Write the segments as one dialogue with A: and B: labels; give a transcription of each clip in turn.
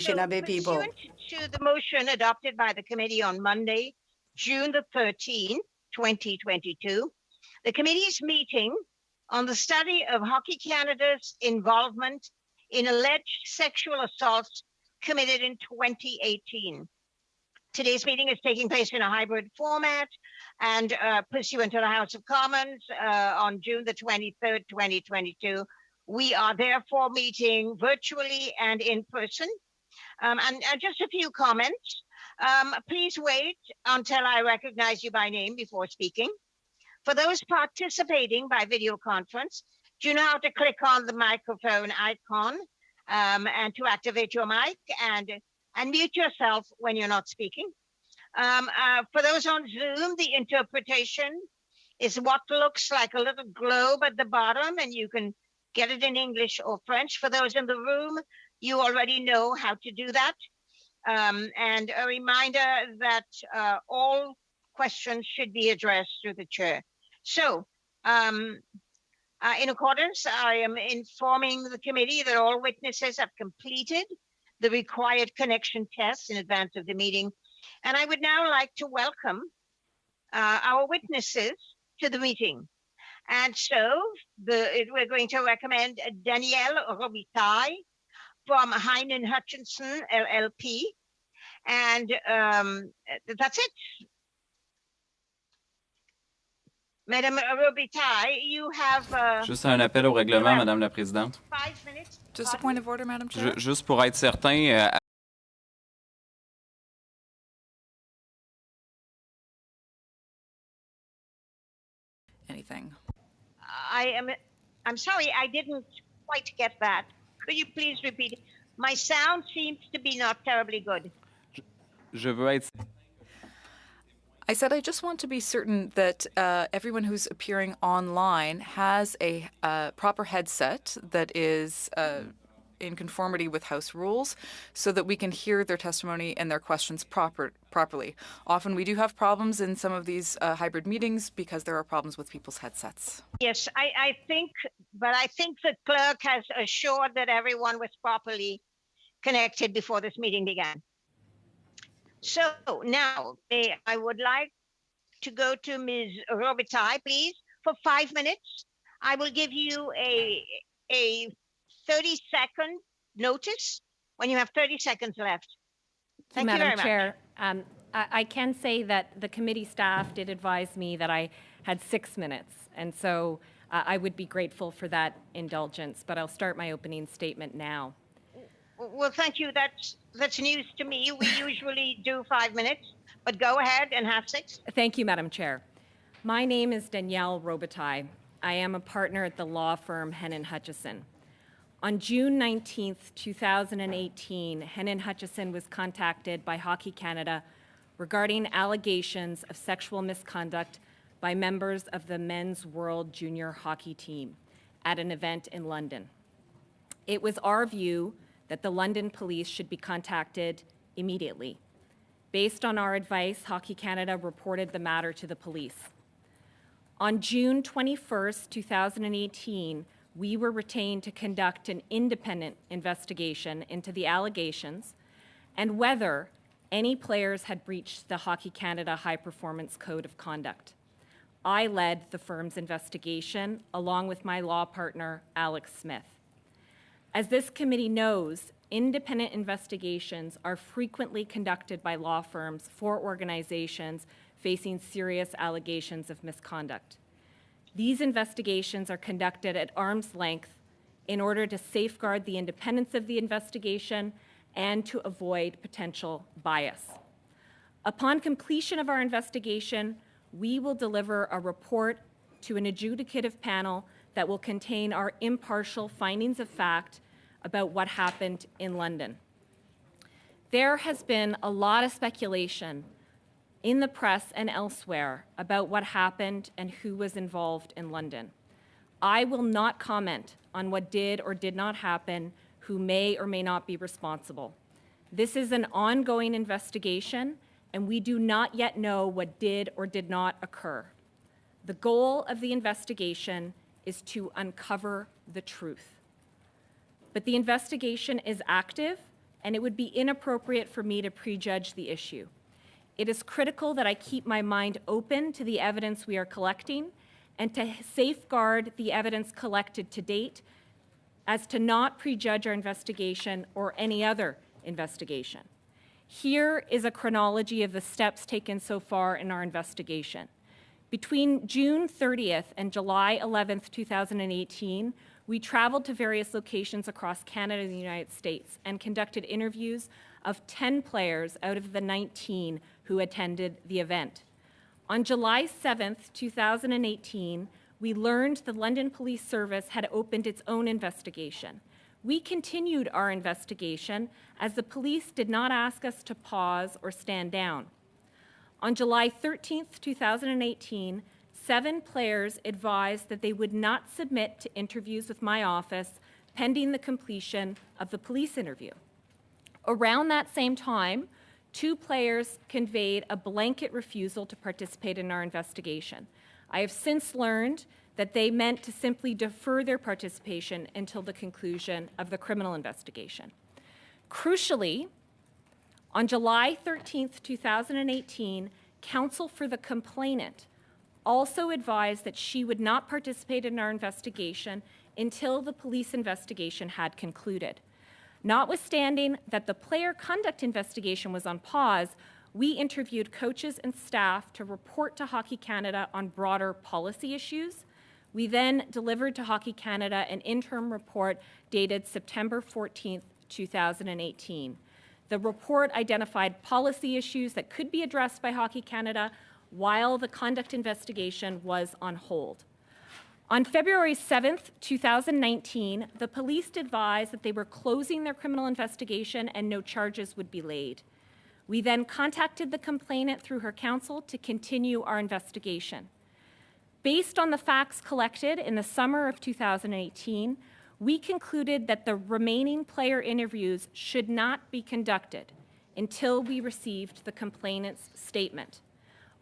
A: Anishinaabe people.
B: Pursuant to the motion adopted by the committee on Monday, June the 13th, 2022, the committee is meeting on the study of Hockey Canada's involvement in alleged sexual assaults committed in 2018. Today's meeting is taking place in a hybrid format and pursuant to the House of Commons on June the 23rd, 2022. We are therefore meeting virtually and in person. And just a few comments. Please wait until I recognize you by name before speaking. For those participating by video conference, do you know how to click on the microphone icon and to activate your mic and mute yourself when you're not speaking? For those on Zoom, the interpretation is what looks like a little globe at the bottom, and you can get it in English or French. For those in the room, you already know how to do that. And a reminder that all questions should be addressed through the chair. So, in accordance, I am informing the committee that all witnesses have completed the required connection tests in advance of the meeting. And I would now like to welcome our witnesses to the meeting. And so we're going to recommend Danielle Robitaille from Henein Hutchison LLP. And that's it. Madame Robitaille, you have...
C: Juste un appel au règlement, Madame la Présidente.
B: 5 minutes.
D: Just a point of order, Madam Chair.
C: Juste pour être certain...
D: Anything.
B: I'm sorry, I didn't quite get that. Could you please repeat it? My sound seems to be not terribly good.
C: Je veux être...
D: I said I just want to be certain that everyone who's appearing online has a proper headset that is in conformity with House rules so that we can hear their testimony and their questions properly. Often we do have problems in some of these hybrid meetings because there are problems with people's headsets.
B: Yes, I think the clerk has assured that everyone was properly connected before this meeting began. So now I would like to go to Ms. Robitaille, please, for 5 minutes. I will give you a 30-second notice when you have 30 seconds left. Thank you very much.
E: Madam Chair, I can say that the committee staff did advise me that I had 6 minutes, and so I would be grateful for that indulgence, but I'll start my opening statement now.
B: Well, thank you. That's news to me. We usually do 5 minutes, but go ahead and have 6.
E: Thank you, Madam Chair. My name is Danielle Robitaille. I am a partner at the law firm Henein Hutchison. On June 19th, 2018, Henein Hutchison was contacted by Hockey Canada regarding allegations of sexual misconduct by members of the Men's World Junior Hockey team at an event in London. It was our view that the London police should be contacted immediately. Based on our advice, Hockey Canada reported the matter to the police. On June 21st, 2018, we were retained to conduct an independent investigation into the allegations and whether any players had breached the Hockey Canada High Performance Code of Conduct. I led the firm's investigation along with my law partner, Alex Smith. As this committee knows, independent investigations are frequently conducted by law firms for organizations facing serious allegations of misconduct. These investigations are conducted at arm's length in order to safeguard the independence of the investigation and to avoid potential bias. Upon completion of our investigation, we will deliver a report to an adjudicative panel that will contain our impartial findings of fact about what happened in London. There has been a lot of speculation in the press and elsewhere about what happened and who was involved in London. I will not comment on what did or did not happen, who may or may not be responsible. This is an ongoing investigation, and we do not yet know what did or did not occur. The goal of the investigation is to uncover the truth. But the investigation is active, and it would be inappropriate for me to prejudge the issue. It is critical that I keep my mind open to the evidence we are collecting and to safeguard the evidence collected to date as to not prejudge our investigation or any other investigation. Here is a chronology of the steps taken so far in our investigation. Between June 30th and July 11th, 2018, we traveled to various locations across Canada and the United States and conducted interviews of 10 players out of the 19 who attended the event. On July 7th, 2018, we learned the London Police Service had opened its own investigation. We continued our investigation as the police did not ask us to pause or stand down. On July 13th, 2018, 7 players advised that they would not submit to interviews with my office pending the completion of the police interview. Around that same time, 2 players conveyed a blanket refusal to participate in our investigation. I have since learned that they meant to simply defer their participation until the conclusion of the criminal investigation. Crucially, on July 13th, 2018, counsel for the complainant also advised that she would not participate in our investigation until the police investigation had concluded. Notwithstanding that the player conduct investigation was on pause, we interviewed coaches and staff to report to Hockey Canada on broader policy issues. We then delivered to Hockey Canada an interim report dated September 14th, 2018. The report identified policy issues that could be addressed by Hockey Canada while the conduct investigation was on hold. On February 7th, 2019, the police advised that they were closing their criminal investigation and no charges would be laid. We then contacted the complainant through her counsel to continue our investigation. Based on the facts collected in the summer of 2018, we concluded that the remaining player interviews should not be conducted until we received the complainant's statement.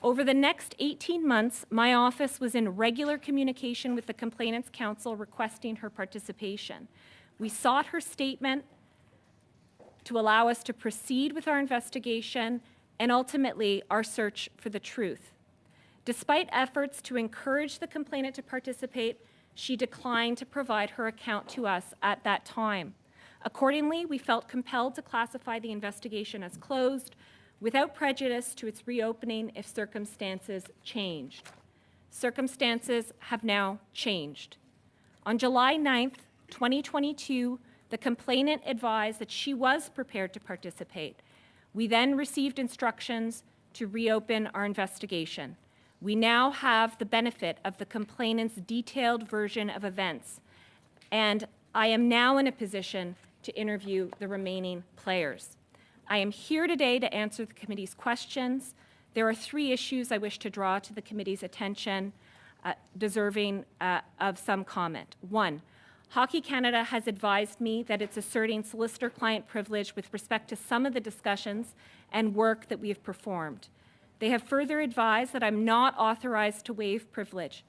E: Over the next 18 months, my office was in regular communication with the complainant's counsel requesting her participation. We sought her statement to allow us to proceed with our investigation and ultimately our search for the truth. Despite efforts to encourage the complainant to participate, she declined to provide her account to us at that time. Accordingly, we felt compelled to classify the investigation as closed without prejudice to its reopening if circumstances changed. Circumstances have now changed. On July 9th, 2022, the complainant advised that she was prepared to participate. We then received instructions to reopen our investigation. We now have the benefit of the complainant's detailed version of events, and I am now in a position to interview the remaining players. I am here today to answer the committee's questions. There are 3 issues I wish to draw to the committee's attention, deserving of some comment. 1, Hockey Canada has advised me that it's asserting solicitor-client privilege with respect to some of the discussions and work that we have performed. They have further advised that I'm not authorized to waive privilege.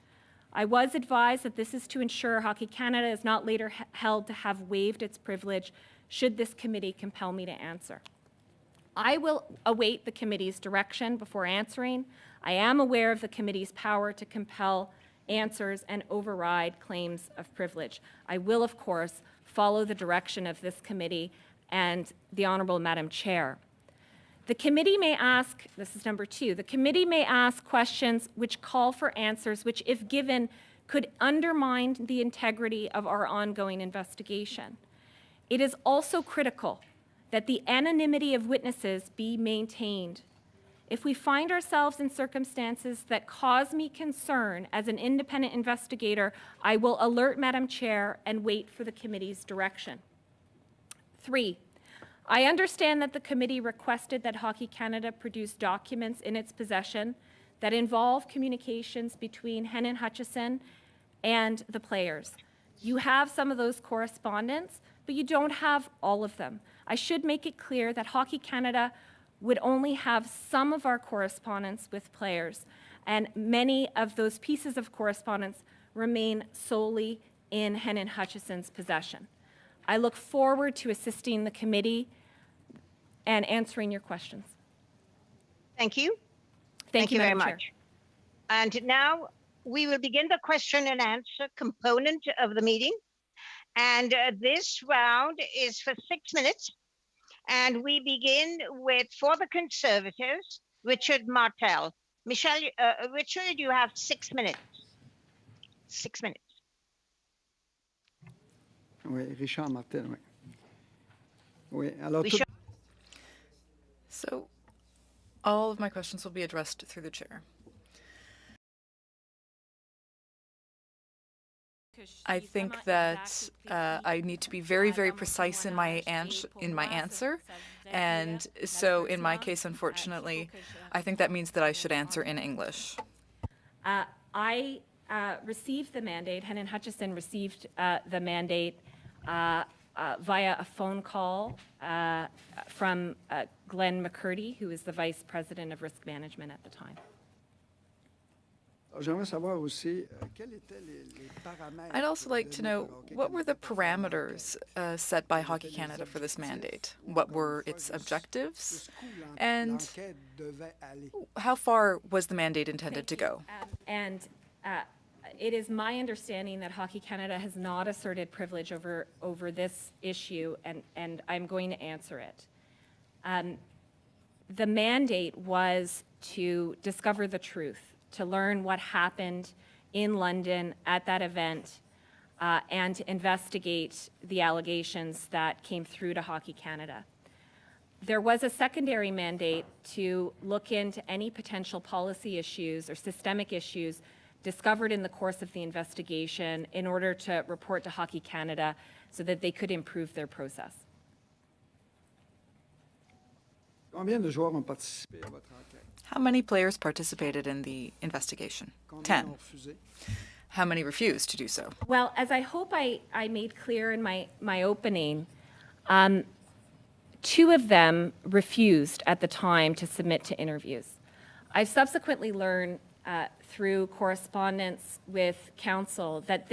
E: I was advised that this is to ensure Hockey Canada is not later held to have waived its privilege should this committee compel me to answer. I will await the committee's direction before answering. I am aware of the committee's power to compel answers and override claims of privilege. I will, of course, follow the direction of this committee and the Honourable Madam Chair. The committee may ask, this is number 2, the committee may ask questions which call for answers which, if given, could undermine the integrity of our ongoing investigation. It is also critical that the anonymity of witnesses be maintained. If we find ourselves in circumstances that cause me concern as an independent investigator, I will alert Madam Chair and wait for the committee's direction. 3, I understand that the committee requested that Hockey Canada produce documents in its possession that involve communications between Henein Hutchison and the players. You have some of those correspondence, but you don't have all of them. I should make it clear that Hockey Canada would only have some of our correspondence with players, and many of those pieces of correspondence remain solely in Henein Hutchison's possession. I look forward to assisting the committee and answering your questions.
B: Thank you.
E: Thank you
B: very
E: Madam Chair.
B: much. And now we will begin the question and answer component of the meeting. And this round is for 6 minutes. And we begin with, for the Conservatives, Richard Martel. Richard, you have 6 minutes. 6 minutes.
A: Oui, Richard Martel, oui. Oui, alors
B: Richard.
D: So all of my questions will be addressed through the chair. I think that I need to be very, very precise in my answer. And so in my case, unfortunately, I think that means that I should answer in English.
E: I received the mandate, Henein Hutchison received the mandate via a phone call from Glenn McCurdy, who is the Vice President of Risk Management at the time.
D: I'd also like to know, what were the parameters set by Hockey Canada for this mandate? What were its objectives? And how far was the mandate intended to go?
E: It is my understanding that Hockey Canada has not asserted privilege over this issue, and I'm going to answer it. The mandate was to discover the truth, to learn what happened in London at that event, and to investigate the allegations that came through to Hockey Canada. There was a secondary mandate to look into any potential policy issues or systemic issues discovered in the course of the investigation in order to report to Hockey Canada so that they could improve their process.
D: How many players participated in the investigation? 10. How many refused to do so?
E: Well, as I hope I made clear in my opening, 2 of them refused at the time to submit to interviews. I've subsequently learned through correspondence with counsel that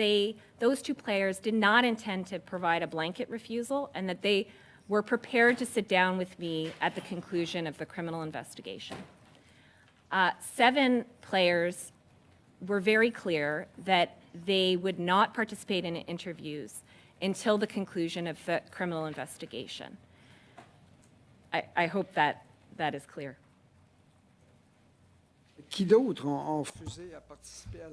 E: those 2 players did not intend to provide a blanket refusal, and that they were prepared to sit down with me at the conclusion of the criminal investigation. 7 players were very clear that they would not participate in interviews until the conclusion of the criminal investigation. I hope that is clear.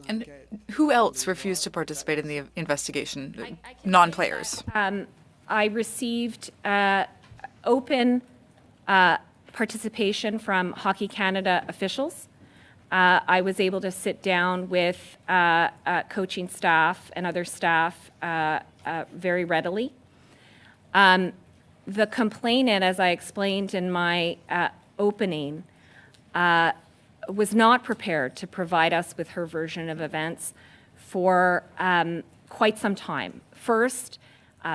D: And who else refused to participate in the investigation? Non-players.
E: I received open participation from Hockey Canada officials. I was able to sit down with coaching staff and other staff very readily. The complainant, as I explained in my opening, was not prepared to provide us with her version of events for quite some time. First,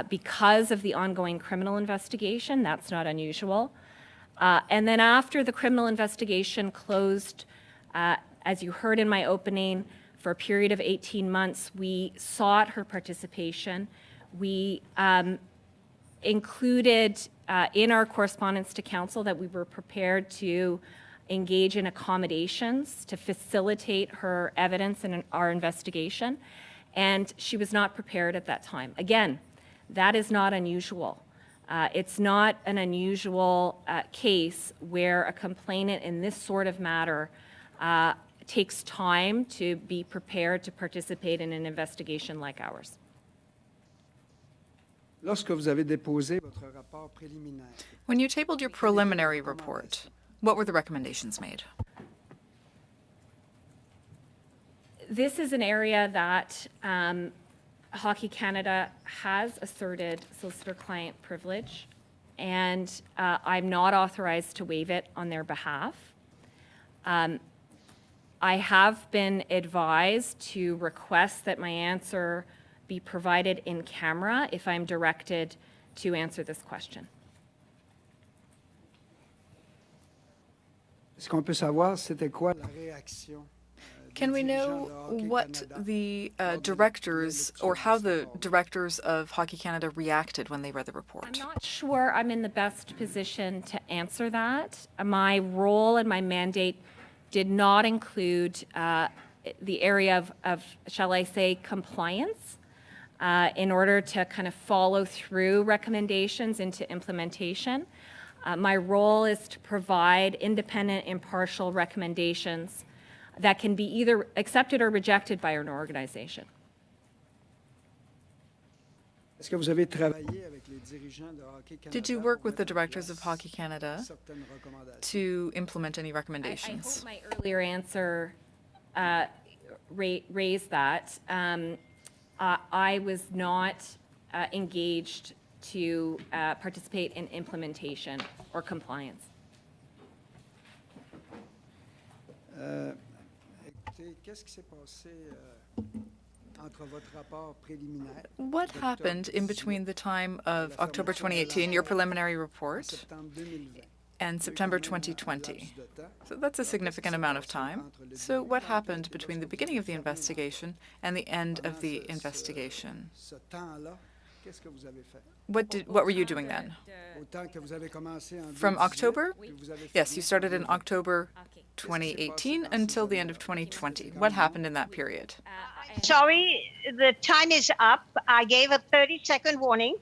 E: because of the ongoing criminal investigation, that's not unusual. And then after the criminal investigation closed, as you heard in my opening, for a period of 18 months, we sought her participation. We included in our correspondence to council that we were prepared to engage in accommodations to facilitate her evidence in our investigation, and she was not prepared at that time. Again, that is not unusual. It's not an unusual case where a complainant in this sort of matter takes time to be prepared to participate in an investigation like ours.
D: When you tabled your preliminary report, what were the recommendations made?
E: This is an area that Hockey Canada has asserted solicitor-client privilege, and I'm not authorized to waive it on their behalf. I have been advised to request that my answer be provided in camera if I'm directed to answer this question.
D: Can we know what the directors or how the directors of Hockey Canada reacted when they read the report?
E: I'm not sure I'm in the best position to answer that. My role and my mandate did not include the area of, shall I say, compliance in order to kind of follow through recommendations into implementation. My role is to provide independent, impartial recommendations that can be either accepted or rejected by an organization.
A: Est-ce que vous avez travaillé avec les dirigeants de Hockey Canada?
D: Did you work with the directors of Hockey Canada
A: Certaines recommandations.
D: to implement any
E: I
D: recommendations?
E: hope my earlier answer raised that. I was not engaged to participate in implementation or compliance.
A: Écoutez, qu'est-ce qui s'est passé entre votre rapport préliminaire
D: What happened in between the time of October 2018, your preliminary
A: en
D: report,
A: septembre 2020?
D: and September 2020? So that's a significant amount of time. So what happened between the beginning of the investigation and the end of the investigation?
A: Ce temps-là, qu'est-ce que vous avez fait?
D: What were you doing then?
A: Autant que vous avez commencé en
D: From
A: 2018,
D: October?
A: puis vous avez
D: Yes,
A: fini
D: you started in
A: en 2020.
D: October 2018 until the end of 2020. What happened in that period?
B: Sorry, the time is up. I gave a 30-second warning,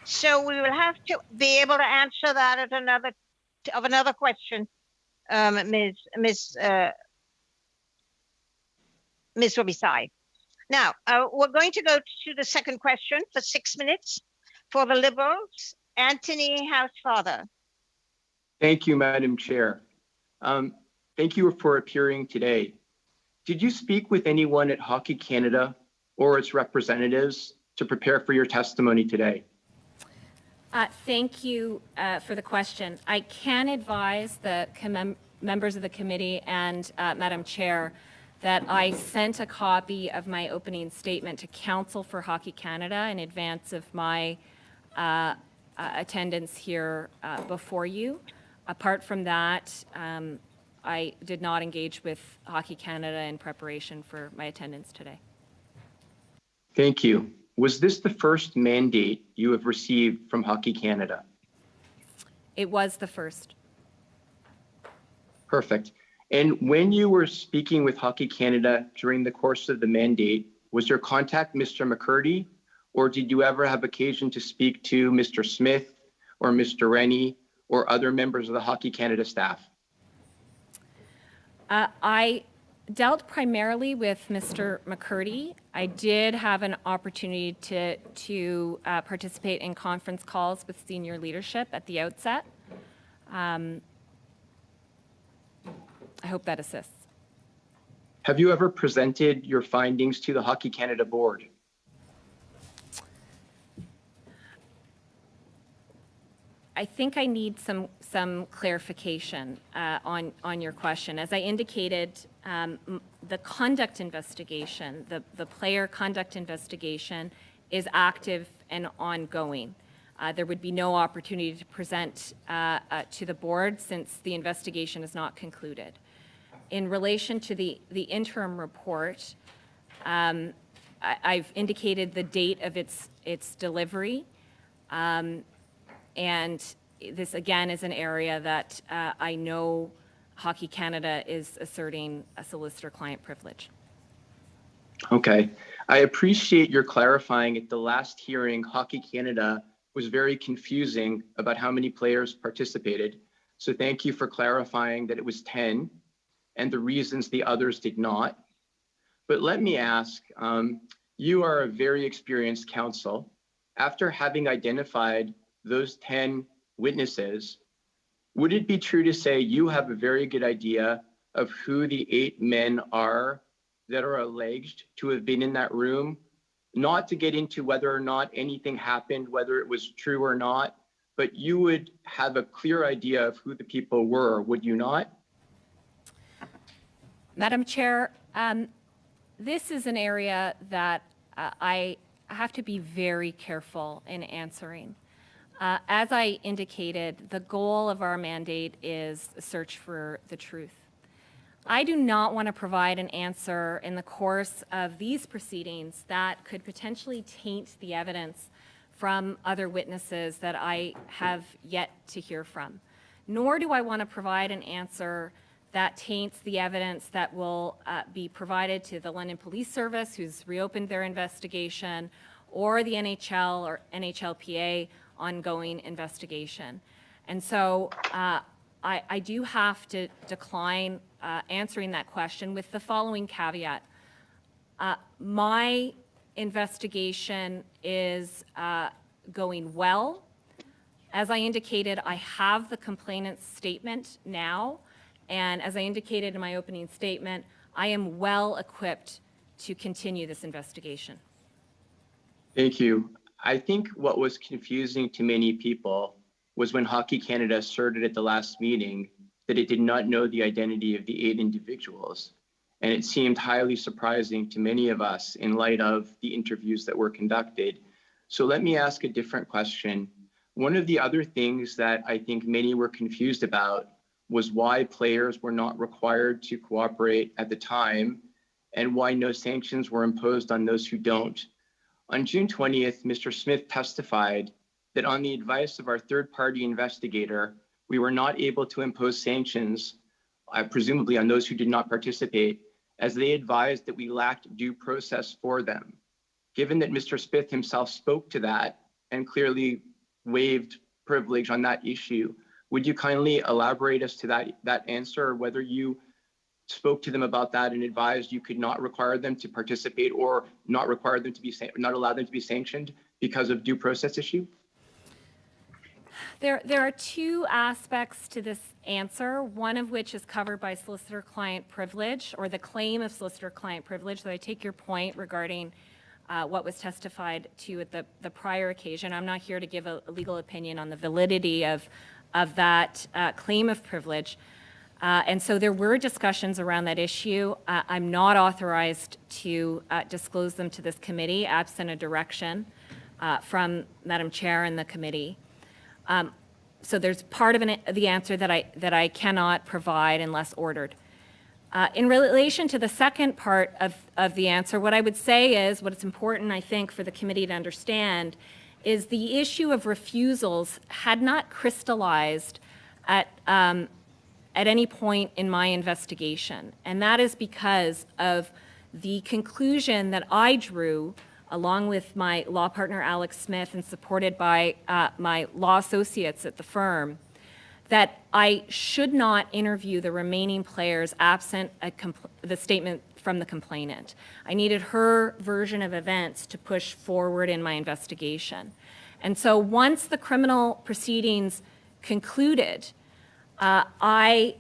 B: so we will have to be able to answer that at another question, Ms. Robitaille. Now, we're going to go to the second question for 6 minutes for the Liberals. Anthony Housefather.
F: Thank you, Madam Chair. Thank you for appearing today. Did you speak with anyone at Hockey Canada or its representatives to prepare for your testimony today?
E: Thank you for the question. I can advise the members of the committee and Madam Chair that I sent a copy of my opening statement to Counsel for Hockey Canada in advance of my attendance here before you. Apart from that, I did not engage with Hockey Canada in preparation for my attendance today.
F: Thank you. Was this the first mandate you have received from Hockey Canada?
E: It was the first.
F: Perfect. And when you were speaking with Hockey Canada during the course of the mandate, was your contact Mr. McCurdy, or did you ever have occasion to speak to Mr. Smith or Mr. Rennie or other members of the Hockey Canada staff?
E: I dealt primarily with Mr. McCurdy. I did have an opportunity to participate in conference calls with senior leadership at the outset. I hope that assists.
F: Have you ever presented your findings to the Hockey Canada board?
E: I think I need some clarification on your question. As I indicated, the conduct investigation, the player conduct investigation is active and ongoing. There would be no opportunity to present to the board since the investigation is not concluded. In relation to the interim report, I've indicated the date of its delivery. And this, again, is an area that I know Hockey Canada is asserting a solicitor-client privilege.
F: Okay. I appreciate your clarifying at the last hearing. Hockey Canada was very confusing about how many players participated. So thank you for clarifying that it was 10 and the reasons the others did not. But let me ask, you are a very experienced counsel. After having identified those 10 witnesses, would it be true to say you have a very good idea of who the 8 men are that are alleged to have been in that room? Not to get into whether or not anything happened, whether it was true or not, but you would have a clear idea of who the people were, would you not?
E: Madam Chair, this is an area that I have to be very careful in answering. As I indicated, the goal of our mandate is a search for the truth. I do not want to provide an answer in the course of these proceedings that could potentially taint the evidence from other witnesses that I have yet to hear from. Nor do I want to provide an answer that taints the evidence that will be provided to the London Police Service, who's reopened their investigation, or the NHL or NHLPA ongoing investigation. And so I do have to decline answering that question with the following caveat. My investigation is going well. As I indicated, I have the complainant's statement now, and as I indicated in my opening statement, I am well equipped to continue this investigation.
F: Thank you. I think what was confusing to many people was when Hockey Canada asserted at the last meeting that it did not know the identity of the 8 individuals. And it seemed highly surprising to many of us in light of the interviews that were conducted. So let me ask a different question. One of the other things that I think many were confused about was why players were not required to cooperate at the time and why no sanctions were imposed on those who don't. On June 20th, Mr. Smith testified that on the advice of our third-party investigator, we were not able to impose sanctions, presumably on those who did not participate, as they advised that we lacked due process for them. Given that Mr. Smith himself spoke to that and clearly waived privilege on that issue, would you kindly elaborate as to that answer, or whether you spoke to them about that and advised you could not require them to participate or not require them to be not allow them to be sanctioned because of due process issue?
E: There are two aspects to this answer, one of which is covered by solicitor-client privilege, or the claim of solicitor-client privilege. So I take your point regarding what was testified to at the prior occasion. I'm not here to give a legal opinion on the validity of that claim of privilege. And so there were discussions around that issue. I'm not authorized to disclose them to this committee, absent a direction from Madam Chair and the committee. So there's part of the answer that I cannot provide unless ordered. In relation to the second part of the answer, what I would say is, what it's important, I think, for the committee to understand is the issue of refusals had not crystallized at any point in my investigation. And that is because of the conclusion that I drew, along with my law partner, Alex Smith, and supported by my law associates at the firm, that I should not interview the remaining players absent the statement from the complainant. I needed her version of events to push forward in my investigation. And so once the criminal proceedings concluded, I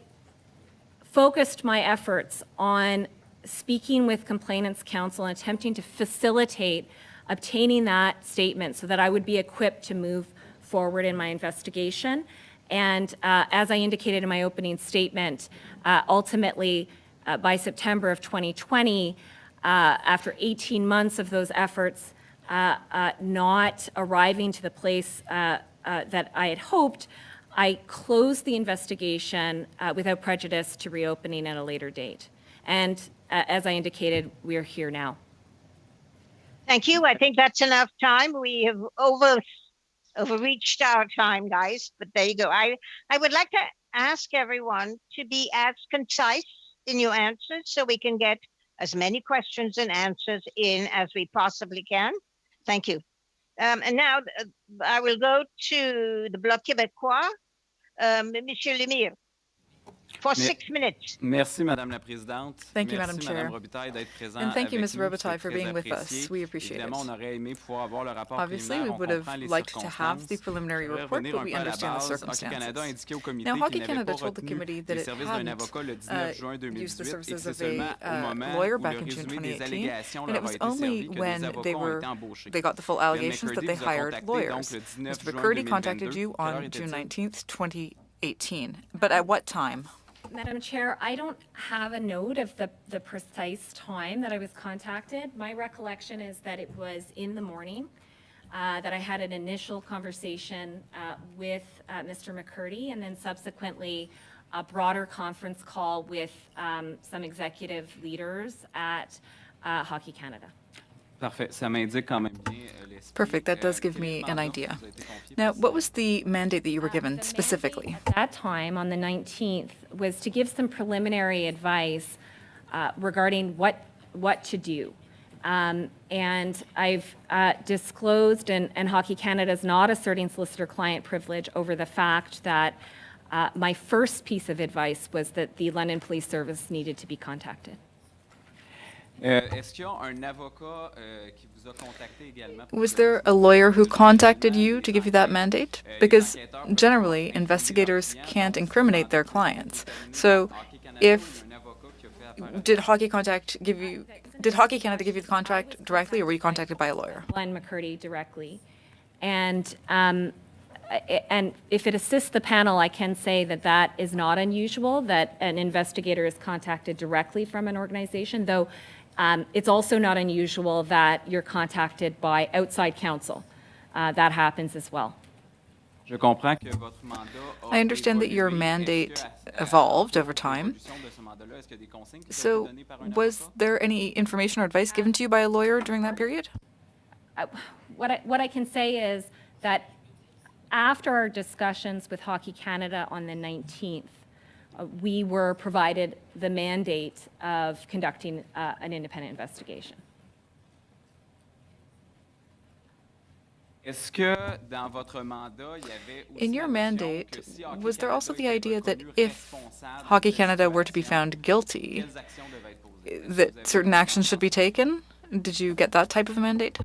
E: focused my efforts on speaking with complainants' counsel and attempting to facilitate obtaining that statement so that I would be equipped to move forward in my investigation. And as I indicated in my opening statement, ultimately by September of 2020, after 18 months of those efforts not arriving to the place that I had hoped, I closed the investigation without prejudice to reopening at a later date. And as I indicated, we are here now.
B: Thank you. I think that's enough time. We have overreached our time, guys, but there you go. I would like to ask everyone to be as concise in your answers so we can get as many questions and answers in as we possibly can. Thank you. And now I will go to the Bloc Québécois, Michel Lemire. For 6 minutes.
C: Merci, Madame la Présidente.
D: Thank you, Madam Chair.
C: Madame Robitaille, d'être présente
D: And thank you,
C: avec
D: Ms.
C: nous.
D: Robitaille, for
C: C'est
D: being
C: très
D: with us.
C: apprécié.
D: We appreciate
C: Évidemment,
D: it.
C: on aurait aimé pouvoir avoir le rapport
D: Obviously, we
C: préliminaire.
D: would
C: On
D: have
C: comprend les
D: liked to have the
C: circonstances.
D: preliminary
C: Pour
D: report,
C: revenir
D: but
C: un
D: we
C: peu à la
D: understand the
C: base, Hockey Canada a
D: circumstances.
C: indiqué au comité
D: Now,
C: qu'il
D: Hockey
C: n'avait
D: Canada
C: pas
D: told the
C: retenu
D: committee that
C: les
D: it
C: services d'un
D: hadn't
C: avocat le 19 juin
D: used the
C: 2018 et que
D: services
C: c'est
D: of
C: seulement au
D: a
C: moment
D: lawyer
C: où
D: back
C: le
D: in June
C: résumé des
D: 2018,
C: allégations
D: and it
C: leur a
D: was
C: été
D: only
C: servi que des
D: when
C: avocats
D: they
C: ont été embauchés.
D: got the full
C: Ben
D: allegations that they
C: McCurdy vous a
D: hired
C: contacté
D: lawyers.
C: donc le 19
D: Mr.
C: juin
D: McCurdy contacted
C: 2022.
D: you
C: Quelle heure
D: on June
C: était-il?
D: 19th, 2018. But at what time?
E: Madam Chair, I don't have a note of the precise time that I was contacted. My recollection is that it was in the morning, that I had an initial conversation with Mr. McCurdy, and then subsequently a broader conference call with some executive leaders at Hockey Canada.
C: Parfait. Ça m'indique quand même bien l'esprit.
D: Perfect. That does give me an idea. Now, what was the mandate that you were given specifically?
E: At that time, on the 19th, was to give some preliminary advice regarding what to do. And I've disclosed, and Hockey Canada is not asserting solicitor-client privilege over the fact that my first piece of advice was that the London Police Service needed to be contacted.
C: Est-ce qu'il y a un avocat qui vous a contacté également?
D: Was there a lawyer who contacted you to give you that mandate? Because generally, investigators can't incriminate their clients. So if did Hockey Canada give you the contract directly, or were you contacted by a lawyer?
E: Glenn McCurdy directly. And if it assists the panel, I can say that that is not unusual, that an investigator is contacted directly from an organization, though it's also not unusual that you're contacted by outside counsel. That happens as well.
C: Je comprends que votre mandat a
D: I understand that your
C: évolué.
D: mandate
C: Est-ce que,
D: evolved over time.
C: l'évolution de ce mandat-là, est-ce qu'il y a des consignes qui
D: So,
C: ont été données par un
D: was
C: avocat?
D: there any information or advice given to you by a lawyer during that period?
E: What I can say is that after our discussions with Hockey Canada on the 19th, we were provided the mandate of conducting an independent investigation.
C: Est-ce que dans votre mandat, il y avait aussi
D: In your
C: la notion
D: mandate,
C: que si Hockey
D: was there also
C: Canada
D: the
C: était
D: idea that
C: reconnu
D: if
C: responsable
D: Hockey
C: de
D: Canada were to be
C: situations,
D: found guilty,
C: quelles actions devaient être posées? Est-ce que vous
D: that
C: avez
D: certain
C: eu
D: actions should be taken? Did you get that type of a mandate?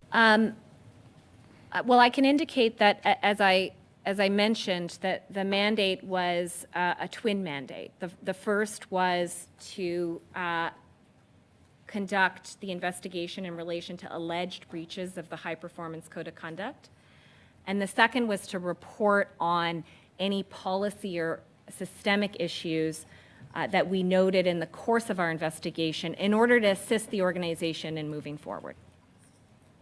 E: Well, I can indicate that, as I mentioned, that the mandate was a twin mandate. The first was to conduct the investigation in relation to alleged breaches of the High Performance Code of Conduct. And the second was to report on any policy or systemic issues that we noted in the course of our investigation in order to assist the organization in moving forward.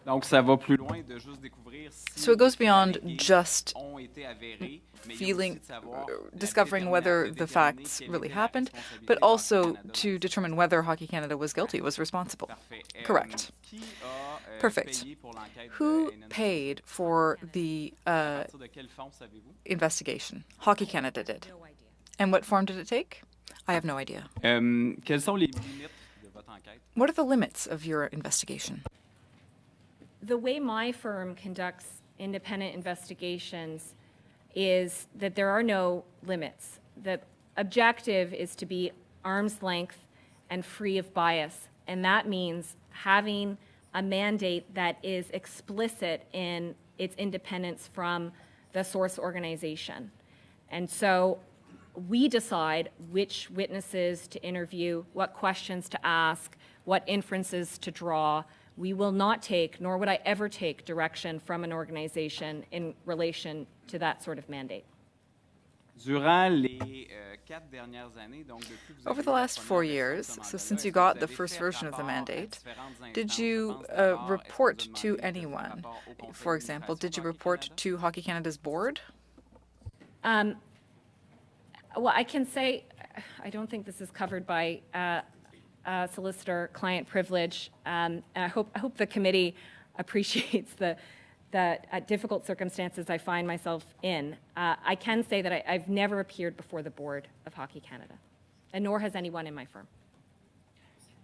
C: Donc, ça va plus loin de juste découvrir si
D: So it goes beyond
C: les faits
D: just
C: ont été avérés, mais il y a aussi de savoir la
D: discovering whether the
C: déterminer
D: facts
C: quelle
D: really
C: était la
D: happened,
C: responsabilité
D: but
C: de Hockey
D: also
C: Canada.
D: to determine whether Hockey Canada was guilty, was responsible.
C: Parfait.
D: Correct.
C: Qui a
D: Perfect.
C: payé pour l'enquête
D: Who
C: de Henein
D: paid for the
C: À partir de quel fonds savez-vous?
D: investigation? Hockey Canada did. And what form did it take? I have no idea.
C: Quelles sont les limites de votre enquête?
D: What are the limits of your investigation?
E: The way my firm conducts independent investigations is that there are no limits. The objective is to be arm's length and free of bias, and that means having a mandate that is explicit in its independence from the source organization. And so we decide which witnesses to interview, what questions to ask, what inferences to draw. We will not take, nor would I ever take, direction from an organization in relation to that sort of mandate.
C: Durant les 4 dernières années, donc depuis que vous
D: Over
C: avez
D: the
C: eu la
D: last
C: première
D: 4
C: version de
D: years,
C: ce
D: so
C: mandat-là,
D: since you
C: est-ce que
D: got
C: vous
D: the
C: avez
D: first
C: fait
D: version of the
C: rapport à
D: mandate,
C: différentes
D: did
C: instances?
D: you
C: Je pense d'abord, est-ce que
D: report
C: vous
D: to
C: demandez de faire
D: anyone?
C: rapport au conseil
D: For example, did you
C: d'administration de
D: report
C: Hockey Canada?
D: to Hockey Canada's board?
E: Well, I can say, I don't think this is covered by solicitor-client privilege, and I hope the committee appreciates the difficult circumstances I find myself in. I can say that I've never appeared before the board of Hockey Canada, and nor has anyone in my firm.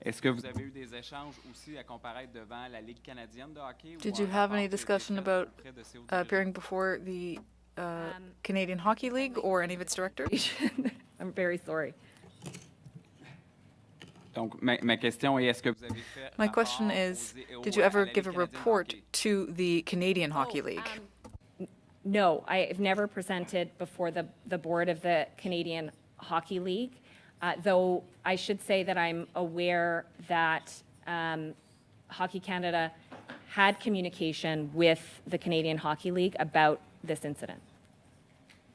C: Est-ce que vous avez eu des échanges aussi à comparaître devant la Ligue canadienne de hockey?
D: Did
C: ou
D: you
C: un
D: have
C: rapport
D: any
C: qui a été
D: discussion
C: fait
D: about
C: auprès de ces hauts dirigeants?
D: appearing before the Canadian Hockey League or any of its directors?
E: I'm very sorry.
C: Donc, ma question est, est-ce que vous avez fait
D: My
C: rapport
D: question is,
C: aux-
D: did you
C: à
D: ever
C: la
D: give a
C: Ligue canadienne de
D: report
C: hockey?
D: to the Canadian Hockey League?
E: No, I've never presented before the board of the Canadian Hockey League, though I should say that I'm aware that Hockey Canada had communication with the Canadian Hockey League about this incident.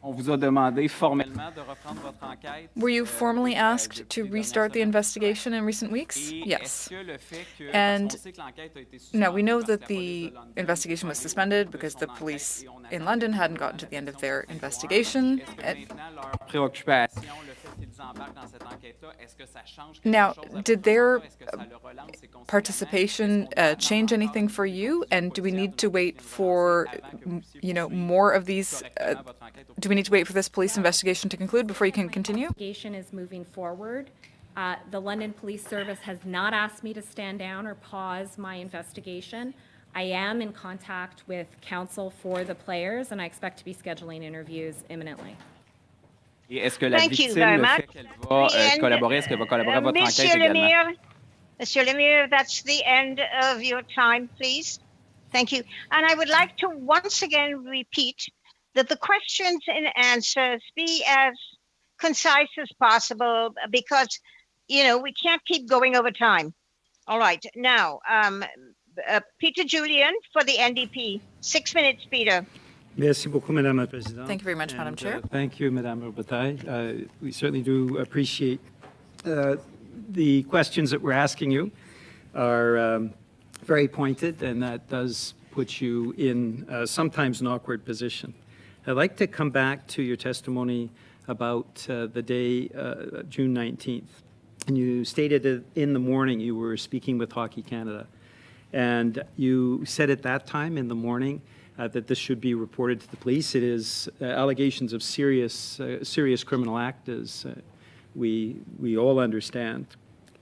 C: On vous a demandé formellement de reprendre votre enquête.
D: Were you formally asked
C: depuis
D: to
C: les dernières
D: restart the
C: semaines?
D: investigation in recent weeks?
C: Et
D: Yes.
C: est-ce que le fait que,
D: And
C: parce qu'on sait que l'enquête a été
D: Now, we
C: suspendue
D: know
C: parce
D: that
C: que la police
D: the
C: de London
D: investigation was
C: n'a pas
D: suspended
C: eu
D: because
C: de
D: the
C: son
D: police
C: enquête et on
D: in
C: attend
D: London
C: que
D: hadn't
C: la
D: gotten to the end of
C: investigation
D: their
C: continue.
D: investigation.
C: Est-ce que
D: And
C: maintenant leur préoccupation, le fait qu'ils embarquent dans cette enquête-là, est-ce que ça change
D: Now,
C: quelque chose à
D: did
C: votre
D: their
C: mandat? Est-ce que ça le relance constamment?
D: participation
C: Est-ce qu'on doit
D: change
C: attendre
D: anything
C: encore
D: for
C: une
D: you?
C: conclusion
D: And do we
C: policière
D: need
C: d'une
D: to
C: enquête
D: wait
C: qui nous
D: for,
C: relancée avant que vous puissiez
D: more of these?
C: correctement votre enquête au
D: Do we need to wait for this police investigation to conclude before you can continue?
E: Investigation is moving forward. The London Police Service has not asked me to stand down or pause my investigation. I am in contact with counsel for the players, and I expect to be scheduling interviews imminently.
C: Et est-ce que la
B: Thank you
C: victime,
B: very
C: le
B: much.
C: fait qu'elle va collaborer, est-ce qu'elle va collaborer à votre enquête également?
B: Monsieur Lemire, that's the end of your time, please. Thank you. And I would like to once again repeat that the questions and answers be as concise as possible because, we can't keep going over time. All right. Now, Peter Julian for the NDP. 6 minutes, Peter.
G: Merci beaucoup, Madame la Présidente.
D: Thank you very much, Madam Chair.
G: Thank you, Madame Robitaille. We certainly do appreciate the questions that we're asking you are very pointed, and that does put you in sometimes an awkward position. I'd like to come back to your testimony about the day, June 19th. And you stated that in the morning you were speaking with Hockey Canada. And you said at that time in the morning that this should be reported to the police. It is allegations of serious criminal act, as we all understand.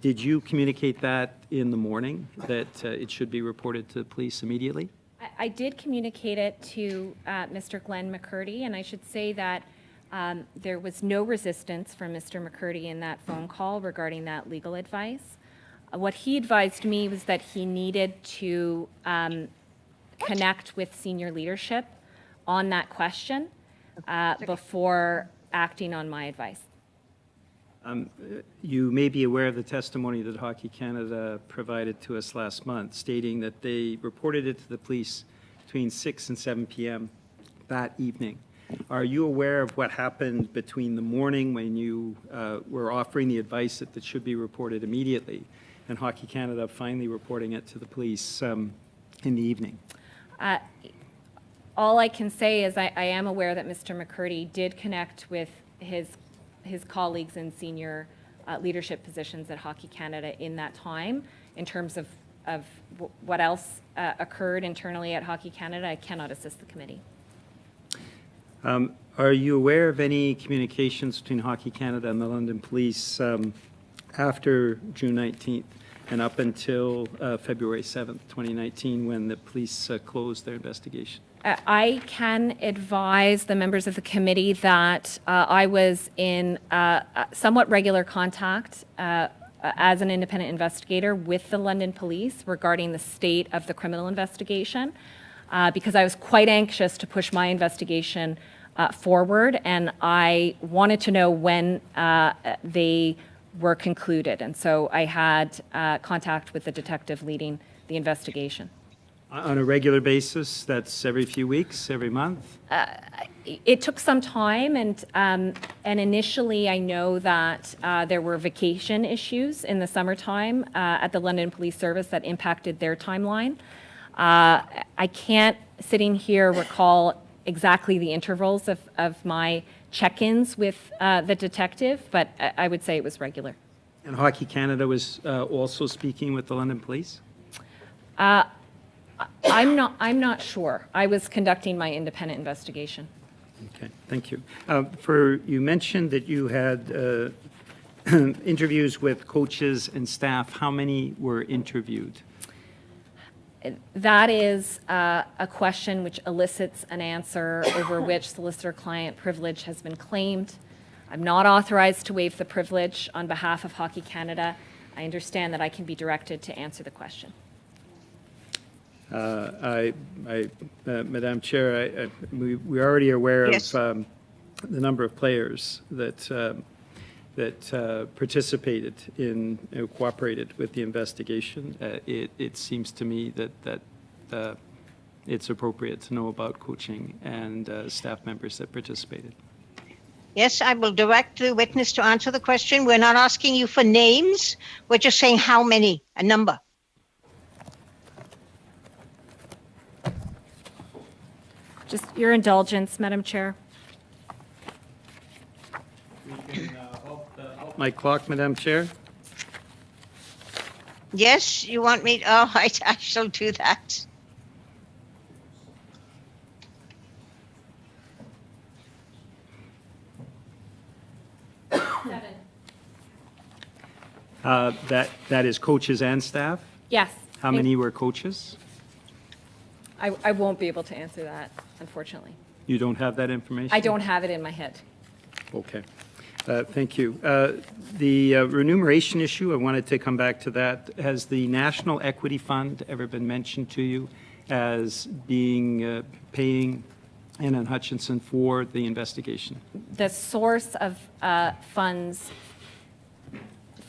G: Did you communicate that in the morning, that it should be reported to the police immediately?
E: I did communicate it to Mr. Glenn McCurdy, and I should say that there was no resistance from Mr. McCurdy in that phone call regarding that legal advice. What he advised me was that he needed to connect with senior leadership on that question before acting on my advice.
G: You may be aware of the testimony that Hockey Canada provided to us last month, stating that they reported it to the police between 6 and 7 p.m. that evening. Are you aware of what happened between the morning when you were offering the advice that should be reported immediately and Hockey Canada finally reporting it to the police in the evening?
E: All I can say is I am aware that Mr. McCurdy did connect with his colleagues in senior leadership positions at Hockey Canada in that time. In terms of what else occurred internally at Hockey Canada, I cannot assist the committee.
G: Are you aware of any communications between Hockey Canada and the London Police after June 19th and up until February 7th, 2019, when the police closed their investigation?
E: I can advise the members of the committee that I was in somewhat regular contact as an independent investigator with the London Police regarding the state of the criminal investigation, because I was quite anxious to push my investigation forward, and I wanted to know when they were concluded. And so I had contact with the detective leading the investigation.
G: On a regular basis? That's every few weeks, every month?
E: It took some time, and initially I know that there were vacation issues in the summertime at the London Police Service that impacted their timeline. I can't, sitting here, recall exactly the intervals of my check-ins with the detective, but I would say it was regular.
G: And Hockey Canada was also speaking with the London Police?
E: I'm not sure. I was conducting my independent investigation.
G: Okay, thank you. You mentioned that you had interviews with coaches and staff. How many were interviewed?
E: That is a question which elicits an answer over which solicitor-client privilege has been claimed. I'm not authorized to waive the privilege on behalf of Hockey Canada. I understand that I can be directed to answer the question.
G: Madam Chair, we're already aware
B: Yes.
G: of the number of players that participated in, cooperated with the investigation. It seems to me that it's appropriate to know about coaching and staff members that participated.
B: Yes, I will direct the witness to answer the question. We're not asking you for names. We're just saying how many, a number.
E: Just your indulgence, Madam Chair.
G: We can all my clock, Madam Chair?
B: Yes, you want me? Oh, I shall do that.
G: That is coaches and staff?
E: Yes.
G: How many were coaches?
E: I won't be able to answer that, unfortunately.
G: You don't have that information?
E: I don't have it in my head.
G: Okay. Thank you. The remuneration issue, I wanted to come back to that. Has the National Equity Fund ever been mentioned to you as being paying Henein Hutchison for the investigation?
E: The source of funds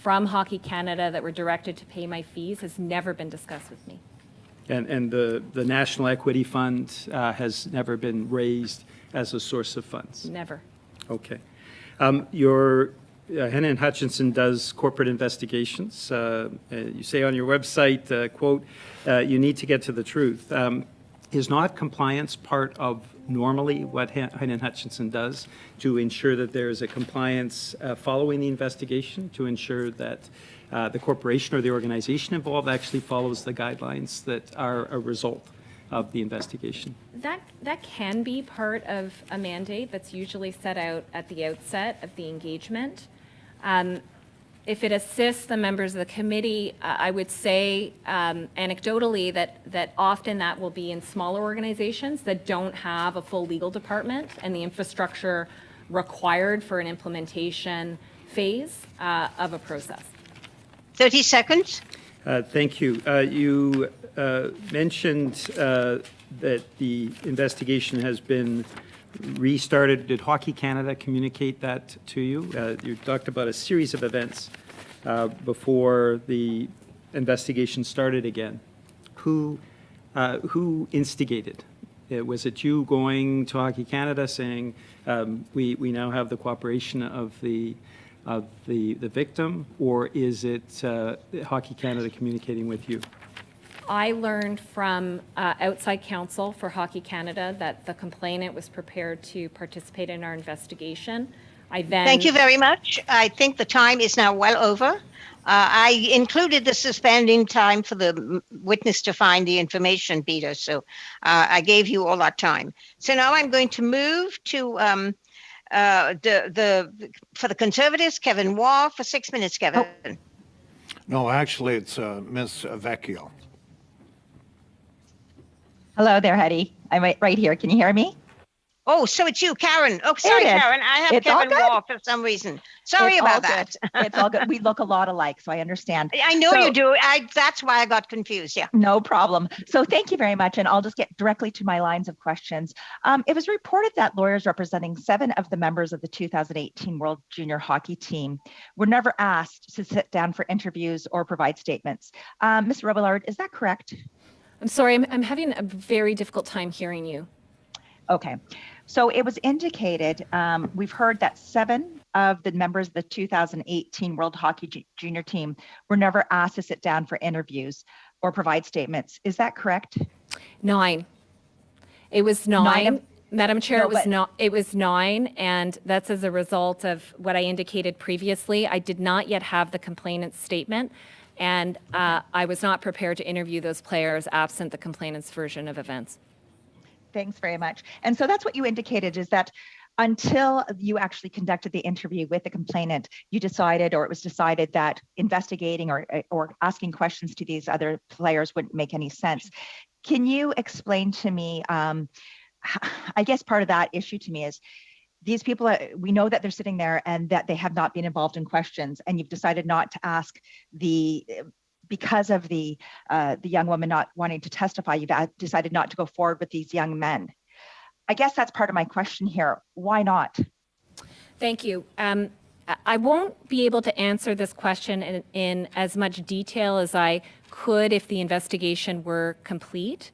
E: from Hockey Canada that were directed to pay my fees has never been discussed with me.
G: And the National Equity Fund has never been raised as a source of funds?
E: Never.
G: Okay. Your Henein Hutchison does corporate investigations. You say on your website, quote, you need to get to the truth. Is not compliance part of normally what Henein Hutchison does to ensure that there is a compliance following the investigation, to ensure that the corporation or the organization involved actually follows the guidelines that are a result of the investigation?
E: That can be part of a mandate that's usually set out at the outset of the engagement. If it assists the members of the committee, I would say anecdotally that often that will be in smaller organizations that don't have a full legal department and the infrastructure required for an implementation phase of a process.
B: 30 seconds.
G: Thank you. You mentioned that the investigation has been restarted. Did Hockey Canada communicate that to you? You talked about a series of events before the investigation started again. Who instigated? Was it you going to Hockey Canada saying we now have the cooperation of the victim, or is it Hockey Canada communicating with you?
E: I learned from outside counsel for Hockey Canada that the complainant was prepared to participate in our investigation.
B: Thank you very much. I think the time is now well over. I included the suspending time for the witness to find the information, Peter, so I gave you all that time. So now I'm going to move to for the Conservatives, Kevin Waugh, for 6 minutes, Kevin.
H: Oh. No, actually, it's Ms. Vecchio.
I: Hello there, Hetty. I'm right here. Can you hear me?
B: Oh, so it's you, Karen. Oh, sorry, Karen. I have Kevin Waugh for some reason. Sorry about that.
I: It's all good. We look a lot alike, so I understand.
B: I know you do. That's why I got confused. Yeah.
I: No problem. So thank you very much. And I'll just get directly to my lines of questions. It was reported that lawyers representing 7 of the members of the 2018 World Junior Hockey team were never asked to sit down for interviews or provide statements. Ms. Robillard, is that correct?
E: I'm sorry, I'm having a very difficult time hearing you.
I: Okay. So it was indicated, we've heard that 7 of the members of the 2018 World Hockey Junior team were never asked to sit down for interviews or provide statements. Is that correct?
E: 9. It was 9. Madam Chair, it was 9, and that's as a result of what I indicated previously. I did not yet have the complainant's statement, and I was not prepared to interview those players absent the complainant's version of events.
I: Thanks very much. And so that's what you indicated, is that until you actually conducted the interview with the complainant, you decided, or it was decided, that investigating or asking questions to these other players wouldn't make any sense. Can you explain to me, I guess part of that issue to me is, these people, we know that they're sitting there and that they have not been involved in questions, and you've decided not to ask because of the young woman not wanting to testify, you've decided not to go forward with these young men. I guess that's part of my question here. Why not?
E: Thank you. I won't be able to answer this question in as much detail as I could if the investigation were complete.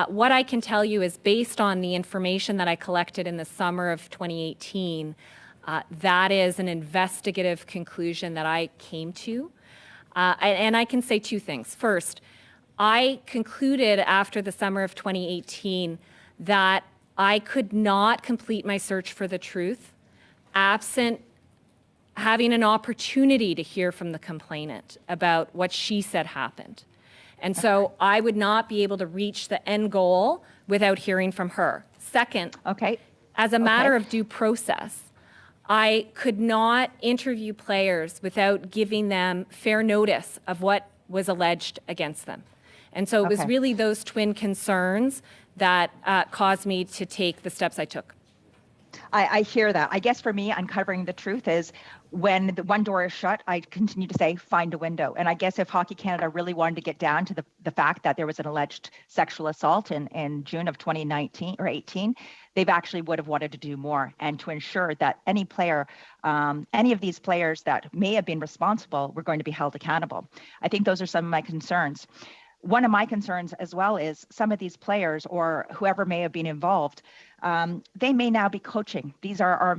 E: What I can tell you is, based on the information that I collected in the summer of 2018, that is an investigative conclusion that I came to. And I can say 2 things. First, I concluded after the summer of 2018 that I could not complete my search for the truth absent having an opportunity to hear from the complainant about what she said happened. And so I would not be able to reach the end goal without hearing from her. Second, as a matter of due process, I could not interview players without giving them fair notice of what was alleged against them. And so it was really those twin concerns that caused me to take the steps I took.
I: I hear that. I guess for me, uncovering the truth is when the one door is shut, I continue to say, find a window. And I guess if Hockey Canada really wanted to get down to the fact that there was an alleged sexual assault in June of 2019 or 18, they've actually would have wanted to do more and to ensure that any player, any of these players that may have been responsible were going to be held accountable. I think those are some of my concerns. One of my concerns as well is some of these players or whoever may have been involved, they may now be coaching. These are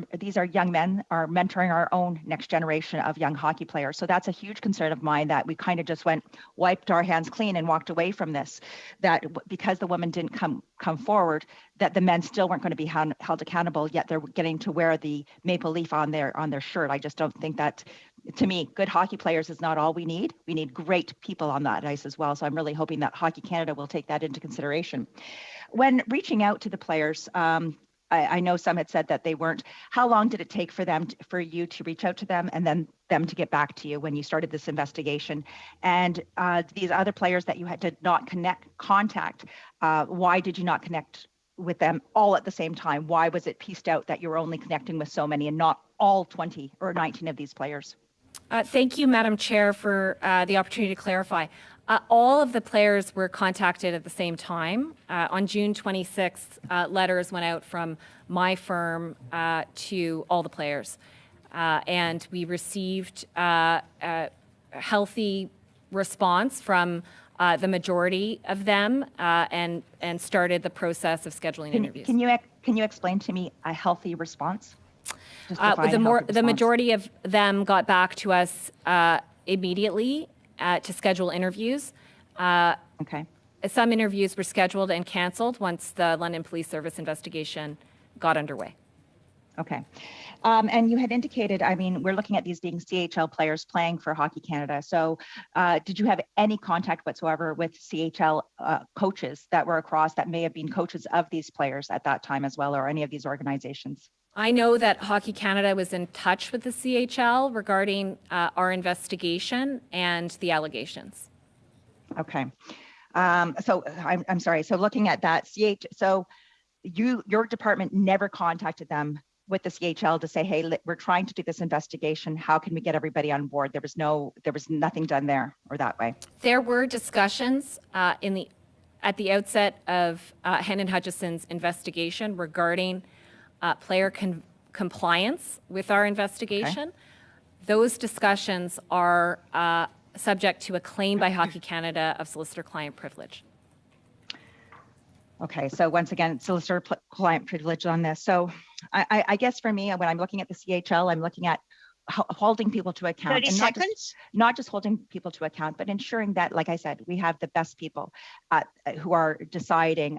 I: young men are mentoring our own next generation of young hockey players. So that's a huge concern of mine that we kind of just wiped our hands clean and walked away from this, that because the women didn't come forward, that the men still weren't going to be held accountable, yet they're getting to wear the maple leaf on their shirt. I just don't think that, to me, good hockey players is not all we need. We need great people on that ice as well. So I'm really hoping that Hockey Canada will take that into consideration. When reaching out to the players, I know some had said that they weren't. How long did it take for you to reach out to them and then them to get back to you when you started this investigation? And these other players that you did not contact, why did you not connect with them all at the same time? Why was it pieced out that you were only connecting with so many and not all 20 or 19 of these players?
E: Thank you, Madam Chair, for the opportunity to clarify. All of the players were contacted at the same time. On June 26th, letters went out from my firm to all the players. And we received a healthy response from the majority of them and started the process of scheduling interviews.
I: Can you explain to me a healthy response?
E: The majority of them got back to us immediately to schedule interviews. Some interviews were scheduled and canceled once the London Police Service investigation got underway.
I: Okay. And you had indicated, I mean, we're looking at these being CHL players playing for Hockey Canada. So did you have any contact whatsoever with CHL coaches that were across that may have been coaches of these players at that time as well, or any of these organizations?
E: I know that Hockey Canada was in touch with the CHL regarding our investigation and the allegations.
I: Okay. So I'm sorry. So looking at that, so your department never contacted them with the CHL to say, hey, we're trying to do this investigation. How can we get everybody on board? There was nothing done there or that way.
E: There were discussions at the outset of Henein Hutchison's investigation regarding player compliance with our investigation. Okay. Those discussions are subject to a claim by Hockey Canada of solicitor-client privilege.
I: Okay, so once again, solicitor-client privilege on this. So I guess for me, when I'm looking at the CHL, I'm looking at holding people to account.
B: 30
I: and
B: seconds.
I: Not just holding people to account, but ensuring that, like I said, we have the best people who are deciding,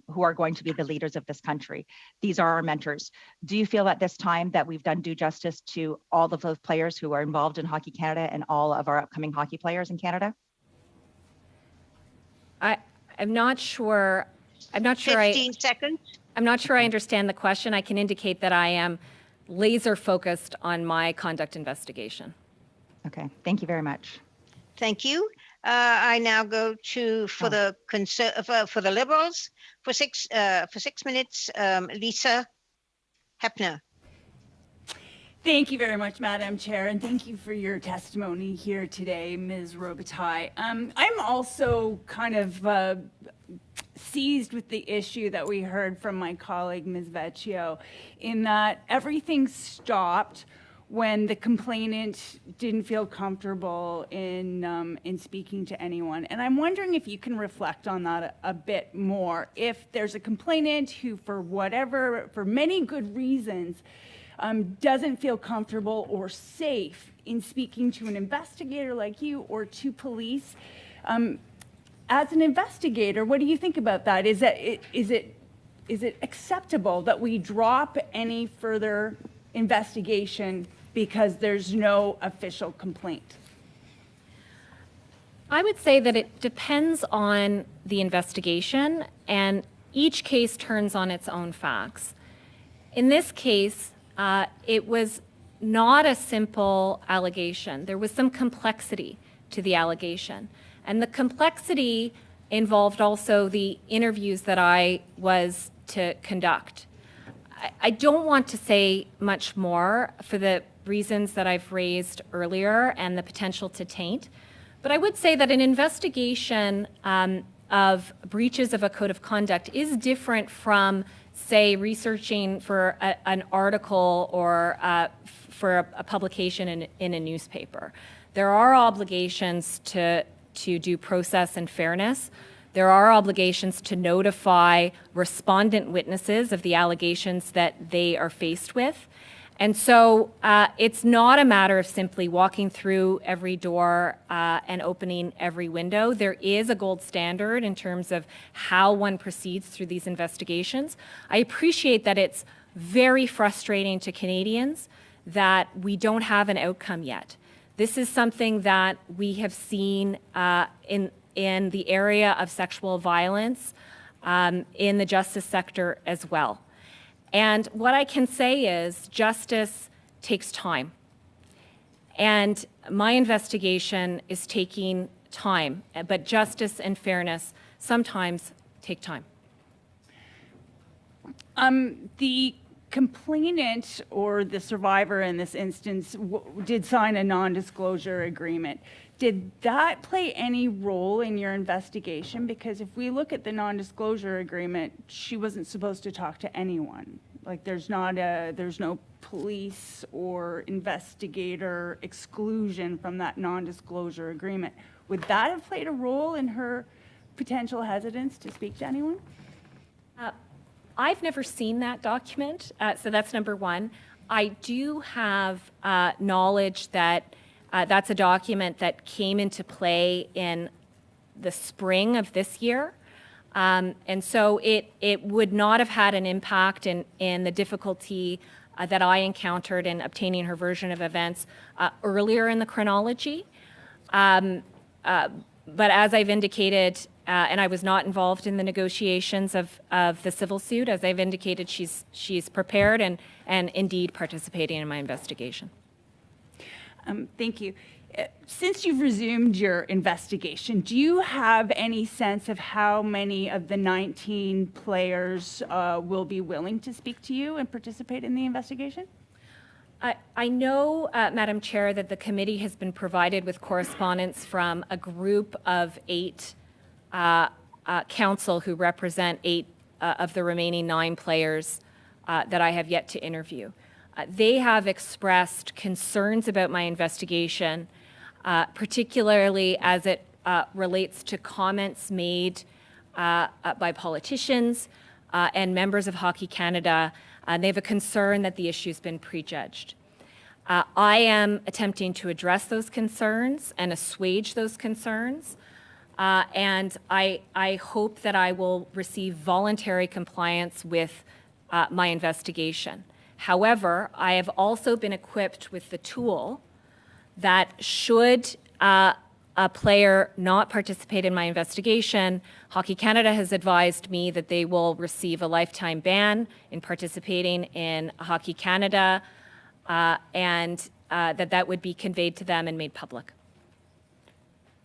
I: who are going to be the leaders of this country. These are our mentors. Do you feel at this time that we've done due justice to all of those players who are involved in Hockey Canada and all of our upcoming hockey players in Canada?
E: I'm not sure.
B: 15 seconds.
E: I'm not sure I understand the question. I can indicate that I am laser focused on my conduct investigation.
I: Okay, thank you very much.
B: Thank you. I now go to for the Liberals for 6 minutes. Lisa Hepner.
J: Thank you very much, Madam Chair, and thank you for your testimony here today, Ms. Robitaille. I'm also kind of seized with the issue that we heard from my colleague, Ms. Vecchio, in that everything stopped when the complainant didn't feel comfortable in speaking to anyone. And I'm wondering if you can reflect on that a bit more. If there's a complainant who, for many good reasons, doesn't feel comfortable or safe in speaking to an investigator like you or to police, as an investigator, what do you think about that? Is it acceptable that we drop any further investigation because there's no official complaint?
E: I would say that it depends on the investigation, and each case turns on its own facts. In this case, it was not a simple allegation. There was some complexity to the allegation. And the complexity involved also the interviews that I was to conduct. I don't want to say much more for the reasons that I've raised earlier and the potential to taint. But I would say that an investigation of breaches of a code of conduct is different from, say, researching for an article or for a publication in a newspaper. There are obligations to due process and fairness. There are obligations to notify respondent witnesses of the allegations that they are faced with. And so it's not a matter of simply walking through every door and opening every window. There is a gold standard in terms of how one proceeds through these investigations. I appreciate that it's very frustrating to Canadians that we don't have an outcome yet. This is something that we have seen in the area of sexual violence in the justice sector as well. And what I can say is justice takes time. And my investigation is taking time, but justice and fairness sometimes take time.
J: The complainant or the survivor in this instance did sign a non-disclosure agreement. Did that play any role in your investigation? Because if we look at the non-disclosure agreement, she wasn't supposed to talk to anyone. Like there's no police or investigator exclusion from that non-disclosure agreement. Would that have played a role in her potential hesitance to speak to anyone?
E: I've never seen that document, so that's number one. I do have knowledge that that's a document that came into play in the spring of this year. And so it would not have had an impact in the difficulty that I encountered in obtaining her version of events earlier in the chronology. But as I've indicated, and I was not involved in the negotiations of the civil suit, as I've indicated, she's prepared and indeed participating in my investigation.
J: Thank you. Since you've resumed your investigation, do you have any sense of how many of the 19 players will be willing to speak to you and participate in the investigation?
E: I know, Madam Chair, that the committee has been provided with correspondence from a group of 8 counsel who represent 8 of the remaining 9 players that I have yet to interview. They have expressed concerns about my investigation, particularly as it relates to comments made by politicians and members of Hockey Canada. They have a concern that the issue's been prejudged. I am attempting to address those concerns and assuage those concerns, and I hope that I will receive voluntary compliance with my investigation. However, I have also been equipped with the tool that should a player not participate in my investigation, Hockey Canada has advised me that they will receive a lifetime ban in participating in Hockey Canada, and that would be conveyed to them and made public.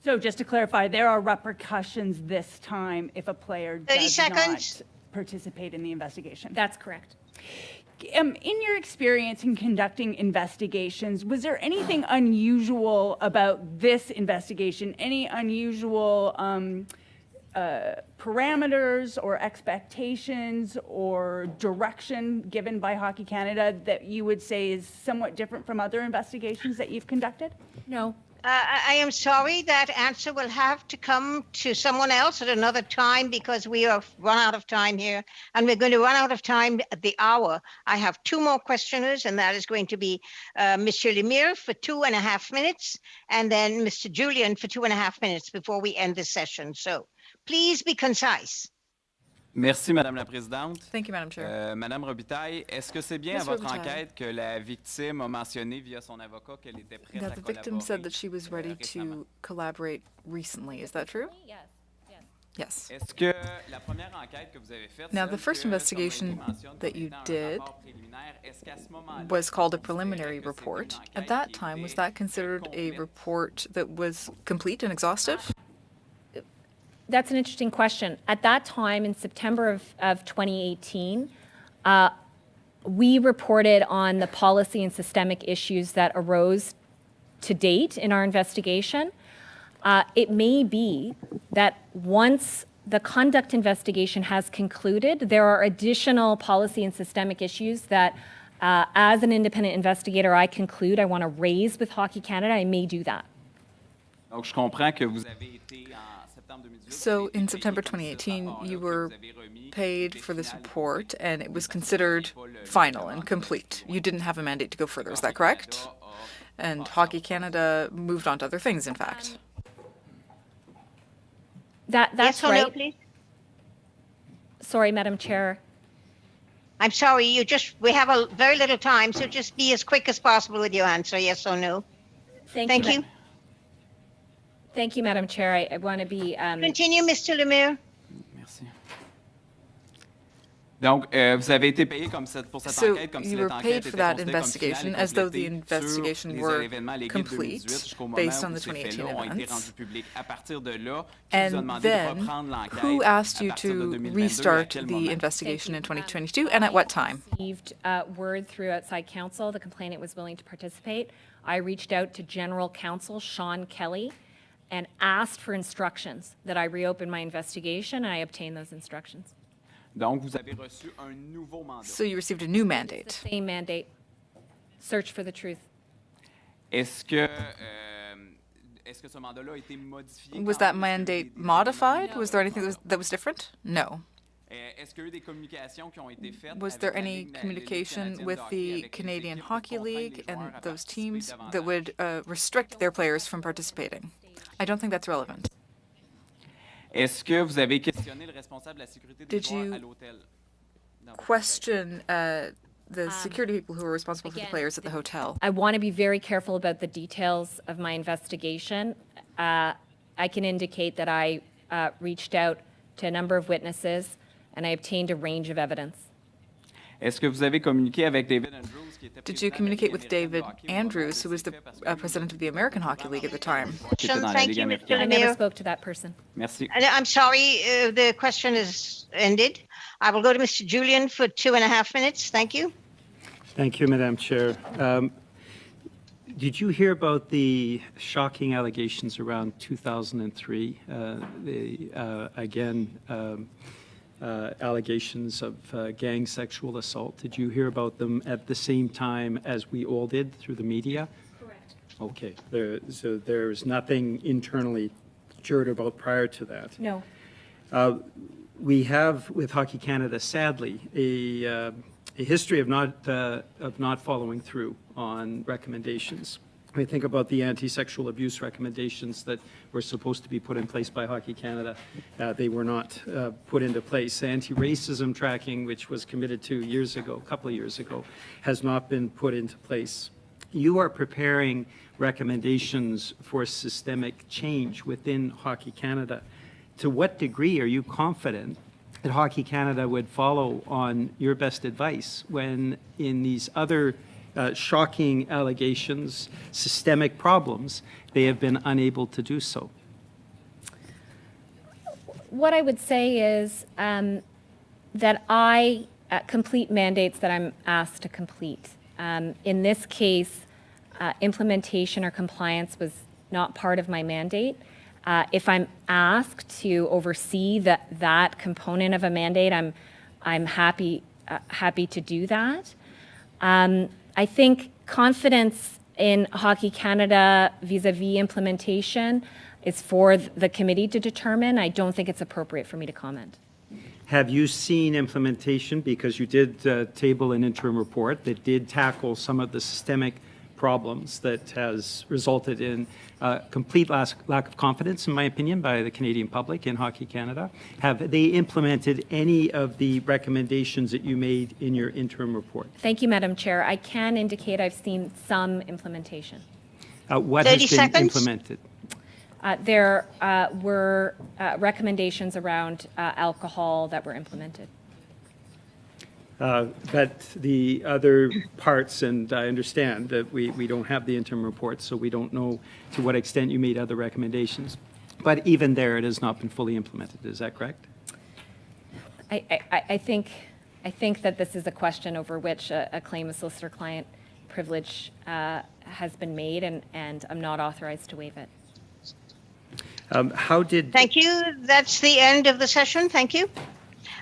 J: So just to clarify, there are repercussions this time if a player does not participate in the investigation.
E: That's correct.
J: In your experience in conducting investigations, was there anything unusual about this investigation? Any unusual parameters or expectations or direction given by Hockey Canada that you would say is somewhat different from other investigations that you've conducted?
E: No.
B: I am sorry, that answer will have to come to someone else at another time because we have run out of time here, and we're going to run out of time at the hour. I have 2 more questioners, and that is going to be Mr. Lemire for 2.5 minutes, and then Mr. Julian for 2.5 minutes before we end this session. So please be concise.
C: Merci, Madame la Présidente.
D: Thank you, Madam Chair.
C: Madame Robitaille, est-ce que c'est bien à
D: Ms.
C: votre
D: Robitaille.
C: enquête que la victime a mentionné via son avocat qu'elle était prête
D: Now,
C: à
D: the victim said that she was ready
C: récemment?
D: to collaborate recently. Is that true? Yes.
C: Est-ce que la première enquête que vous avez faite,
D: Now,
C: celle
D: the first
C: que,
D: investigation
C: comme on mentionne,
D: that
C: comme
D: you
C: étant un
D: did
C: rapport préliminaire, est-ce qu'à ce moment-là,
D: was called a
C: vous
D: preliminary
C: considérez que c'était
D: report.
C: une
D: At that
C: enquête qui
D: time, was
C: était
D: that considered a
C: complète?
D: report that was complete and exhaustive?
E: That's an interesting question. At that time, in September of 2018, we reported on the policy and systemic issues that arose to date in our investigation. It may be that once the conduct investigation has concluded, there are additional policy and systemic issues that, as an independent investigator, I conclude I want to raise with Hockey Canada. I may do that.
C: Donc, je comprends que vous avez été en septembre 2018.
D: So in September 2018, you were paid for this report, and it was considered final and complete. You didn't have a mandate to go further. Is that correct? And Hockey Canada moved on to other things, in fact.
E: That's
B: Yes or
E: right.
B: no, please?
E: Sorry, Madam Chair.
B: I'm sorry, we have a very little time, so just be as quick as possible with your answer, yes or no.
E: Thank
B: you.
E: Thank you, Madam Chair. I want to be.
B: Continue, Mr. Lemire.
C: Merci. Donc, vous avez été payé pour cette
D: So
C: enquête comme si
D: you were
C: cette
D: paid
C: enquête
D: for
C: était
D: that
C: considérée comme
D: investigation
C: finale et
D: as though the
C: complétée
D: investigation
C: sur les
D: were
C: événements légués de
D: complete
C: 2018 jusqu'au moment
D: based on
C: où
D: the
C: ces
D: 2018
C: faits-là ont été
D: events.
C: rendus publics. À partir de là, qui vous a
D: And
C: demandé de
D: then,
C: reprendre l'enquête
D: who asked
C: à
D: you
C: partir de
D: to
C: 2022 et à
D: restart
C: quel
D: the
C: moment?
D: investigation in 2022, and at what time?
E: Received word through outside counsel. The complainant was willing to participate. I reached out to General Counsel Sean Kelly and asked for instructions that I reopen my investigation, and I obtained those instructions.
C: Donc, vous avez reçu un nouveau mandat.
D: So you received a new
E: The
D: mandate.
E: same mandate. Search for the truth.
C: Est-ce que ce mandat-là a été modifié?
D: Was
C: quand
D: that
C: même? Est-ce qu'il y a eu
D: mandate
C: des
D: modified?
C: éléments?
D: Was there anything that was different? No.
C: Est-ce qu'il y a eu des communications qui ont été faites
D: Was
C: avec
D: there
C: la
D: any
C: Ligue
D: communication
C: canadienne
D: with
C: de hockey,
D: the
C: avec les
D: Canadian
C: équipes pour
D: Hockey
C: contraindre les
D: League
C: joueurs
D: and
C: à
D: those
C: participer
D: teams that
C: davantage?
D: would restrict their players from participating? I don't think that's relevant.
C: Est-ce que vous avez questionné le responsable de la sécurité des
D: Did
C: joueurs
D: you
C: à l'hôtel? dans votre
D: Question the security people who were responsible for the
E: again,
D: players at the hotel.
E: I want to be very careful about the details of my investigation. I can indicate that I reached out to a number of witnesses and I obtained a range of evidence.
C: Est-ce que vous avez communiqué avec David Andrews, qui était
D: Did you
C: président de la
D: communicate
C: Ligue
D: with
C: américaine de
D: David
C: hockey au moment
D: Andrews,
C: de
D: who was
C: ces
D: the
C: faits, parce que lui,
D: president of the American Hockey League at the time?
C: qui était dans la
B: Thank
C: Ligue
B: you, Mr.
C: américaine?
E: I never
B: Lemire.
E: spoke to that person.
C: Merci.
B: I'm sorry, the question is ended. I will go to Mr. Julian for 2.5 minutes. Thank you.
G: Thank you, Madam Chair. Did you hear about the shocking allegations around 2003? Allegations of gang sexual assault. Did you hear about them at the same time as we all did through the media?
E: Correct.
G: Okay, so there's nothing internally heard about prior to that.
E: No.
G: We have with Hockey Canada, sadly, a history of not following through on recommendations. We think about the anti-sexual abuse recommendations that were supposed to be put in place by Hockey Canada. They were not put into place. Anti-racism tracking, which was committed to a couple of years ago, has not been put into place. You are preparing recommendations for systemic change within Hockey Canada. To what degree are you confident that Hockey Canada would follow on your best advice when in these other shocking allegations, systemic problems, they have been unable to do so?
E: What I would say is that I complete mandates that I'm asked to complete. In this case, implementation or compliance was not part of my mandate. If I'm asked to oversee that component of a mandate, I'm happy to do that. I think confidence in Hockey Canada vis-a-vis implementation is for the committee to determine. I don't think it's appropriate for me to comment.
G: Have you seen implementation? Because you did table an interim report that did tackle some of the systemic problems that has resulted in complete lack of confidence, in my opinion, by the Canadian public in Hockey Canada. Have they implemented any of the recommendations that you made in your interim report?
E: Thank you, Madam Chair. I can indicate I've seen some implementation.
G: What has been implemented?
E: There were recommendations around alcohol that were implemented.
G: But the other parts, and I understand that we don't have the interim report, so we don't know to what extent you made other recommendations. But even there, it has not been fully implemented. Is that correct?
E: I think that this is a question over which a claim of solicitor-client privilege has been made, and I'm not authorized to waive it.
B: Thank you. That's the end of the session. Thank you.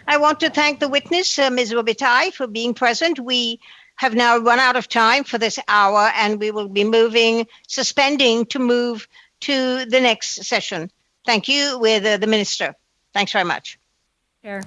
B: I want to thank the witness, Ms. Robitaille, for being present. We have now run out of time for this hour, and we will be suspending to move to the next session. Thank you, with the Minister. Thanks very much.
E: Chair.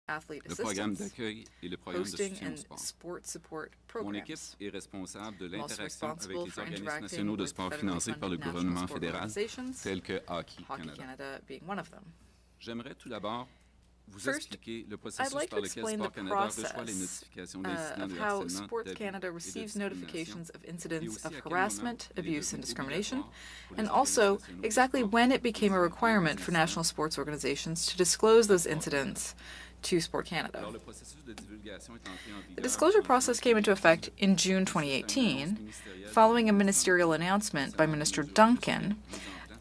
D: athlete
K: le programme
D: assistance,
K: d'accueil et le programme de
D: hosting,
K: soutien au
D: and
K: sport.
D: sport support
K: Mon équipe
D: programs.
K: est responsable de
D: I'm also
K: l'interaction avec
D: responsible
K: les
D: for
K: organismes
D: interacting
K: nationaux de
D: with
K: sport
D: federally
K: financés par le
D: funded national
K: gouvernement
D: sport
K: fédéral,
D: organizations,
K: tels que Hockey
D: Hockey
K: Canada.
D: Canada being one of them.
K: J'aimerais tout d'abord vous
D: First,
K: expliquer le
D: I'd
K: processus
D: like
K: par
D: to
K: lequel
D: explain the
K: Sport Canada reçoit les
D: process
K: notifications d'incidents
D: of
K: de
D: how
K: harcèlement,
D: Sports
K: d'abus
D: Canada
K: et de
D: receives
K: discrimination,
D: notifications of
K: et
D: incidents
K: aussi
D: of
K: à quel
D: harassment,
K: moment il est
D: abuse, and
K: devenu
D: discrimination,
K: obligatoire pour les
D: and also
K: organisations de
D: exactly
K: sport
D: when it became a
K: de
D: requirement for national sports organizations to disclose those incidents to Sport Canada.
K: Alors, le processus de divulgation est entré en
D: The
K: vigueur
D: disclosure
K: en
D: process came into effect in June 2018, following a ministerial announcement by Minister Duncan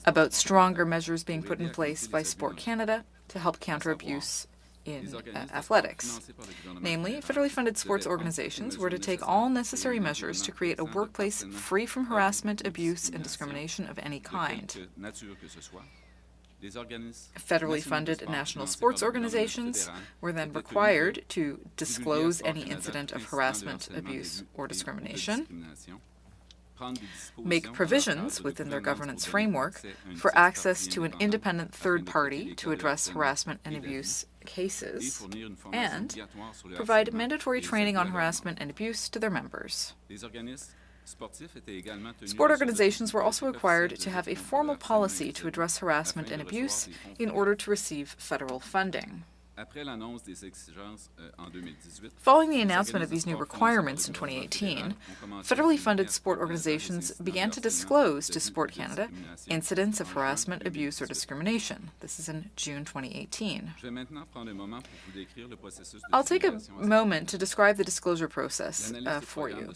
D: about stronger measures being put in place by Sport Canada to help counter abuse in athletics. Namely, federally funded sports organizations were to take all necessary measures to create a workplace free from harassment, abuse, and discrimination of any kind. Federally funded national sports organizations were then required to disclose any incident of harassment, abuse, or discrimination, make provisions within their governance framework for access to an independent third party to address harassment and abuse cases, and provide mandatory training on harassment and abuse to their members. Sport organizations were also required to have a formal policy to address harassment and abuse in order to receive federal funding. Following the announcement of these new requirements in 2018, federally funded sport organizations began to disclose to Sport Canada incidents of harassment, abuse, or discrimination. This is in June 2018. I'll take a moment to describe the disclosure process for you.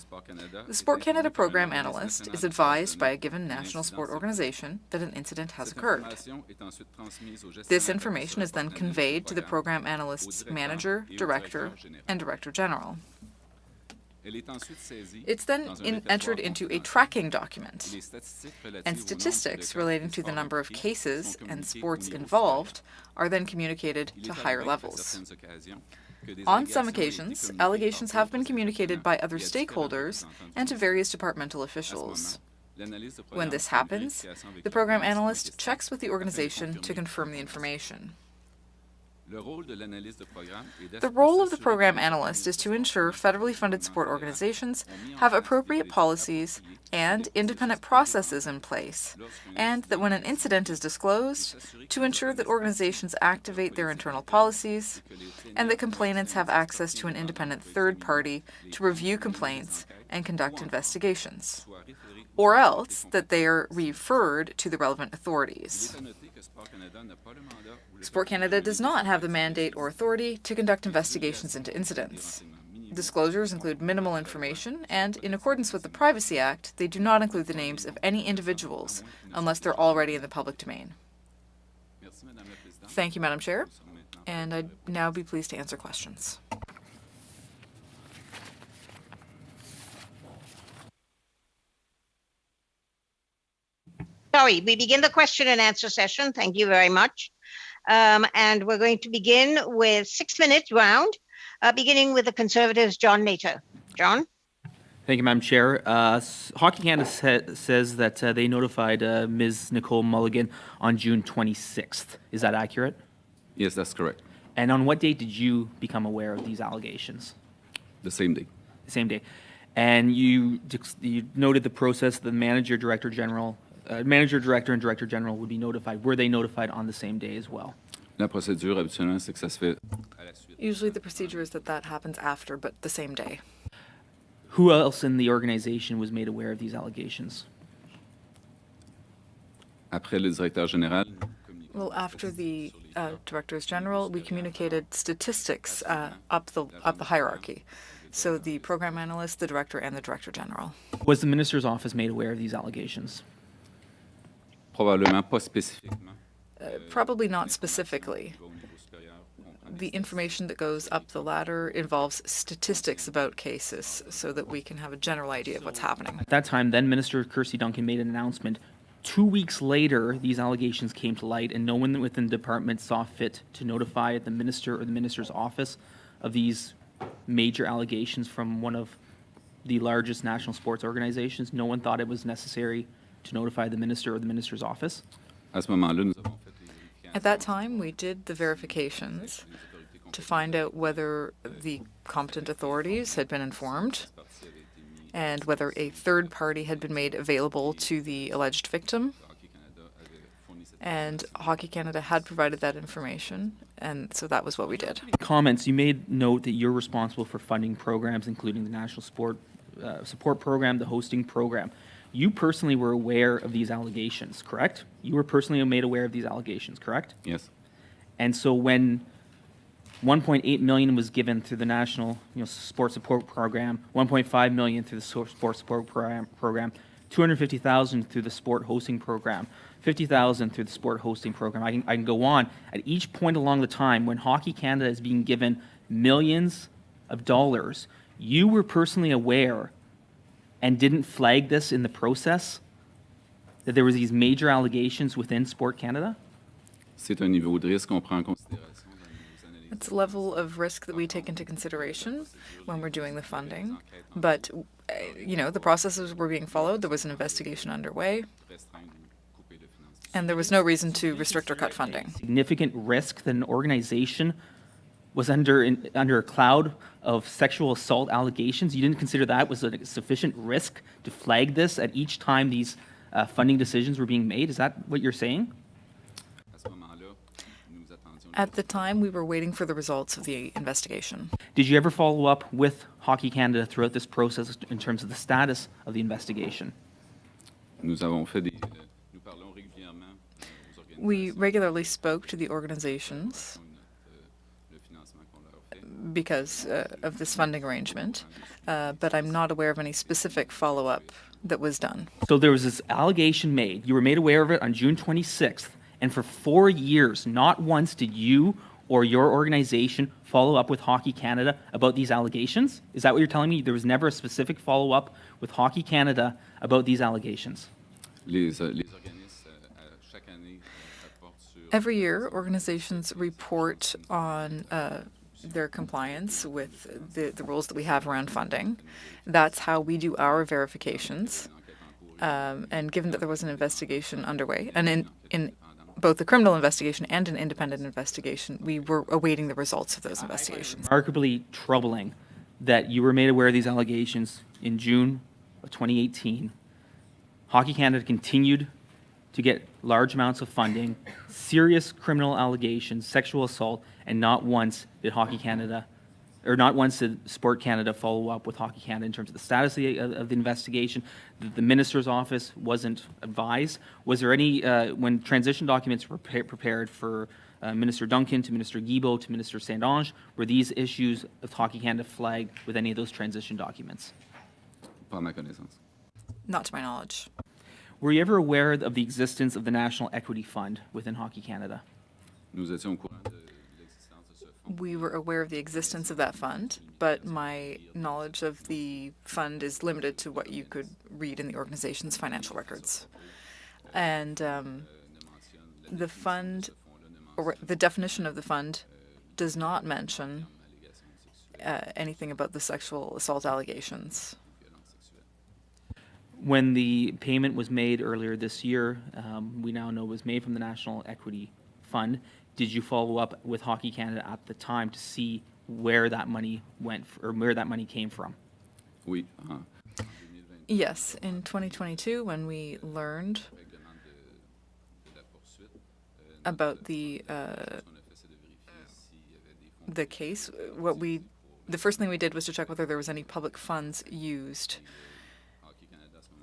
D: The Sport Canada program analyst is advised by a given national sport organization that an incident has occurred. This information is then conveyed to the program analyst's manager, director, and director general. It's then entered into a tracking document, and statistics relating to the number of cases and sports involved are then communicated to higher levels. On some occasions, allegations have been communicated by other stakeholders and to various departmental officials. When this happens, the program analyst checks with the organization to confirm the information. The role of the program analyst is to ensure federally funded sport organizations have appropriate policies and independent processes in place, and that when an incident is disclosed, to ensure that organizations activate their internal policies, and that complainants have access to an independent third party to review complaints and conduct investigations, or else that they are referred to the relevant authorities. Sport Canada does not have the mandate or authority to conduct investigations into incidents. Disclosures include minimal information, and in accordance with the Privacy Act, they do not include the names of any individuals unless they're already in the public domain. Thank you, Madam Chair, and I'd now be pleased to answer questions.
B: Sorry, we begin the question and answer session. Thank you very much. And we're going to begin with 6-minute round, beginning with the Conservatives, John Nater. John?
L: Thank you, Madam Chair. Hockey Canada says that they notified Ms. Nicole Mulligan on June 26th. Is that accurate?
K: Yes, that's correct.
L: And on what date did you become aware of these allegations?
K: The same day.
L: The same day. And you noted the process, the manager, director, and director general would be notified. Were they notified on the same day as well?
K: La procédure, habituellement, c'est que ça se fait à la suite.
D: Usually the procedure is that that happens after, but the same day.
L: Who else in the organization was made aware of these allegations?
K: Après le directeur général.
D: Well, after the directors general, we communicated statistics up the hierarchy. So the program analyst, the director, and the director general.
L: Was the minister's office made aware of these allegations?
K: Probablement pas spécifiquement.
D: Probably not specifically. The information that goes up the ladder involves statistics about cases so that we can have a general idea of what's happening.
L: At that time, then Minister Kirsty Duncan made an announcement. 2 weeks later, these allegations came to light, and no one within the department saw fit to notify the minister or the minister's office of these major allegations from one of the largest national sports organizations. No one thought it was necessary to notify the minister or the minister's office.
K: À ce moment-là, nous avons fait
D: At that time, we did the verifications to find out whether the competent authorities had been informed and whether a third party had been made available to the alleged victim. And Hockey Canada had provided that information, and so that was what we did.
L: Comments, you made note that you're responsible for funding programs, including the National Support Program, the hosting program. You personally were aware of these allegations, correct? You were personally made aware of these allegations, correct?
K: Yes.
L: And so when 1.8 million was given through the National Sport Support Program, 1.5 million through the Sport Support Program, 250,000 through the Sport Hosting Program, 50,000 through the Sport Hosting Program. I can go on. At each point along the time when Hockey Canada is being given millions of dollars, you were personally aware and didn't flag this in the process, that there was these major allegations within Sport Canada?
K: C'est un niveau de risque qu'on prend en considération.
D: It's a level of risk that we take into consideration when we're doing the funding. But, the processes were being followed. There was an investigation underway. And there was no reason to restrict or cut funding.
L: Significant risk that an organization was under a cloud of sexual assault allegations. You didn't consider that was a sufficient risk to flag this at each time these funding decisions were being made? Is that what you're saying?
D: At the time, we were waiting for the results of the investigation.
L: Did you ever follow up with Hockey Canada throughout this process in terms of the status of the investigation?
D: We regularly spoke to the organizations because of this funding arrangement, but I'm not aware of any specific follow-up that was done.
L: So there was this allegation made. You were made aware of it on June 26th. And for 4 years, not once did you or your organization follow up with Hockey Canada about these allegations? Is that what you're telling me? There was never a specific follow-up with Hockey Canada about these allegations?
D: Every year, organizations report on their compliance with the rules that we have around funding. That's how we do our verifications. And given that there was an investigation underway, and in both the criminal investigation and an independent investigation, we were awaiting the results of those investigations.
L: Remarkably troubling that you were made aware of these allegations in June of 2018. Hockey Canada continued to get large amounts of funding, serious criminal allegations, sexual assault, and not once did Sport Canada follow up with Hockey Canada in terms of the status of the investigation. The minister's office wasn't advised. Was there any, when transition documents were prepared for Minister Duncan to Minister Guilbeault to Minister St-Onge, were these issues of Hockey Canada flagged with any of those transition documents?
D: Not to my knowledge.
L: Were you ever aware of the existence of the National Equity Fund within Hockey Canada?
D: We were aware of the existence of that fund, but my knowledge of the fund is limited to what you could read in the organization's financial records. And the fund, or the definition of the fund, does not mention anything about the sexual assault allegations.
L: When the payment was made earlier this year, we now know it was made from the National Equity Fund. Did you follow up with Hockey Canada at the time to see where that money went or where that money came from?
K: Oui.
D: Yes, in 2022, when we learned about the case, the first thing we did was to check whether there was any public funds used.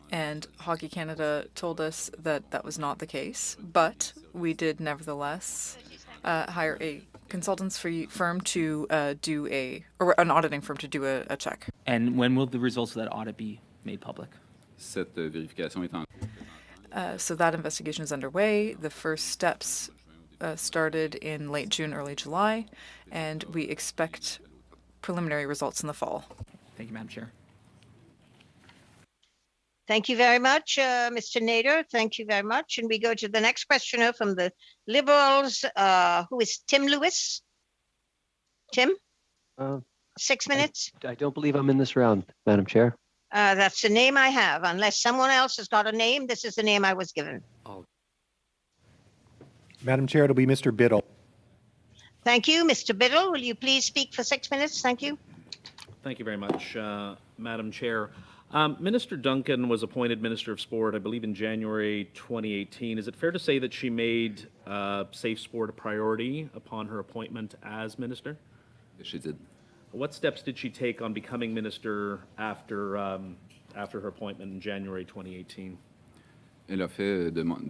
D: And Hockey Canada told us that that was not the case, but we did nevertheless hire a consultants firm to or an auditing firm to do a check.
L: And when will the results of that audit be made public?
K: Cette vérification est en cours.
D: So that investigation is underway. The first steps started in late June, early July, and we expect preliminary results in the fall.
L: Thank you, Madam Chair.
B: Thank you very much, Mr. Nader. Thank you very much. And we go to the next questioner from the Liberals, who is Tim Lewis. Tim? 6 minutes?
M: I don't believe I'm in this round, Madam Chair.
B: That's the name I have. Unless someone else has got a name, this is the name I was given.
N: Madam Chair, it'll be Mr. Biddle.
B: Thank you. Mr. Biddle, will you please speak for 6 minutes? Thank you.
N: Thank you very much, Madam Chair. Minister Duncan was appointed Minister of Sport, I believe, in January 2018. Is it fair to say that she made safe sport a priority upon her appointment as Minister?
K: Yes, she did.
N: What steps did she take on becoming Minister after her appointment in January 2018?
K: Elle a fait de nombreuses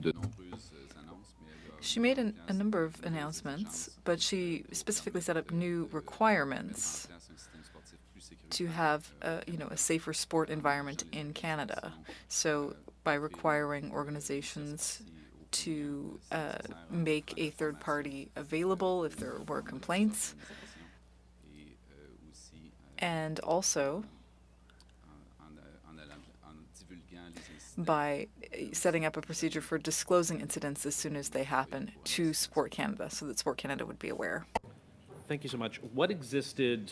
K: annonces, mais elle a...
D: She made a number of announcements, but she specifically set up new requirements to have a safer sport environment in Canada. So by requiring organizations to make a third party available if there were complaints, and also by setting up a procedure for disclosing incidents as soon as they happen to Sport Canada, so that Sport Canada would be aware.
N: Thank you so much. What existed,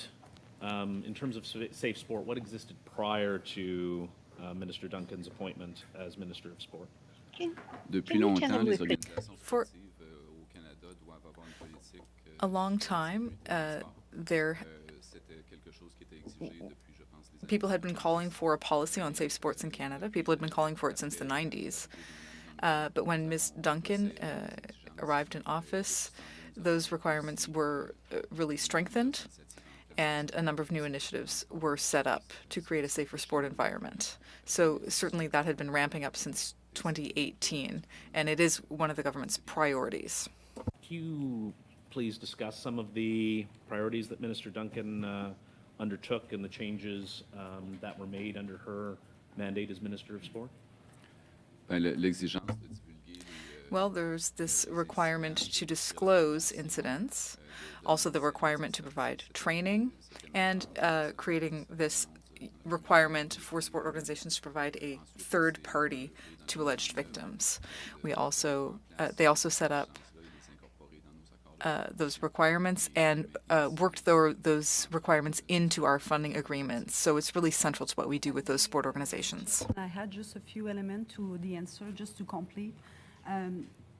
N: in terms of safe sport, what existed prior to Minister Duncan's appointment as Minister of Sport?
K: Depuis longtemps, les organisations
D: For
K: sportives au Canada doivent avoir une politique.
D: a long time,
K: C'était quelque chose qui était exigé depuis, je pense, les
D: people had been calling for a policy on safe sports in Canada. People had been calling for it since the 90s. But when Ms. Duncan arrived in office, those requirements were really strengthened, and a number of new initiatives were set up to create a safer sport environment. So certainly that had been ramping up since 2018, and it is one of the government's priorities.
N: Can you please discuss some of the priorities that Minister Duncan undertook and the changes that were made under her mandate as Minister of Sport?
K: L'exigence de divulguer
D: Well, there's this requirement to disclose incidents, also the requirement to provide training, and creating this requirement for sport organizations to provide a third party to alleged victims. They also set up those requirements and worked those requirements into our funding agreements. So it's really central to what we do with those sport organizations.
O: I had just a few elements to the answer, just to complete.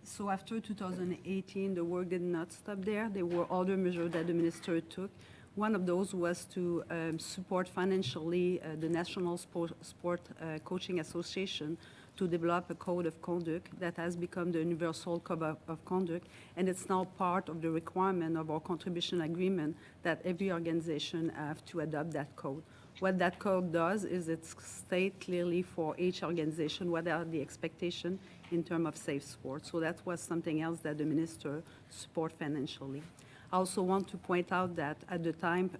O: So after 2018, the work did not stop there. There were other measures that the minister took. One of those was to support financially the National Sport Coaching Association to develop a code of conduct that has become the universal code of conduct, and it's now part of the requirement of our contribution agreement that every organization have to adopt that code. What that code does is it states clearly for each organization what are the expectations in terms of safe sport. So that was something else that the minister support financially. I also want to point out that at the time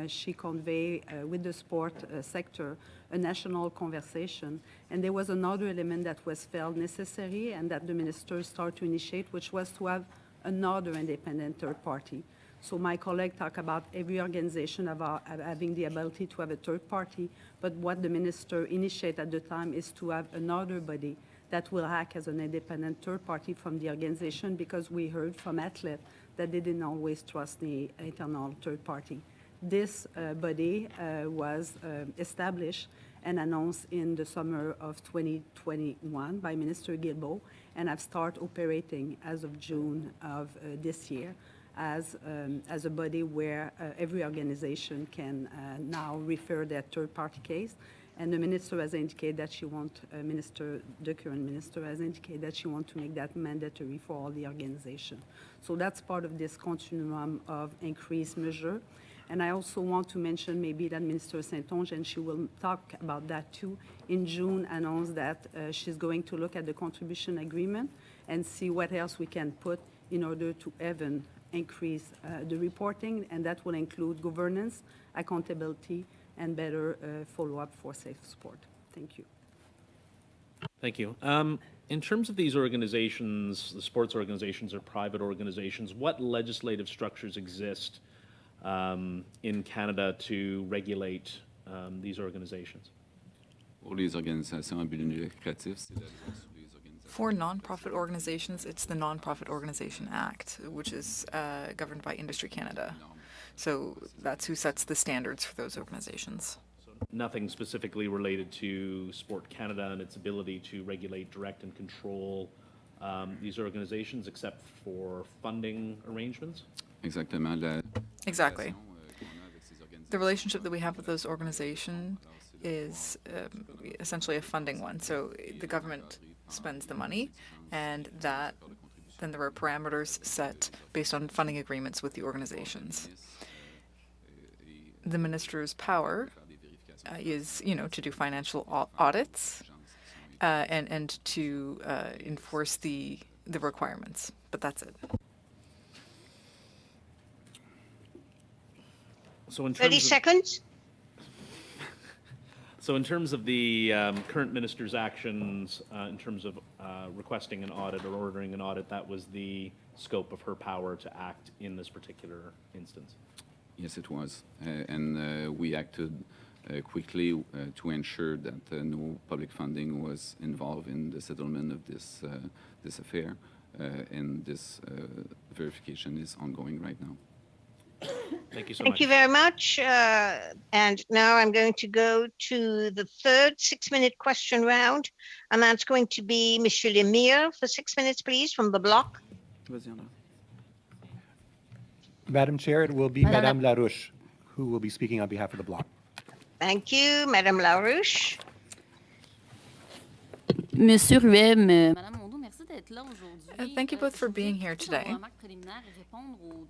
O: she conveyed with the sport sector a national conversation, and there was another element that was felt necessary and that the minister started to initiate, which was to have another independent third party. So my colleague talked about every organization having the ability to have a third party, but what the minister initiated at the time is to have another body that will act as an independent third party from the organization, because we heard from athletes that they didn't always trust the internal third party. This body was established and announced in the summer of 2021 by Minister Guilbeault, and have started operating as of June of this year as a body where every organization can now refer their third-party case. And the minister has indicated that she wants, the current minister has indicated that she wants to make that mandatory for all the organization. So that's part of this continuum of increased measure. And I also want to mention maybe that Minister St-Onge, and she will talk about that too, in June announced that she's going to look at the contribution agreement and see what else we can put in order to even increase the reporting, and that will include governance, accountability, and better follow-up for safe sport. Thank you.
N: Thank you. In terms of these organizations, the sports organizations or private organizations, what legislative structures exist in Canada to regulate these organizations?
K: Pour les organisations à but non lucratif, c'est la loi sur les organisations.
D: For nonprofit organizations, it's the Nonprofit Organization Act, which is governed by Industry Canada. So that's who sets the standards for those organizations.
N: So nothing specifically related to Sport Canada and its ability to regulate, direct, and control these organizations, except for funding arrangements?
D: Exactly. The relationship that we have with those organizations is essentially a funding one. So the government spends the money, and then there are parameters set based on funding agreements with the organizations. The minister's power is, to do financial audits and to enforce the requirements, but that's it.
N: So in terms
B: 30 seconds.
N: So in terms of the current minister's actions, in terms of requesting an audit or ordering an audit, that was the scope of her power to act in this particular instance?
K: Yes, it was. And we acted quickly to ensure that no public funding was involved in the settlement of this affair. And this verification is ongoing right now.
N: Thank you so
B: Thank
N: much.
B: you very much. And now I'm going to go to the third 6-minute question round, and that's going to be Monsieur Lemire for 6 minutes, please, from the bloc.
P: Madam Chair, it will be Madame Larouche who will be speaking on behalf of the bloc.
B: Thank you, Madame Larouche.
Q: Monsieur Ruest, Madame Rondeau, merci d'être là aujourd'hui.
D: Thank you both for being here today.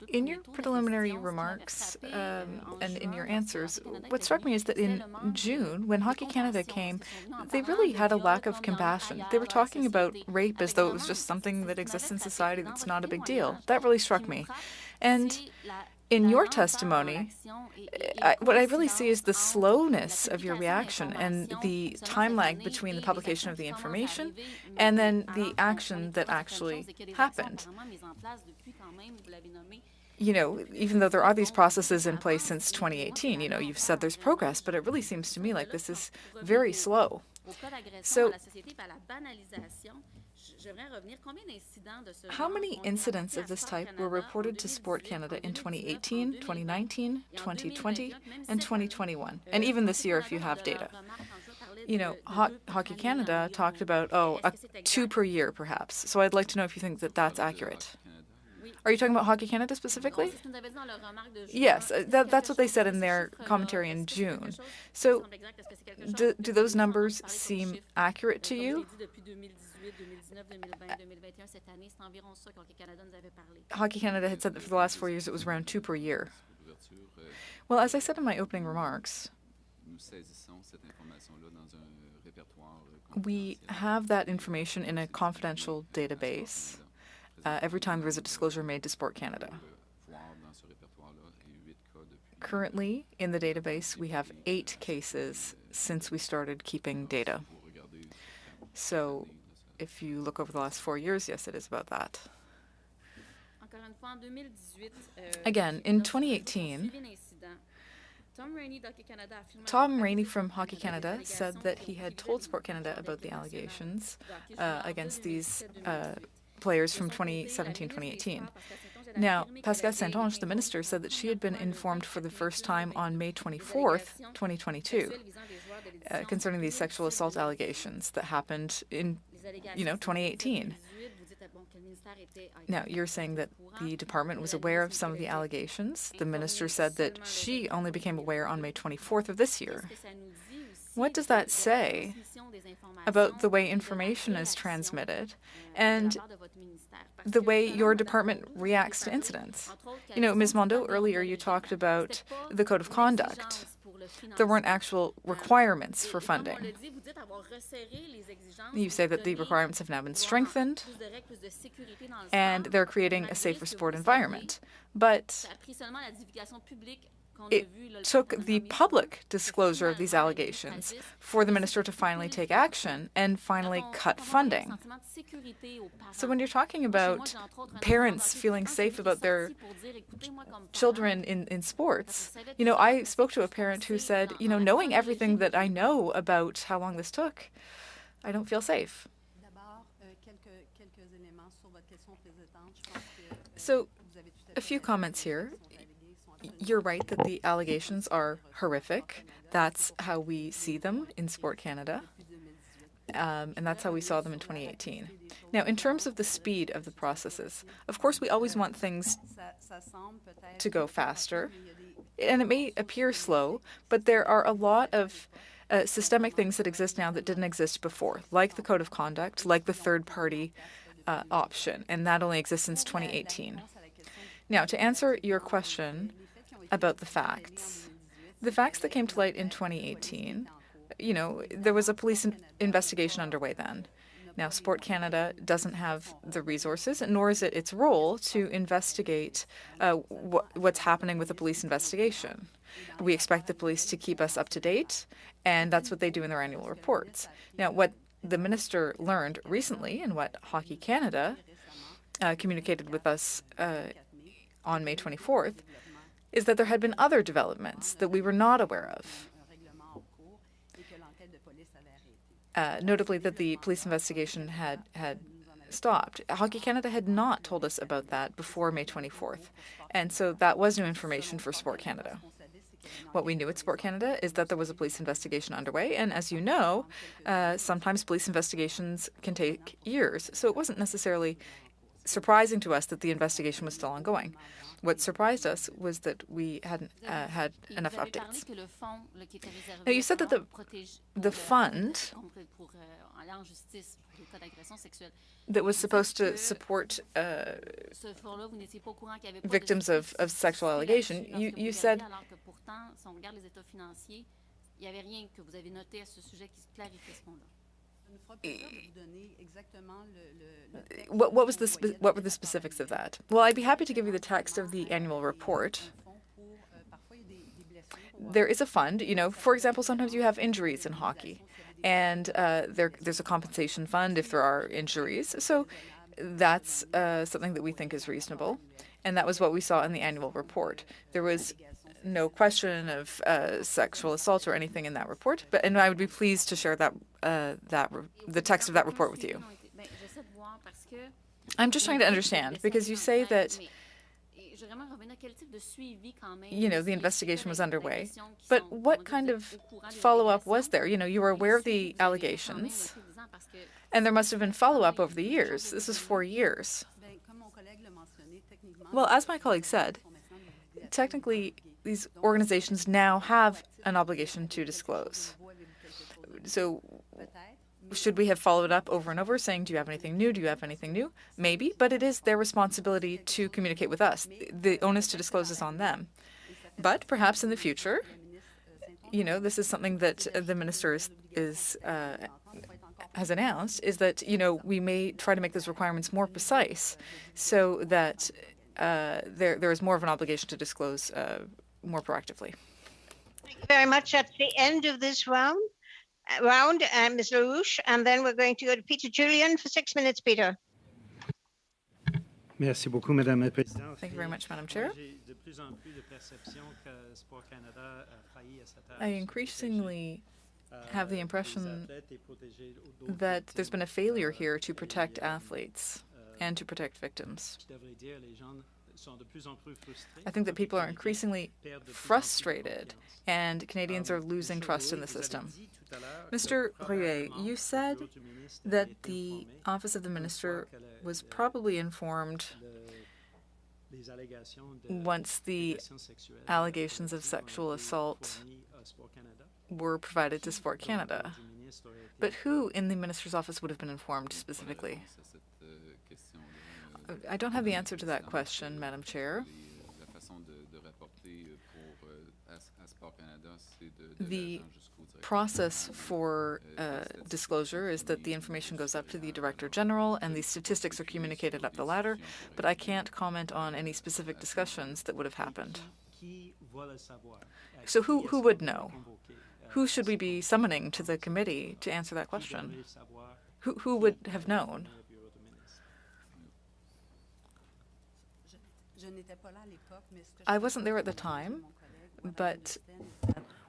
D: In your preliminary remarks and in your answers, what struck me is that in June, when Hockey Canada came, they really had a lack of compassion. They were talking about rape as though it was just something that exists in society that's not a big deal. That really struck me. And in your testimony, what I really see is the slowness of your reaction and the time lag between the publication of the information and then the action that actually happened. Even though there are these processes in place since 2018, you've said there's progress, but it really seems to me like this is very slow. So, how many incidents of this type were reported to Sport Canada in 2018, 2019, 2020, and 2021? And even this year, if you have data. Hockey Canada talked about, 2 per year, perhaps. So I'd like to know if you think that that's accurate. Are you talking about Hockey Canada specifically? Yes, that's what they said in their commentary in June. So do those numbers seem accurate to you? Hockey Canada had said that for the last 4 years it was around 2 per year. Well, as I said in my opening remarks, we have that information in a confidential database every time there is a disclosure made to Sport Canada. Currently, in the database, we have 8 cases since we started keeping data. So if you look over the last 4 years, yes, it is about that. Again, in 2018, Tom Rainey from Hockey Canada said that he had told Sport Canada about the allegations against these players from 2017-2018. Now, Pascale St-Onge, the minister, said that she had been informed for the first time on May 24th, 2022, concerning these sexual assault allegations that happened in 2018. Now, you're saying that the department was aware of some of the allegations. The minister said that she only became aware on May 24th of this year. What does that say about the way information is transmitted and the way your department reacts to incidents? Ms. Mondo, earlier you talked about the code of conduct. There weren't actual requirements for funding. You say that the requirements have now been strengthened and they're creating a safer sport environment. But it took the public disclosure of these allegations for the minister to finally take action and finally cut funding. So when you're talking about parents feeling safe about their children in sports, I spoke to a parent who said, knowing everything that I know about how long this took, I don't feel safe. So a few comments here. You're right that the allegations are horrific. That's how we see them in Sport Canada. And that's how we saw them in 2018. Now, in terms of the speed of the processes, of course, we always want things to go faster. And it may appear slow, but there are a lot of systemic things that exist now that didn't exist before, like the code of conduct, like the third-party option, and that only exists since 2018. Now, to answer your question about the facts that came to light in 2018, you know, there was a police investigation underway then. Now, Sport Canada doesn't have the resources, nor is it its role to investigate what's happening with the police investigation. We expect the police to keep us up to date, and that's what they do in their annual reports. Now, what the minister learned recently, and what Hockey Canada communicated with us on May 24th, is that there had been other developments that we were not aware of. Notably that the police investigation had stopped. Hockey Canada had not told us about that before May 24th, and so that was new information for Sport Canada. What we knew at Sport Canada is that there was a police investigation underway, and as you know, sometimes police investigations can take years, so it wasn't necessarily surprising to us that the investigation was still ongoing. What surprised us was that we hadn't had enough updates. Now, you said that the fund that was supposed to support victims of sexual allegation, you said what were the specifics of that? Well, I'd be happy to give you the text of the annual report. There is a fund, you know, for example, sometimes you have injuries in hockey, and there's a compensation fund if there are injuries. So that's something that we think is reasonable, and that was what we saw in the annual report. There was no question of sexual assault or anything in that report, and I would be pleased to share the text of that report with you. I'm just trying to understand, because you say that, you know, the investigation was underway, but what kind of follow-up was there? You know, you were aware of the allegations, and there must have been follow-up over the years. This is 4 years. Well, as my colleague said, technically, these organizations now have an obligation to disclose. So should we have followed up over and over saying, do you have anything new? Do you have anything new? Maybe, but it is their responsibility to communicate with us. The onus to disclose is on them. But perhaps in the future, you know, this is something that the minister has announced, is that, you know, we may try to make those requirements more precise so that there is more of an obligation to disclose more proactively.
B: Thank you very much. That's the end of this round, Ms. LaRouche, and then we're going to go to Peter Julian for 6 minutes, Peter.
G: Merci beaucoup, Madame la Présidente.
D: Thank you very much, Madam Chair. I increasingly have the impression that there's been a failure here to protect athletes and to protect victims. I think that people are increasingly frustrated, and Canadians are losing trust in the system. Mr. Ruest, you said that the Office of the Minister was probably informed once the allegations of sexual assault were provided to Sport Canada. But who in the Minister's office would have been informed specifically? I don't have the answer to that question, Madam Chair. The process for disclosure is that the information goes up to the Director General and the statistics are communicated up the ladder, but I can't comment on any specific discussions that would have happened. So who would know? Who should we be summoning to the committee to answer that question? Who would have known? I wasn't there at the time, but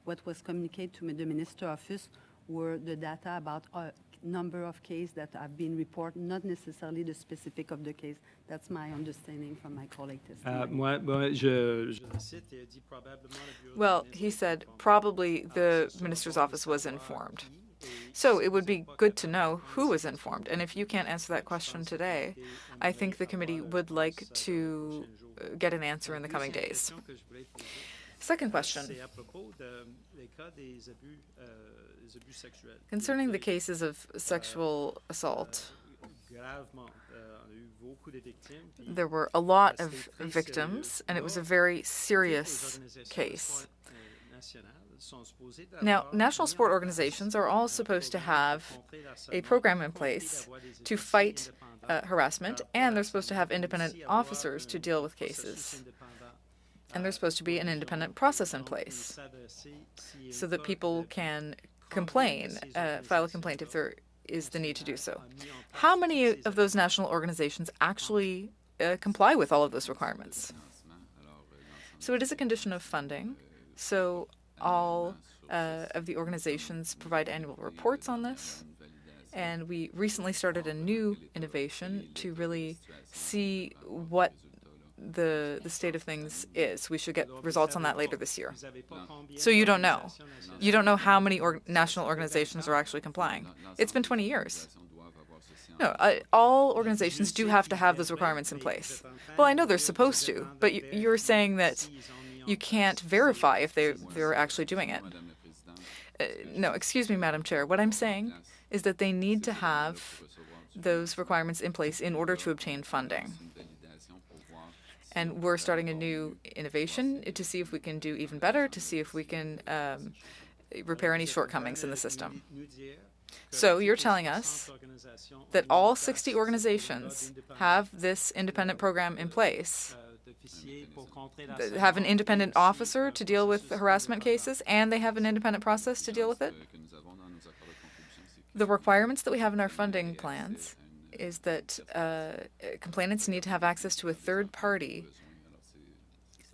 O: what was communicated to the Minister's office were the data about a number of cases that have been reported, not necessarily the specific of the case. That's my understanding from my colleague testimony.
D: Well, he said probably the Minister's office was informed. So it would be good to know who was informed. And if you can't answer that question today, I think the committee would like to get an answer in the coming days. Second question. Concerning the cases of sexual assault, there were a lot of victims, and it was a very serious case. Now, national sport organizations are all supposed to have a program in place to fight harassment, and they're supposed to have independent officers to deal with cases. And there's supposed to be an independent process in place so that people can complain, file a complaint if there is the need to do so. How many of those national organizations actually comply with all of those requirements? So it is a condition of funding. So all of the organizations provide annual reports on this. And we recently started a new innovation to really see what the state of things is. We should get results on that later this year. So you don't know. You don't know how many national organizations are actually complying. It's been 20 years. No, all organizations do have to have those requirements in place. Well, I know they're supposed to, but you're saying that you can't verify if they're actually doing it. No, excuse me, Madam Chair. What I'm saying is that they need to have those requirements in place in order to obtain funding. And we're starting a new innovation to see if we can do even better, to see if we can repair any shortcomings in the system. So you're telling us that all 60 organizations have this independent program in place, have an independent officer to deal with harassment cases, and they have an independent process to deal with it? The requirements that we have in our funding plans is that complainants need to have access to a third party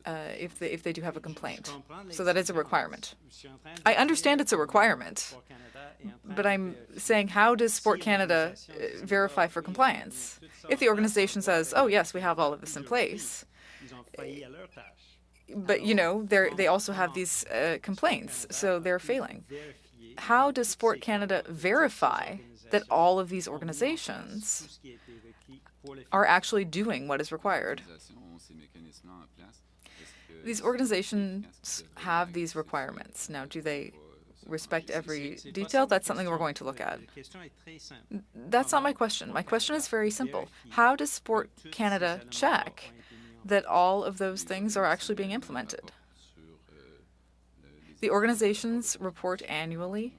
D: if they do have a complaint. So that is a requirement. I understand it's a requirement, but I'm saying, how does Sport Canada verify for compliance? If the organization says, oh yes, we have all of this in place, but you know, they also have these complaints, so they're failing. How does Sport Canada verify that all of these organizations are actually doing what is required? These organizations have these requirements. Now, do they respect every detail? That's something we're going to look at. That's not my question. My question is very simple. How does Sport Canada check that all of those things are actually being implemented? The organizations report annually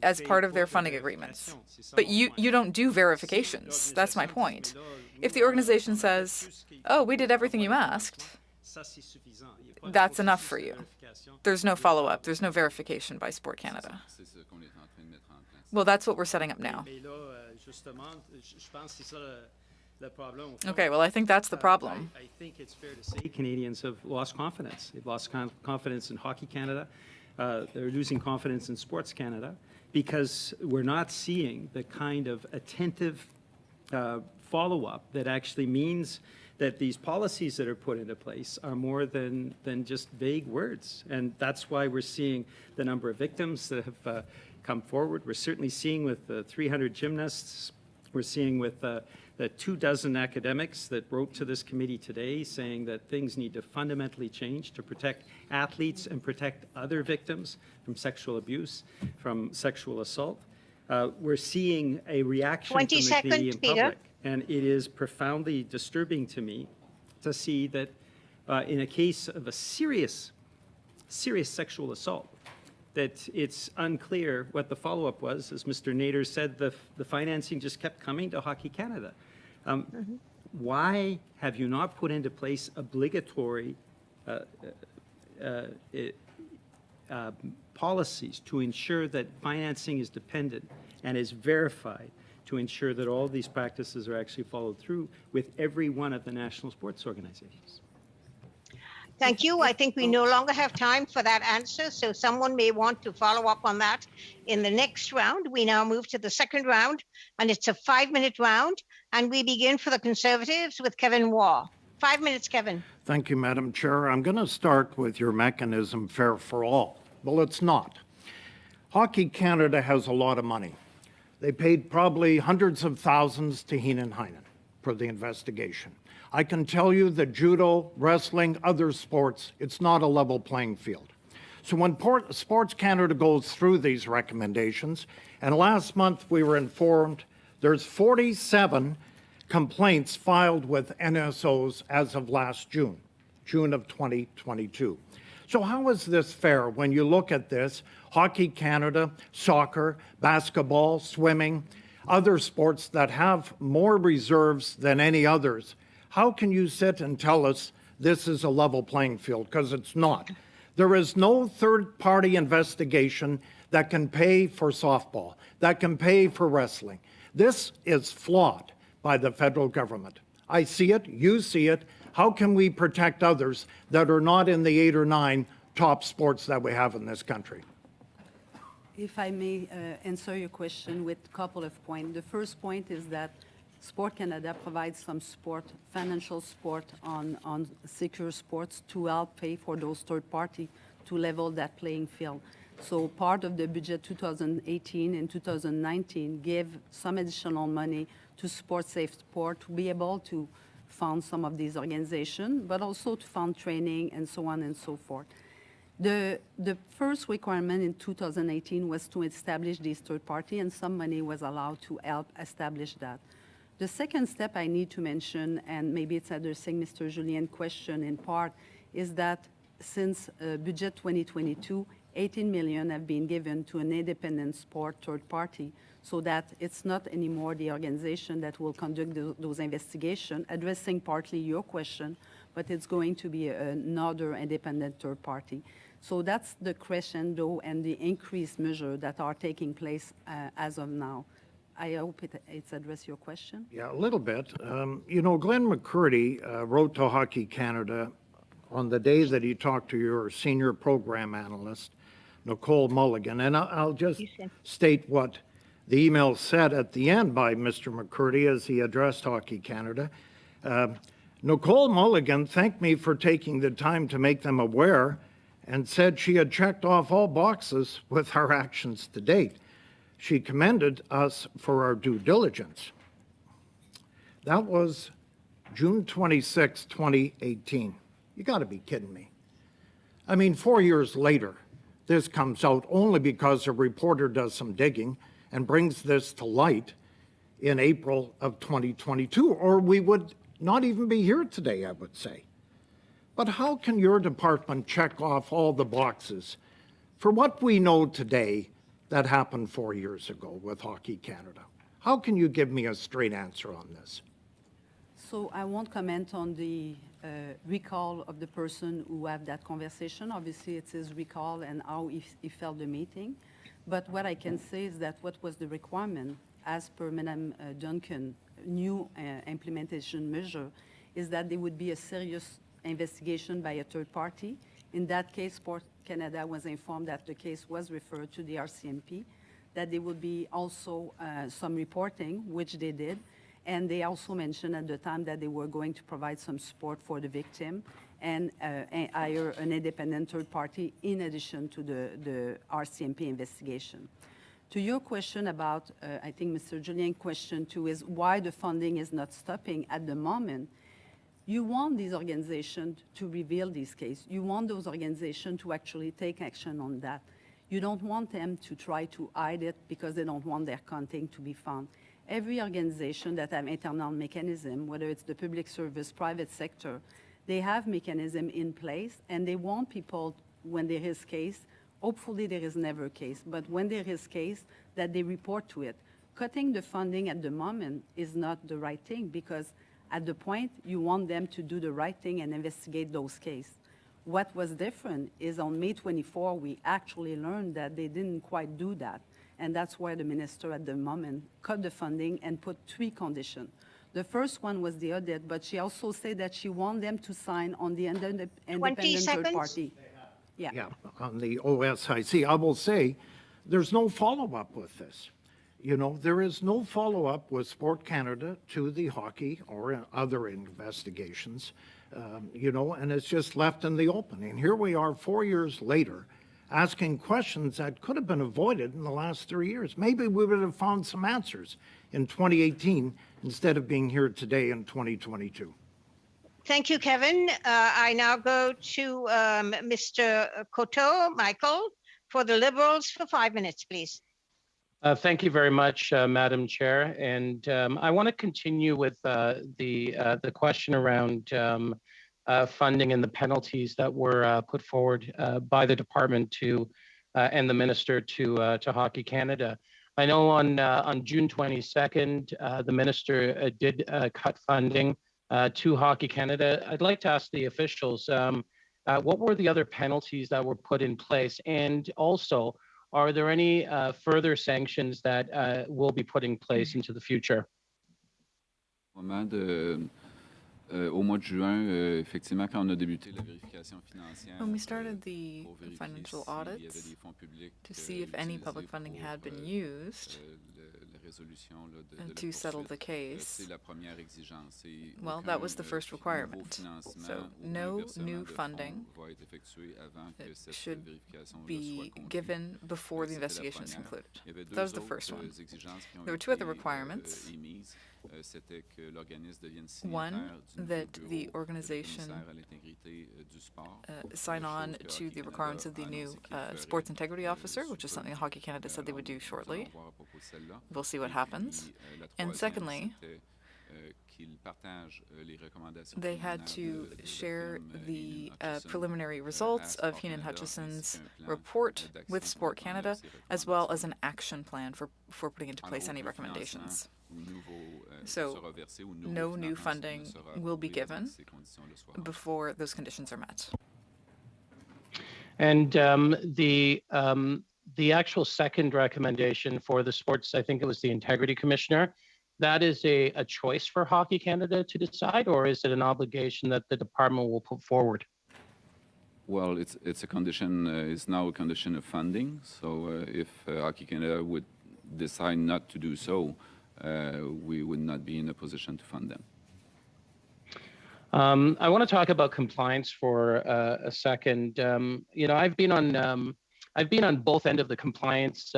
D: as part of their funding agreements. But you don't do verifications. That's my point. If the organization says, oh, we did everything you asked, that's enough for you. There's no follow-up. There's no verification by Sport Canada. Well, that's what we're setting up now. Okay, well, I think that's the problem.
G: I think it's fair to say Canadians have lost confidence. They've lost confidence in Hockey Canada. They're losing confidence in Sports Canada because we're not seeing the kind of attentive follow-up that actually means that these policies that are put into place are more than just vague words. And that's why we're seeing the number of victims that have come forward. We're certainly seeing with the 300 gymnasts. We're seeing with the 24 academics that wrote to this committee today saying that things need to fundamentally change to protect athletes and protect other victims from sexual abuse, from sexual assault. We're seeing a reaction from the Canadian public. And it is profoundly disturbing to me to see that in a case of a serious sexual assault, that it's unclear what the follow-up was. As Mr. Nader said, the financing just kept coming to Hockey Canada. Why have you not put into place obligatory policies to ensure that financing is dependent and is verified, to ensure that all these practices are actually followed through with every one of the national sports organizations?
B: Thank you. I think we no longer have time for that answer, so someone may want to follow up on that in the next round. We now move to the second round, and it's a 5-minute round, and we begin for the Conservatives with Kevin Waugh. 5 minutes, Kevin.
H: Thank you, Madam Chair. I'm going to start with your mechanism, Fair for All. Well, it's not. Hockey Canada has a lot of money. They paid probably hundreds of thousands to Henein Hutchison for the investigation. I can tell you that judo, wrestling, other sports, it's not a level playing field. So when Sports Canada goes through these recommendations, and last month we were informed there's 47 complaints filed with NSOs as of last June of 2022. So how is this fair when you look at this? Hockey Canada, soccer, basketball, swimming, other sports that have more reserves than any others. How can you sit and tell us this is a level playing field? Because it's not. There is no third-party investigation that can pay for softball, that can pay for wrestling. This is flawed by the federal government. I see it, you see it. How can we protect others that are not in the 8 or 9 top sports that we have in this country?
O: If I may answer your question with a couple of points. The first point is that Sport Canada provides some support, financial support on secure sports to help pay for those third party to level that playing field. So part of the budget 2018 and 2019 gave some additional money to support safe sport to be able to fund some of these organizations, but also to fund training and so on and so forth. The first requirement in 2018 was to establish this third party, and some money was allowed to help establish that. The second step I need to mention, and maybe it's addressing Mr. Julien's question in part, is that since budget 2022, 18 million have been given to an independent sport third party, so that it's not anymore the organization that will conduct those investigations, addressing partly your question, but it's going to be another independent third party. So that's the crescendo and the increased measures that are taking place as of now. I hope it's addressed your question.
H: Yeah, a little bit. You know, Glenn McCurdy wrote to Hockey Canada on the day that he talked to your senior program analyst, Nicole Mulligan, and I'll just state what the email said at the end by Mr. McCurdy as he addressed Hockey Canada. Nicole Mulligan thanked me for taking the time to make them aware and said she had checked off all boxes with our actions to date. She commended us for our due diligence. That was June 26, 2018. You got to be kidding me. I mean, 4 years later, this comes out only because a reporter does some digging and brings this to light in April of 2022, or we would not even be here today, I would say. But how can your department check off all the boxes for what we know today that happened 4 years ago with Hockey Canada? How can you give me a straight answer on this?
O: So I won't comment on the recall of the person who had that conversation. Obviously, it's his recall and how he felt the meeting. But what I can say is that what was the requirement, as per Madame Duncan, new implementation measure, is that there would be a serious investigation by a third party. In that case, Sport Canada was informed that the case was referred to the RCMP, that there would be also some reporting, which they did. And they also mentioned at the time that they were going to provide some support for the victim and hire an independent third party in addition to the RCMP investigation. To your question about, I think Mr. Julien's question too, is why the funding is not stopping at the moment. You want these organizations to reveal these cases. You want those organizations to actually take action on that. You don't want them to try to hide it because they don't want their content to be found. Every organization that have internal mechanism, whether it's the public service, private sector, they have mechanism in place, and they want people, when there is case, hopefully there is never a case, but when there is case, that they report to it. Cutting the funding at the moment is not the right thing, because at the point you want them to do the right thing and investigate those cases. What was different is on May 24, we actually learned that they didn't quite do that. And that's why the minister at the moment cut the funding and put 3 conditions. The first one was the audit, but she also said that she wants them to sign on the independent third party. Yeah,
H: on the OSIC. I will say there's no follow-up with this. You know, there is no follow-up with Sport Canada to the hockey or other investigations, you know, and it's just left in the open. And here we are 4 years later asking questions that could have been avoided in the last 3 years. Maybe we would have found some answers in 2018 instead of being here today in 2022.
B: Thank you, Kevin. I now go to Mr. Coteau, Michael, for the Liberals for 5 minutes, please.
R: Thank you very much, Madam Chair. And I want to continue with the question around funding and the penalties that were put forward by the department to and the minister to Hockey Canada. I know on June 22nd, the minister did cut funding to Hockey Canada. I'd like to ask the officials, what were the other penalties that were put in place? And also, are there any further sanctions that will be put in place into the future?
K: Au mois de juin, effectivement, quand on a débuté la vérification financière,
D: when we started the financial audits to see if any public funding had been used and to settle the case, well, that was the first requirement. So no new funding should be given before the investigation is concluded. That was the first one. There were two other requirements. One, that the organization sign on to the requirements of the new sports integrity officer, which is something Hockey Canada said they would do shortly. We'll see what happens. And secondly, they had to share the preliminary results of Henein Hutchison's report with Sport Canada, as well as an action plan for putting into place any recommendations. So no new funding will be given before those conditions are met.
R: And the actual second recommendation for the sports, I think it was the Integrity Commissioner, that is a choice for Hockey Canada to decide, or is it an obligation that the department will put forward?
K: Well, it's a condition, it's now a condition of funding. So if Hockey Canada would decide not to do so, we would not be in a position to fund them.
R: I want to talk about compliance for a second. You know, I've been on both ends of the compliance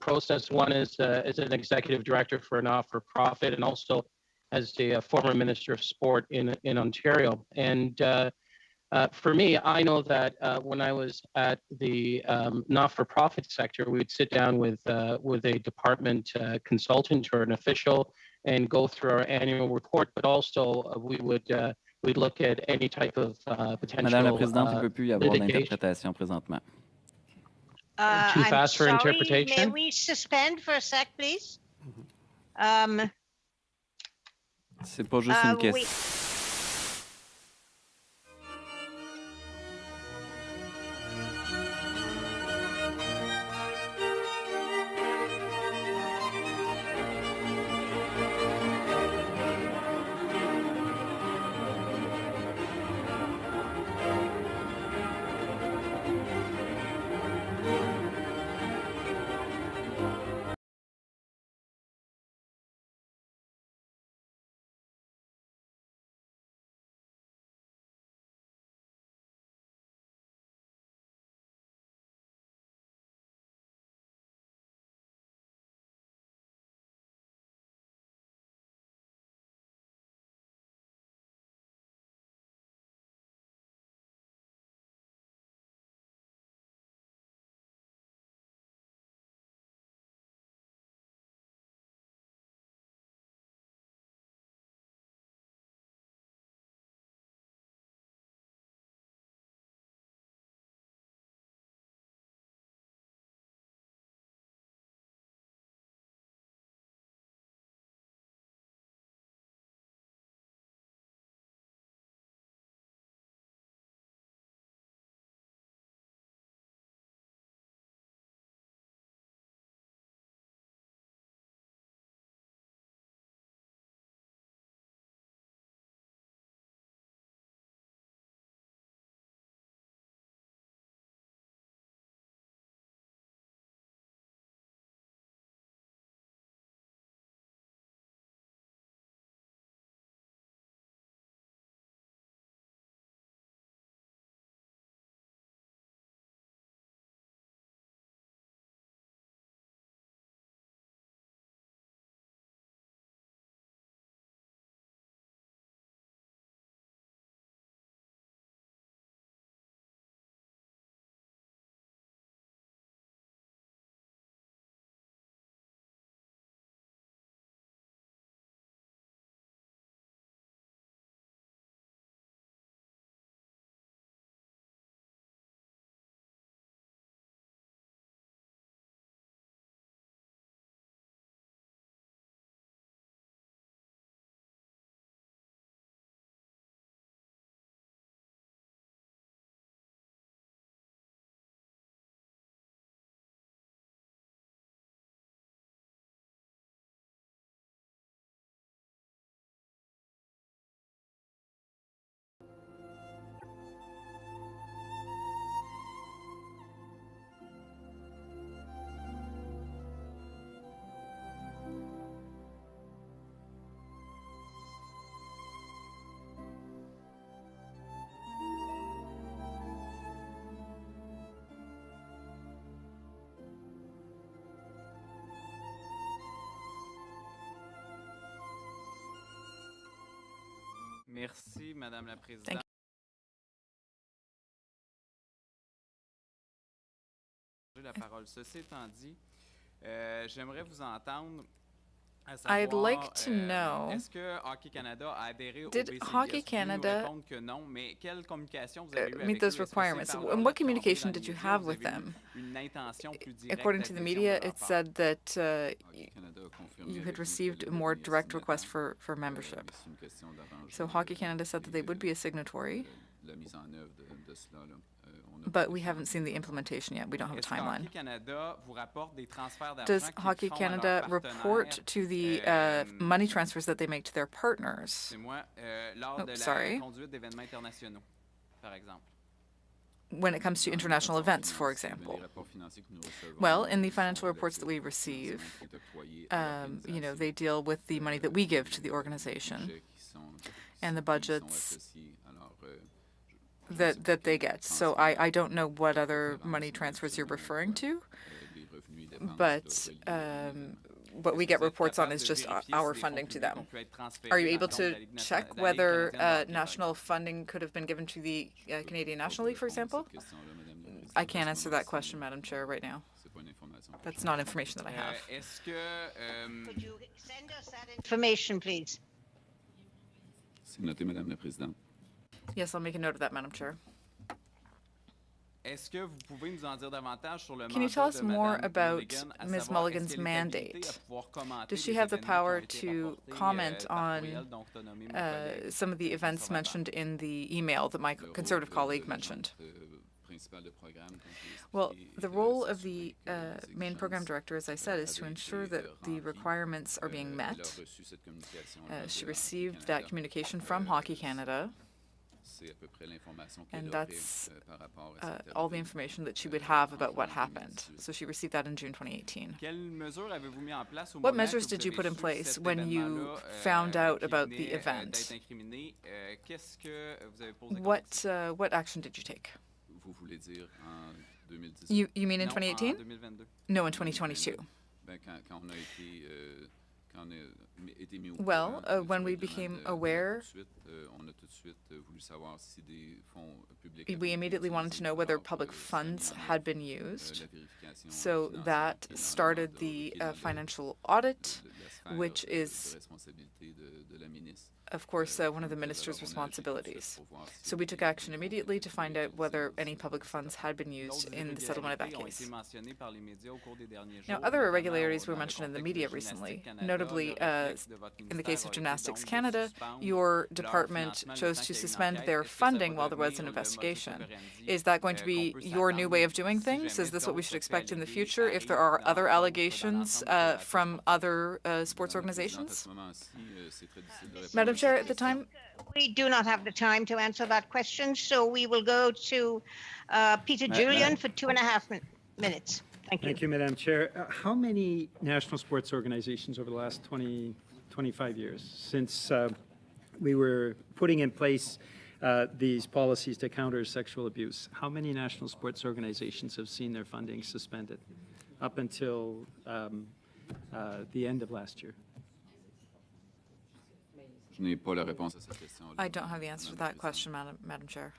R: process. One is as an executive director for a not-for-profit, and also as the former Minister of Sport in Ontario. And for me, I know that when I was at the not-for-profit sector, we'd sit down with a department consultant or an official and go through our annual report, but also we'd look at any type of potential
C: Madame la Présidente, il ne peut plus y avoir
R: litigation.
C: d'interprétation présentement.
R: Too fast for
B: sorry,
R: interpretation?
B: May we suspend for a sec, please?
C: C'est pas juste une question.
B: Oui.
C: Merci, Madame la
D: Thank
C: Présidente. La parole. Ceci étant dit, j'aimerais vous entendre.
D: I'd like to know,
C: Est-ce que Hockey Canada a adhéré au
D: did
C: BCBS?
D: Hockey Canada
C: répondre que non, mais quelle communication vous avez eue
D: meet
C: avec
D: those
C: eux? Est-ce que c'est
D: requirements?
C: par
D: And
C: leur
D: what
C: lettre
D: communication
C: envoyée
D: did you
C: dans les
D: have
C: médias?
D: with
C: Vous avez eu
D: them?
C: une intention plus directe
D: According to the
C: d'adhésion
D: media,
C: de leur
D: it
C: part?
D: said that
K: Canada a confirmé
D: you
K: avec
D: had
K: nous
D: received
K: que
D: a
K: le
D: more
K: dernier
D: direct request
K: signataire,
D: for membership.
K: mais c'est une question d'arrangement,
D: So Hockey Canada said that they would be a signatory,
K: la mise en œuvre de cela, là, on a
D: but we haven't seen the implementation yet. We don't have a
C: Est-ce que
D: timeline.
C: Hockey Canada vous rapporte des transferts d'argent
D: Does
C: qu'ils
D: Hockey
C: font à
D: Canada
C: leurs
D: report
C: partenaires?
D: to the money transfers that they make to their partners?
C: C'est moi, lors de la
D: sorry.
C: conduite d'événements internationaux, par exemple.
D: When it comes to international events, for example? Well, in the financial reports that we receive, you know, they deal with the money that we give to the organization and the budgets that they get. So I don't know what other money transfers you're referring to, but what we get reports on is just our funding to them. Are you able to check whether national funding could have been given to the Canadian National League, for example? I can't answer that question, Madam Chair, right now. That's not information that I have.
B: Could you send us that information, please?
K: C'est noté, Madame la Présidente.
D: Yes, I'll make a note of that, Madam Chair.
C: Est-ce que vous pouvez nous en dire davantage sur le
D: Can you
C: mandat
D: tell us
C: de
D: more
C: Madame
D: about
C: Mulligan, à
D: Ms.
C: savoir,
D: Mulligan's
C: est-ce qu'elle est habilitée
D: mandate?
C: à pouvoir commenter
D: Does she
C: les
D: have the
C: événements qui ont
D: power
C: été
D: to
C: rapportés,
D: comment
C: par
D: on
C: courriel, dont a nommé mon collègue
D: some of the events mentioned in the email that my Conservative colleague mentioned? Well, the role of the main program director, as I said, is to ensure that the requirements are being met. She received that communication from Hockey Canada, and that's all the information that she would have about what happened. So she received that in June 2018. What measures did you put in place when you found out about the event? What action did you take? You mean in 2018? No, in 2022. Well, when we became aware, we immediately wanted to know whether public funds had been used. So that started the financial audit, which is, of course, one of the minister's responsibilities. So we took action immediately to find out whether any public funds had been used in the settlement of that case. Now, other irregularities were mentioned in the media recently, notably in the case of Gymnastics Canada, your department chose to suspend their funding while there was an investigation. Is that going to be your new way of doing things? Is this what we should expect in the future if there are other allegations from other sports organizations? Madam Chair, at the time,
B: we do not have the time to answer that question, so we will go to Peter Julian for 2.5 minutes. Thank you.
G: Thank you, Madam Chair. How many national sports organizations over the last 25 years, since we were putting in place these policies to counter sexual abuse, how many national sports organizations have seen their funding suspended up until the end of last year?
D: I don't have the answer to that question, Madam Chair.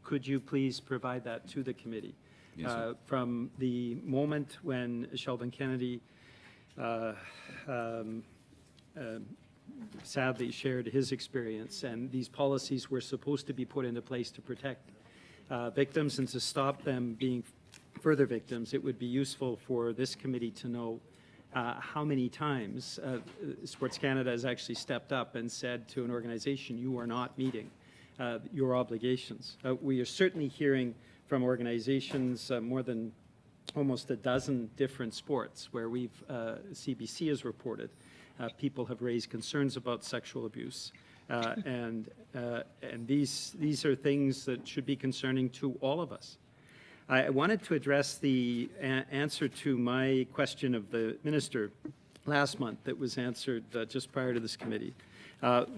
G: Could you please provide that to the committee? From the moment when Sheldon Kennedy sadly shared his experience, and these policies were supposed to be put into place to protect victims and to stop them being further victims, it would be useful for this committee to know how many times Sports Canada has actually stepped up and said to an organization, you are not meeting your obligations. We are certainly hearing from organizations, more than almost a dozen different sports where we've, CBC has reported, people have raised concerns about sexual abuse. And these are things that should be concerning to all of us. I wanted to address the answer to my question of the minister last month that was answered just prior to this committee,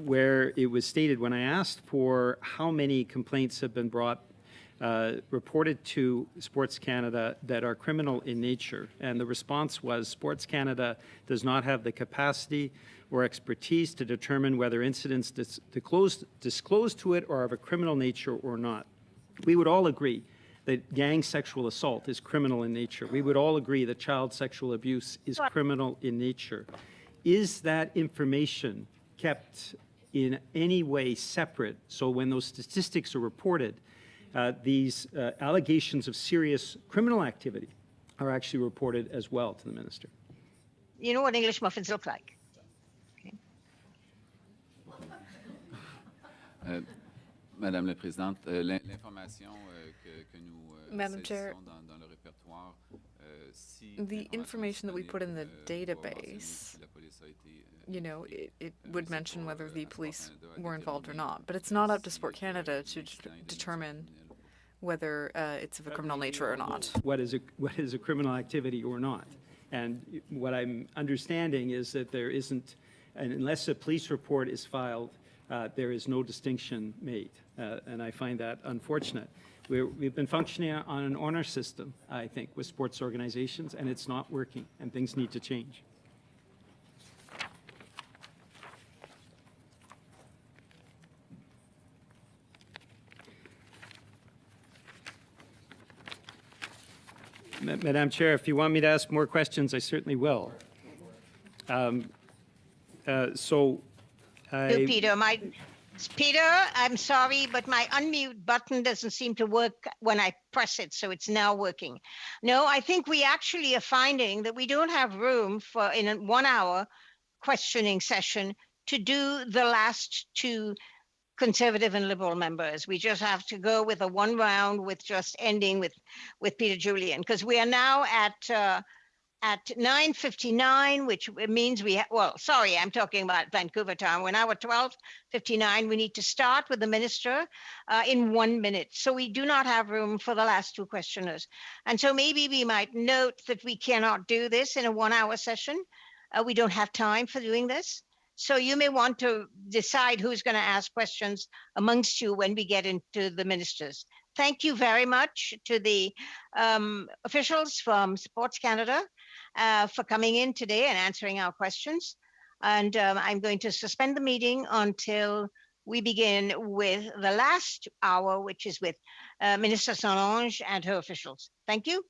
G: where it was stated when I asked for how many complaints have been brought reported to Sports Canada that are criminal in nature. And the response was Sports Canada does not have the capacity or expertise to determine whether incidents disclosed to it are of a criminal nature or not. We would all agree that gang sexual assault is criminal in nature. We would all agree that child sexual abuse is criminal in nature. Is that information kept in any way separate, so when those statistics are reported, these allegations of serious criminal activity are actually reported as well to the minister?
B: You know what English muffins look like?
K: Madame la Présidente, l'information que nous
D: Madam Chair,
K: dans le répertoire, si
D: the information that we put in the database, you know, it would mention whether the police were involved or not, but it's not up to Sport Canada to determine whether it's of a criminal nature or not.
G: What is a criminal activity or not? And what I'm understanding is that there isn't, and unless a police report is filed, there is no distinction made, and I find that unfortunate. We've been functioning on an honor system, I think, with sports organizations, and it's not working, and things need to change. Madam Chair, if you want me to ask more questions, I certainly will.
B: Peter, I'm sorry, but my unmute button doesn't seem to work when I press it, so it's now working. No, I think we actually are finding that we don't have room for, in a 1 hour questioning session, to do the last two Conservative and Liberal members. We just have to go with a one round with just ending with Peter Julian, because we are now at 9:59, which means sorry, I'm talking about Vancouver time. We're now at 12:59. We need to start with the minister in 1 minute. So we do not have room for the last two questioners. And so maybe we might note that we cannot do this in a 1 hour session. We don't have time for doing this. So you may want to decide who's going to ask questions amongst you when we get into the ministers. Thank you very much to the officials from Sports Canada for coming in today and answering our questions. And I'm going to suspend the meeting until we begin with the last hour, which is with Minister St-Onge and her officials. Thank you.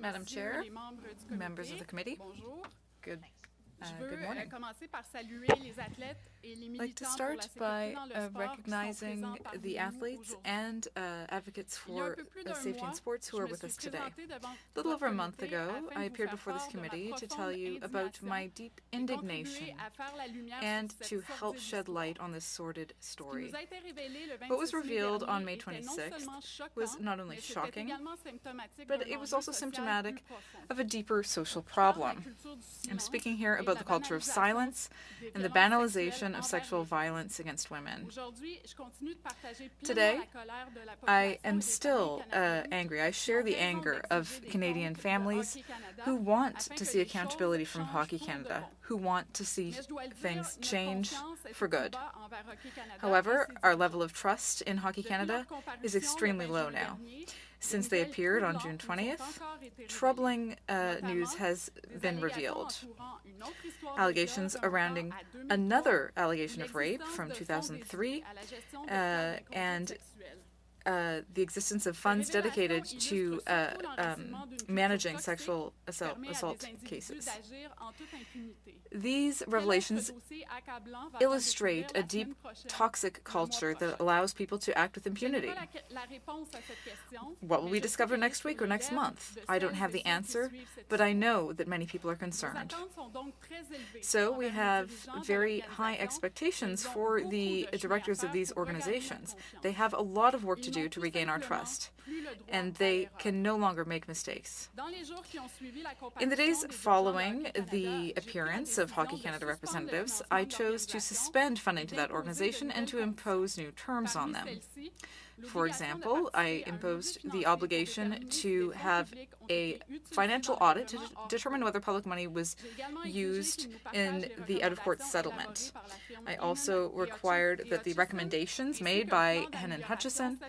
D: Madam Chair, members of the committee, good morning. I'd like to start by recognizing the athletes and advocates for safety in sports who are with us today. A little over a month ago, I appeared before this committee to tell you about my deep indignation and to help shed light on this sordid story. What was revealed on May 26th was not only shocking, but it was also symptomatic of a deeper social problem. I'm speaking here about the culture of silence and the banalization of sexual violence against women. Today, I am still angry. I share the anger of Canadian families who want to see accountability from Hockey Canada, who want to see things change for good. However, our level of trust in Hockey Canada is extremely low now. Since they appeared on June 20th, troubling news has been revealed. Allegations surrounding another allegation of rape from 2003 and the existence of funds dedicated to managing sexual assault cases. These revelations illustrate a deep, toxic culture that allows people to act with impunity. What will we discover next week or next month? I don't have the answer, but I know that many people are concerned. So we have very high expectations for the directors of these organizations. They have a lot of work to do to regain our trust, and they can no longer make mistakes. In the days following the appearance of Hockey Canada representatives, I chose to suspend funding to that organization and to impose new terms on them. For example, I imposed the obligation to have a financial audit to determine whether public money was used in the out-of-court settlement. I also required that the recommendations made by Henein Hutchison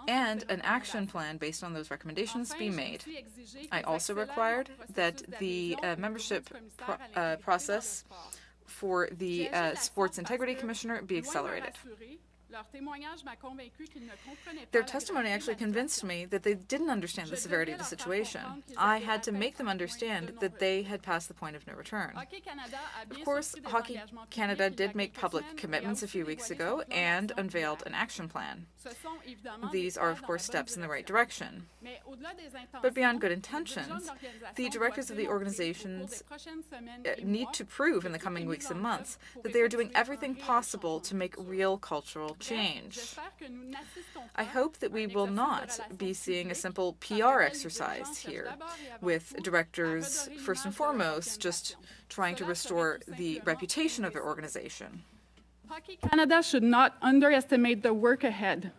D: and an action plan based on those recommendations be made. I also required that the membership process for the Sports Integrity Commissioner be accelerated. Their testimony actually convinced me that they didn't understand the severity of the situation. I had to make them understand that they had passed the point of no return. Of course, Hockey Canada did make public commitments a few weeks ago and unveiled an action plan. These are, of course, steps in the right direction. But beyond good intentions, the directors of the organizations need to prove in the coming weeks and months that they are doing everything possible to make real cultural change. I hope that we will not be seeing a simple PR exercise here, with directors, first and foremost, just trying to restore the reputation of their organization.
S: Hockey Canada should not underestimate the work ahead.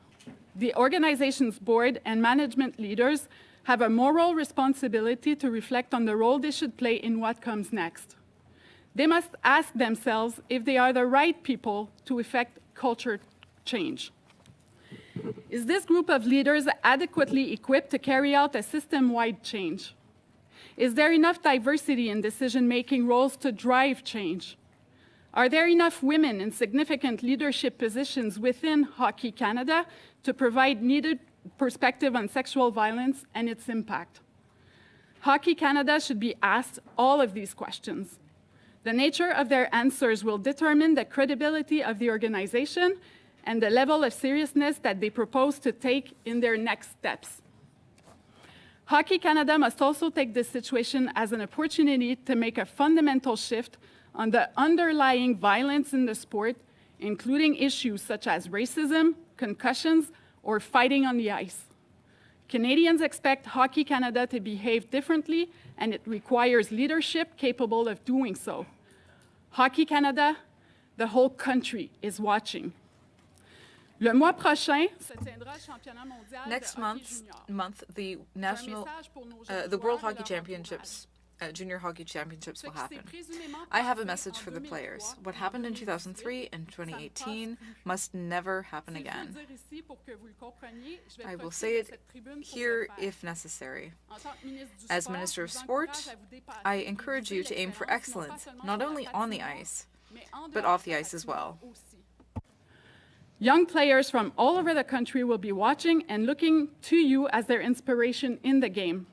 S: The organization's board and management leaders have a moral responsibility to reflect on the role they should play in what comes next. They must ask themselves if they are the right people to effect culture change. Is this group of leaders adequately equipped to carry out a system-wide change? Is there enough diversity in decision-making roles to drive change? Are there enough women in significant leadership positions within Hockey Canada to provide needed perspective on sexual violence and its impact? Hockey Canada should be asked all of these questions. The nature of their answers will determine the credibility of the organization and the level of seriousness that they propose to take in their next steps. Hockey Canada must also take this situation as an opportunity to make a fundamental shift on the underlying violence in the sport, including issues such as racism, concussions, or fighting on the ice. Canadians expect Hockey Canada to behave differently, and it requires leadership capable of doing so. Hockey Canada, the whole country is watching. Le mois prochain se tiendra le championnat mondial
D: Next month, the World Hockey Championships, Junior Hockey Championships will happen. I have a message for the players. What happened in 2003 and 2018 must never happen again. I will say it here if necessary. As Minister of Sport, I encourage you to aim for excellence, not only on the ice, but off the ice as well.
S: Young players from all over the country will be watching and looking to you as their inspiration in the game.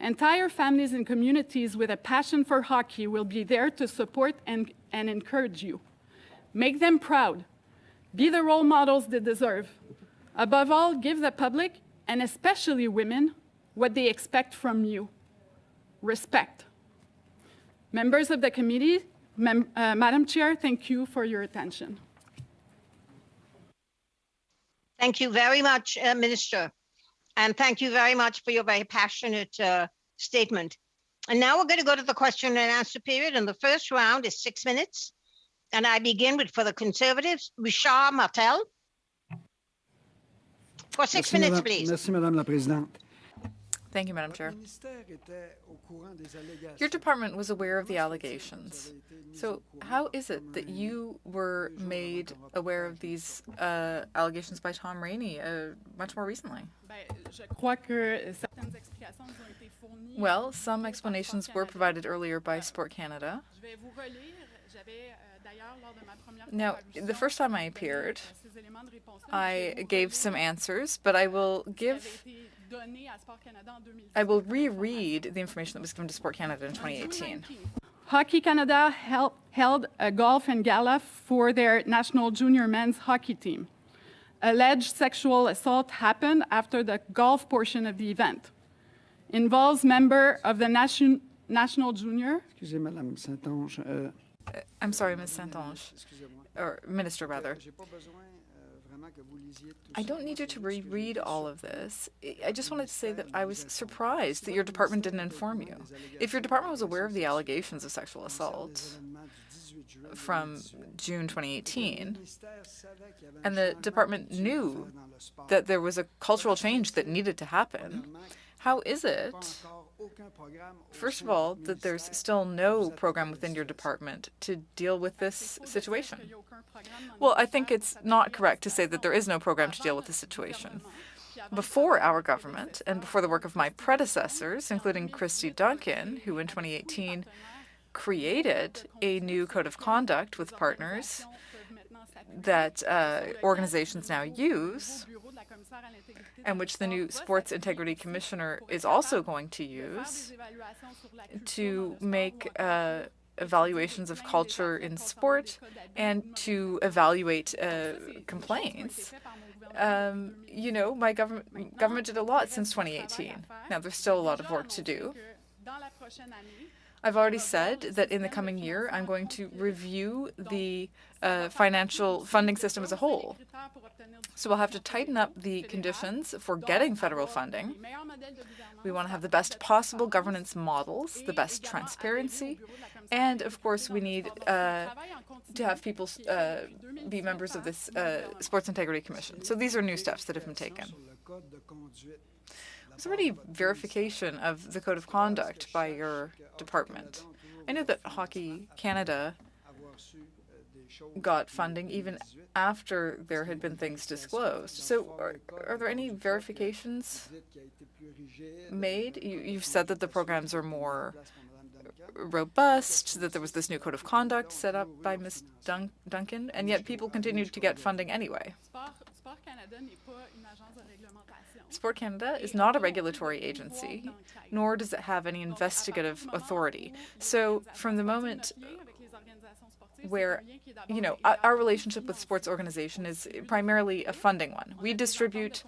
S: Entire families and communities with a passion for hockey will be there to support and encourage you. Make them proud. Be the role models they deserve. Above all, give the public, and especially women, what they expect from you. Respect. Members of the committee, Madam Chair, thank you for your attention.
B: Thank you very much, Minister. And thank you very much for your very passionate statement. And now we're going to go to the question and answer period. And the first round is 6 minutes. And I begin with, for the Conservatives, Richard Martel. For 6 minutes, please.
A: Merci, Madame la Présidente.
D: Thank you, Madam Chair. Your department was aware of the allegations. So how is it that you were made aware of these allegations by Tom Rainey much more recently? Well, some explanations were provided earlier by Sport Canada. Now, the first time I appeared, I gave some answers, but I will reread the information that was given to Sport Canada in 2018.
S: Hockey Canada held a golf and gala for their national junior men's hockey team. Alleged sexual assault happened after the golf portion of the event. Involves member of the national junior.
A: Excusez, Madame St-Onge.
D: I'm sorry, Ms. St-Onge, or Minister, rather. I don't need you to reread all of this. I just wanted to say that I was surprised that your department didn't inform you. If your department was aware of the allegations of sexual assault from June 2018, and the department knew that there was a cultural change that needed to happen, how is it, first of all, that there's still no program within your department to deal with this situation? Well, I think it's not correct to say that there is no program to deal with the situation. Before our government, and before the work of my predecessors, including Christy Duncan, who in 2018 created a new code of conduct with partners that organizations now use, and which the new Sports Integrity Commissioner is also going to use to make evaluations of culture in sport and to evaluate complaints. You know, my government did a lot since 2018. Now, there's still a lot of work to do. I've already said that in the coming year, I'm going to review the financial funding system as a whole. So we'll have to tighten up the conditions for getting federal funding. We want to have the best possible governance models, the best transparency, and of course we need to have people be members of this Sports Integrity Commission. So these are new steps that have been taken. There's already verification of the Code of Conduct by your department. I know that Hockey Canada got funding even after there had been things disclosed. So are there any verifications made? You've said that the programs are more robust, that there was this new code of conduct set up by Ms. Duncan, and yet people continued to get funding anyway. Sport Canada is not a regulatory agency, nor does it have any investigative authority. So from the moment where, you know, our relationship with sports organization is primarily a funding one. We distribute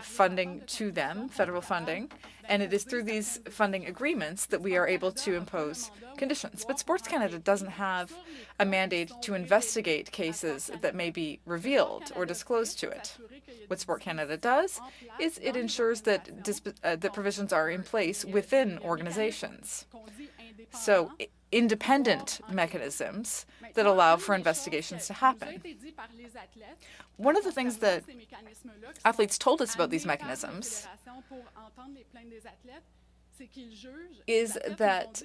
D: funding to them, federal funding, and it is through these funding agreements that we are able to impose conditions. But Sports Canada doesn't have a mandate to investigate cases that may be revealed or disclosed to it. What Sport Canada does is it ensures that that provisions are in place within organizations. So independent mechanisms that allow for investigations to happen. One of the things that athletes told us about these mechanisms is that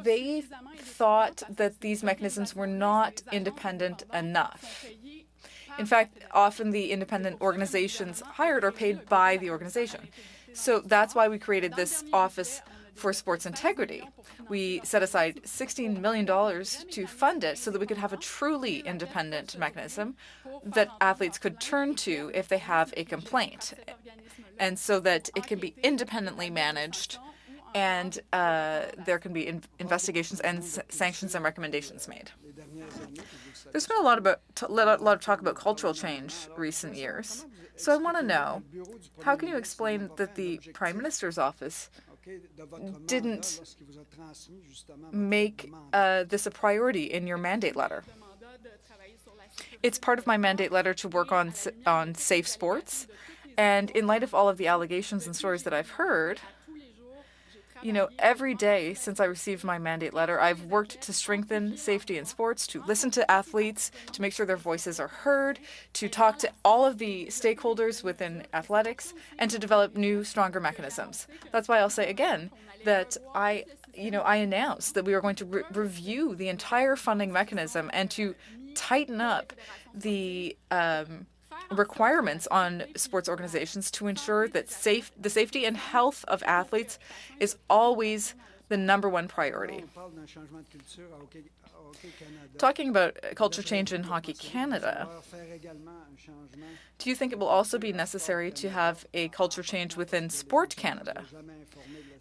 D: they thought that these mechanisms were not independent enough. In fact, often the independent organizations hired are paid by the organization. So that's why we created this office for sports integrity. We set aside $16 million to fund it so that we could have a truly independent mechanism that athletes could turn to if they have a complaint, and so that it can be independently managed and there can be investigations and sanctions and recommendations made. There's been a lot of talk about cultural change recent years. So I want to know, how can you explain that the Prime Minister's office didn't make this a priority in your mandate letter? It's part of my mandate letter to work on safe sports. And in light of all of the allegations and stories that I've heard, you know, every day since I received my mandate letter, I've worked to strengthen safety in sports, to listen to athletes, to make sure their voices are heard, to talk to all of the stakeholders within athletics, and to develop new, stronger mechanisms. That's why I'll say again that I announced that we were going to review the entire funding mechanism and to tighten up the requirements on sports organizations to ensure that the safety and health of athletes is always the #1 priority. Talking about culture change in Hockey Canada, do you think it will also be necessary to have a culture change within Sport Canada?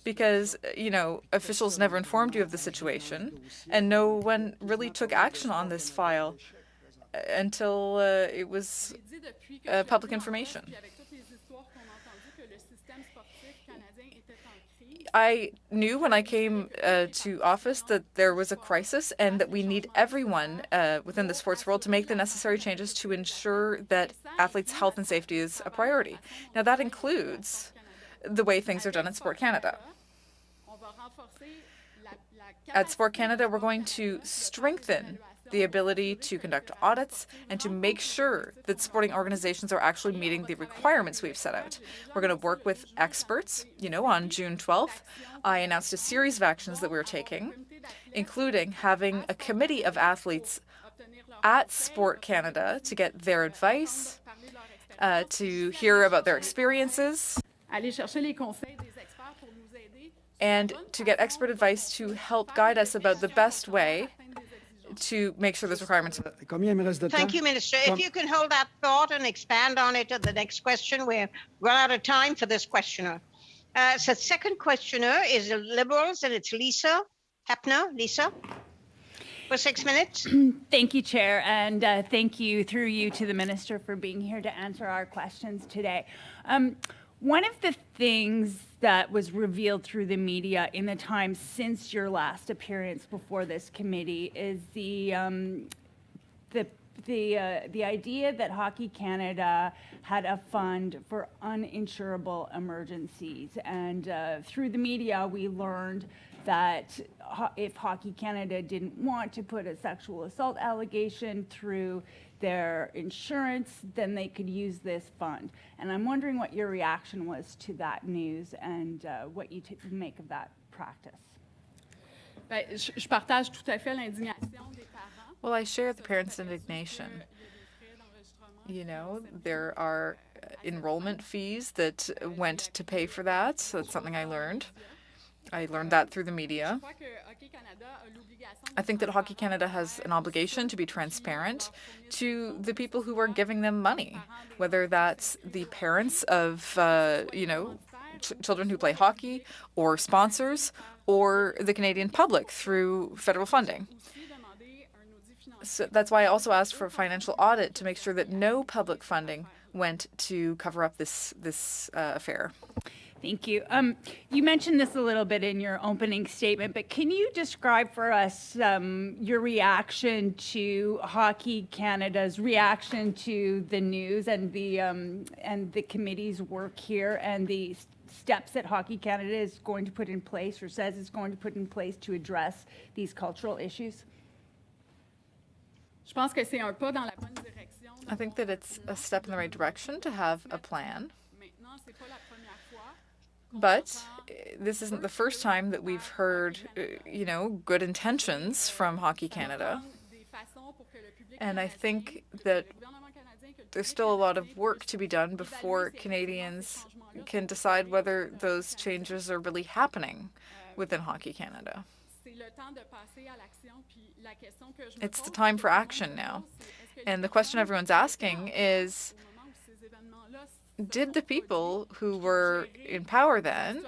D: Because, you know, officials never informed you of the situation, and no one really took action on this file until it was public information. I knew when I came to office that there was a crisis and that we need everyone within the sports world to make the necessary changes to ensure that athletes' health and safety is a priority. Now, that includes the way things are done at Sport Canada. At Sport Canada, we're going to strengthen the ability to conduct audits and to make sure that sporting organizations are actually meeting the requirements we've set out. We're going to work with experts. You know, on June 12th, I announced a series of actions that we're taking, including having a committee of athletes at Sport Canada to get their advice, to hear about their experiences, and to get expert advice to help guide us about the best way to make sure those requirements.
B: Thank you, Minister. If you can hold that thought and expand on it at the next question, we're run out of time for this questioner. So second questioner is the Liberals, and it's Lisa Hepner. Lisa, for 6 minutes.
J: Thank you, Chair, and thank you through you to the Minister for being here to answer our questions today. One of the things that was revealed through the media in the time since your last appearance before this committee is the idea that Hockey Canada had a fund for uninsurable emergencies, and through the media we learned that if Hockey Canada didn't want to put a sexual assault allegation through their insurance, then they could use this fund. And I'm wondering what your reaction was to that news and what you make of that practice.
D: Well, I share the parents' indignation. You know, there are enrollment fees that went to pay for that, so that's something I learned. I learned that through the media. I think that Hockey Canada has an obligation to be transparent to the people who are giving them money, whether that's the parents of, children who play hockey, or sponsors, or the Canadian public through federal funding. So that's why I also asked for a financial audit to make sure that no public funding went to cover up this affair.
J: Thank you. You mentioned this a little bit in your opening statement, but can you describe for us your reaction to Hockey Canada's reaction to the news and the committee's work here and the steps that Hockey Canada is going to put in place or says it's going to put in place to address these cultural issues?
D: I think that it's a step in the right direction to have a plan. But this isn't the first time that we've heard, good intentions from Hockey Canada. And I think that there's still a lot of work to be done before Canadians can decide whether those changes are really happening within Hockey Canada. It's the time for action now. And the question everyone's asking is, did the people who were in power then,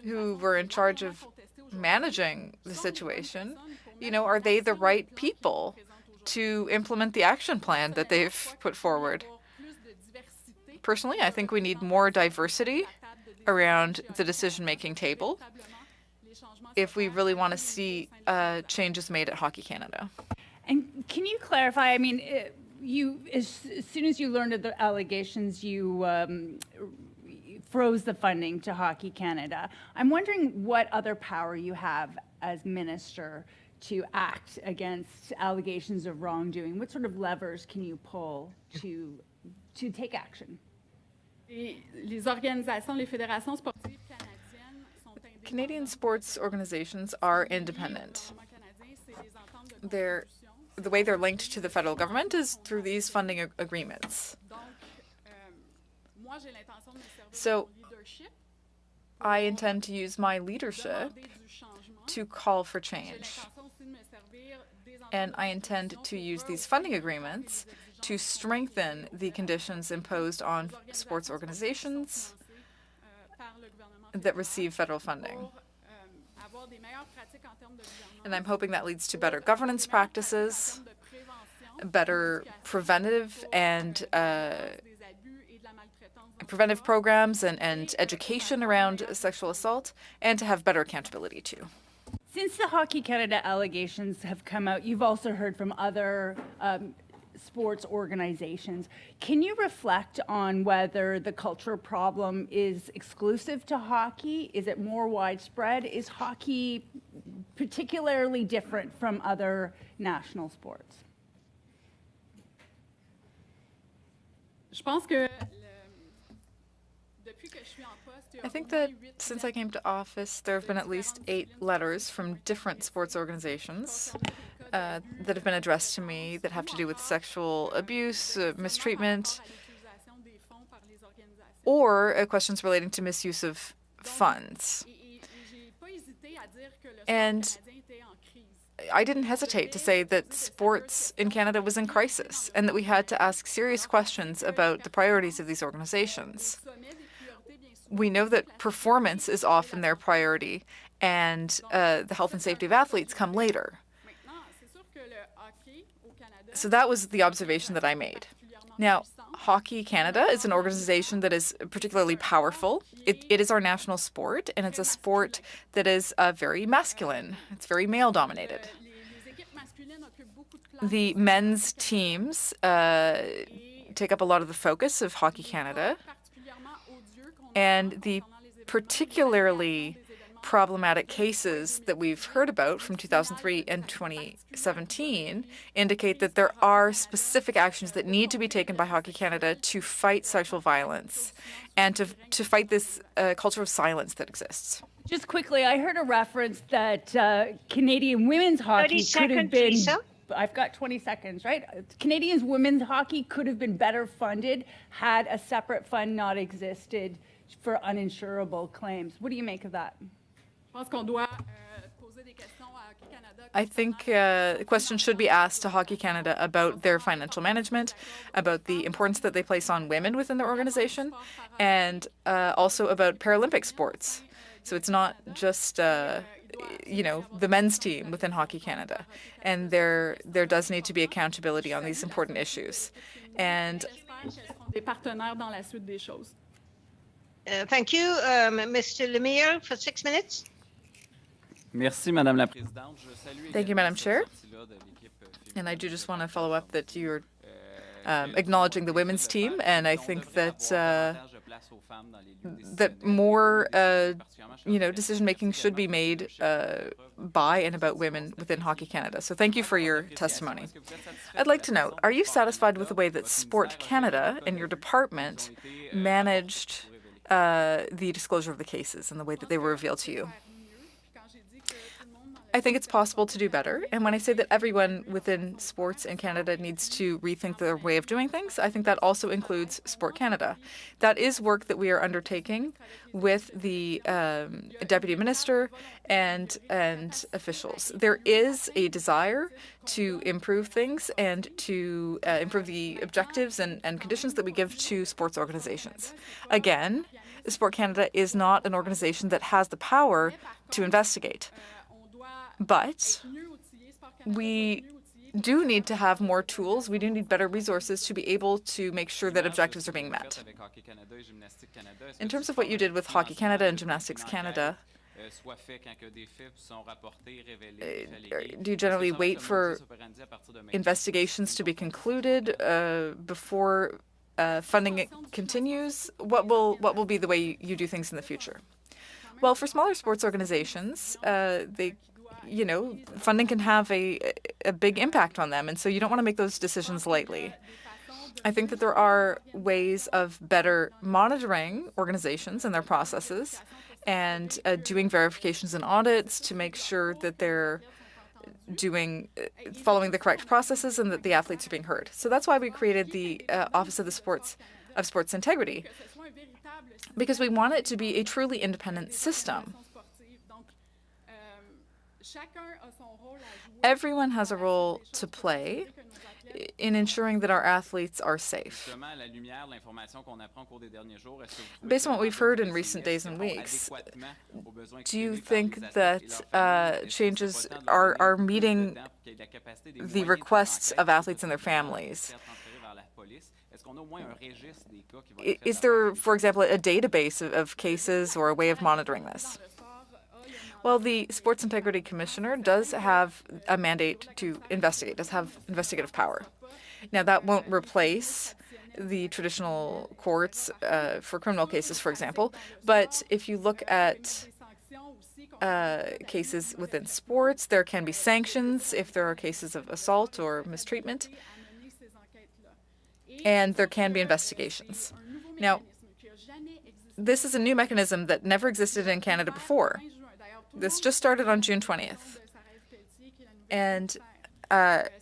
D: who were in charge of managing the situation, are they the right people to implement the action plan that they've put forward? Personally, I think we need more diversity around the decision-making table if we really want to see changes made at Hockey Canada.
J: And can you clarify, I mean, as soon as you learned of the allegations, you froze the funding to Hockey Canada. I'm wondering what other power you have as minister to act against allegations of wrongdoing. What sort of levers can you pull to take action?
D: Canadian sports organizations are independent. The way they're linked to the federal government is through these funding agreements. So I intend to use my leadership to call for change. And I intend to use these funding agreements to strengthen the conditions imposed on sports organizations that receive federal funding. And I'm hoping that leads to better governance practices, better preventive and preventive programs and education around sexual assault, and to have better accountability too.
J: Since the Hockey Canada allegations have come out, you've also heard from other sports organizations. Can you reflect on whether the cultural problem is exclusive to hockey? Is it more widespread? Is hockey particularly different from other national sports?
D: I think that since I came to office, there have been at least 8 letters from different sports organizations that have been addressed to me that have to do with sexual abuse, mistreatment, or questions relating to misuse of funds. And I didn't hesitate to say that sports in Canada was in crisis and that we had to ask serious questions about the priorities of these organizations. We know that performance is often their priority, and the health and safety of athletes come later. So that was the observation that I made. Now, Hockey Canada is an organization that is particularly powerful. It is our national sport, and it's a sport that is very masculine. It's very male-dominated. The men's teams take up a lot of the focus of Hockey Canada, and the particularly problematic cases that we've heard about from 2003 and 2017 indicate that there are specific actions that need to be taken by Hockey Canada to fight sexual violence and to fight this culture of silence that exists.
J: Just quickly, I heard a reference that Canadian women's hockey could have been... I've got 20 seconds, right? Canadian women's hockey could have been better funded had a separate fund not existed for uninsurable claims. What do you make of that?
D: I think questions should be asked to Hockey Canada about their financial management, about the importance that they place on women within their organization, and also about Paralympic sports. So it's not just the men's team within Hockey Canada, and there does need to be accountability on these important issues. And
B: thank you, Mr. Lemire, for 6 minutes.
C: Merci, Madame la Présidente. Je salue
D: Thank you, Madam Chair. And I do just want to follow up that you're acknowledging the women's team, and I think that that more decision-making should be made by and about women within Hockey Canada. So thank you for your testimony. I'd like to know, are you satisfied with the way that Sport Canada and your department managed the disclosure of the cases and the way that they were revealed to you? I think it's possible to do better. And when I say that everyone within sports in Canada needs to rethink their way of doing things, I think that also includes Sport Canada. That is work that we are undertaking with the Deputy Minister and officials. There is a desire to improve things and to improve the objectives and conditions that we give to sports organizations. Again, Sport Canada is not an organization that has the power to investigate. But we do need to have more tools. We do need better resources to be able to make sure that objectives are being met. In terms of what you did with Hockey Canada and Gymnastics Canada, do you generally wait for investigations to be concluded before funding continues? What will be the way you do things in the future? Well, for smaller sports organizations, funding can have a big impact on them, and so you don't want to make those decisions lightly. I think that there are ways of better monitoring organizations and their processes and doing verifications and audits to make sure that they're following the correct processes and that the athletes are being heard. So that's why we created the Office of Sports Integrity, because we want it to be a truly independent system. Everyone has a role to play in ensuring that our athletes are safe. Based on what we've heard in recent days and weeks, do you think that changes are meeting the requests of athletes and their families? Is there, for example, a database of cases or a way of monitoring this? Well, the Sports Integrity Commissioner does have a mandate to investigate, does have investigative power. Now, that won't replace the traditional courts for criminal cases, for example, but if you look at cases within sports, there can be sanctions if there are cases of assault or mistreatment, and there can be investigations. Now, this is a new mechanism that never existed in Canada before. This just started on June 20th. And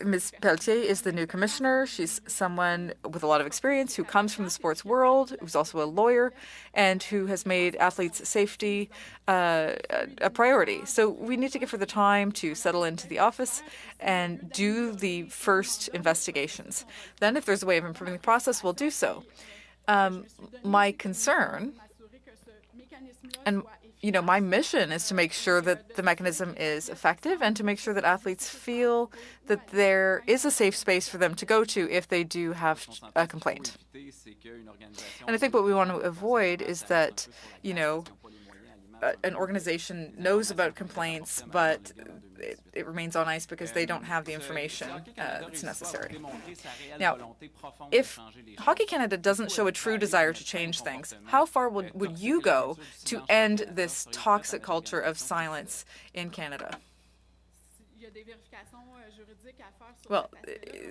D: Ms. Pelletier is the new commissioner. She's someone with a lot of experience who comes from the sports world, who's also a lawyer, and who has made athletes' safety a priority. So we need to give her the time to settle into the office and do the first investigations. Then if there's a way of improving the process, we'll do so. My concern, and my mission is to make sure that the mechanism is effective and to make sure that athletes feel that there is a safe space for them to go to if they do have a complaint. And I think what we want to avoid is that, an organization knows about complaints, but it remains on ice because they don't have the information that's necessary. Now, if Hockey Canada doesn't show a true desire to change things, how far would you go to end this toxic culture of silence in Canada? Well,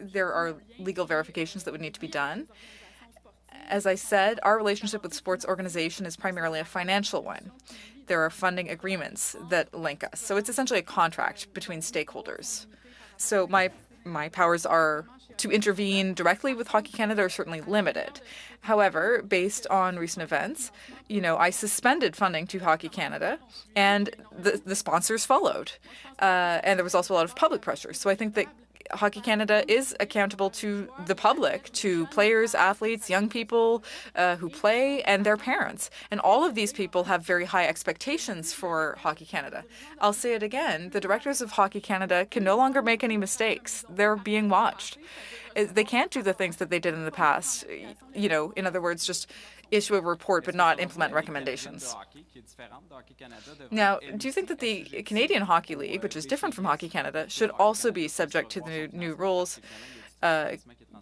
D: there are legal verifications that would need to be done. As I said, our relationship with sports organization is primarily a financial one. There are funding agreements that link us. So it's essentially a contract between stakeholders. So my powers are to intervene directly with Hockey Canada are certainly limited. However, based on recent events, I suspended funding to Hockey Canada, and the sponsors followed. And there was also a lot of public pressure. So I think that Hockey Canada is accountable to the public, to players, athletes, young people who play, and their parents. And all of these people have very high expectations for Hockey Canada. I'll say it again, the directors of Hockey Canada can no longer make any mistakes. They're being watched. They can't do the things that they did in the past. In other words, just issue a report but not implement recommendations. Now, do you think that the Canadian Hockey League, which is different from Hockey Canada, should also be subject to the new rules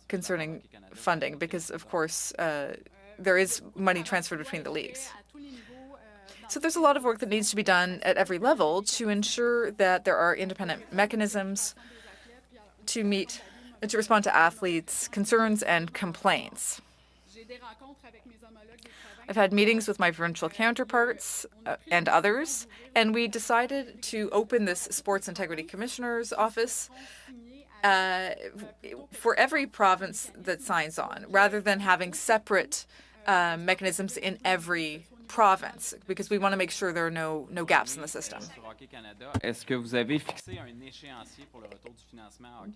D: concerning funding? Because, of course, there is money transferred between the leagues. So there's a lot of work that needs to be done at every level to ensure that there are independent mechanisms to respond to athletes' concerns and complaints. I've had meetings with my provincial counterparts and others, and we decided to open this Sports Integrity Commissioner's office for every province that signs on, rather than having separate mechanisms in every province, because we want to make sure there are no gaps in the system.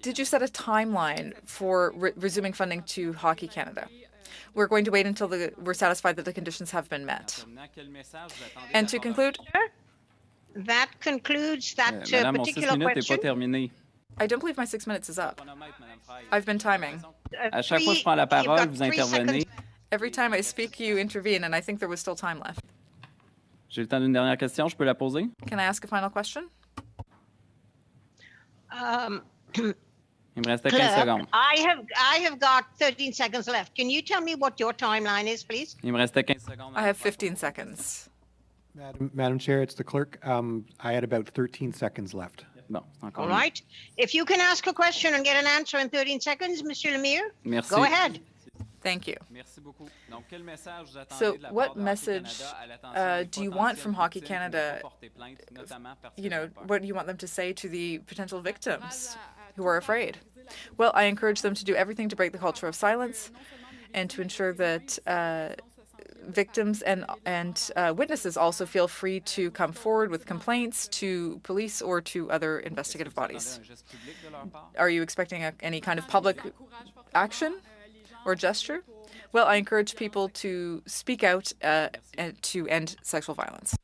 D: Did you set a timeline for resuming funding to Hockey Canada? We're going to wait until we're satisfied that the conditions have been met. And to conclude,
B: that concludes that particular question.
D: I don't believe my 6 minutes is up. I've been timing.
C: À chaque fois que je prends la parole, vous intervenez.
D: Every time I speak, you intervene, and I think there was still time left.
C: J'ai le temps d'une dernière question, je peux la poser?
D: Can I ask a final question?
C: Il me restait 15 secondes.
B: I have got 13 seconds left. Can you tell me what your timeline is, please?
C: Il me restait 15 secondes.
D: I have 15 seconds.
P: Madam Chair, it's the clerk. I had about 13 seconds left.
C: Bon,
B: all right. If you can ask a question and get an answer in 13 seconds, Monsieur Lemire, go ahead.
D: Thank you.
C: Merci beaucoup. Donc, quel message vous attendez
D: So,
C: de la
D: what
C: part de
D: message do you want from Hockey Canada? You know, what do you want them to say to the potential victims who are afraid? Well, I encourage them to do everything to break the culture of silence and to ensure that victims and witnesses also feel free to come forward with complaints to police or to other investigative bodies. Are you expecting any kind of public action or gesture? Well, I encourage people to speak out and to end sexual violence.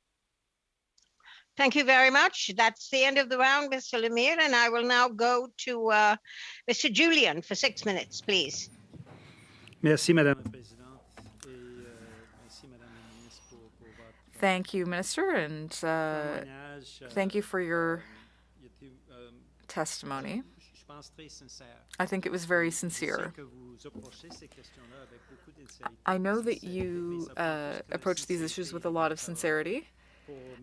B: Thank you very much. That's the end of the round, Mr. Lemire, and I will now go to Mr. Julian for 6 minutes, please.
G: Merci, Madame la Présidente.
D: Thank you, Minister, and thank you for your testimony. I think it was very sincere. I know that you approach these issues with a lot of sincerity,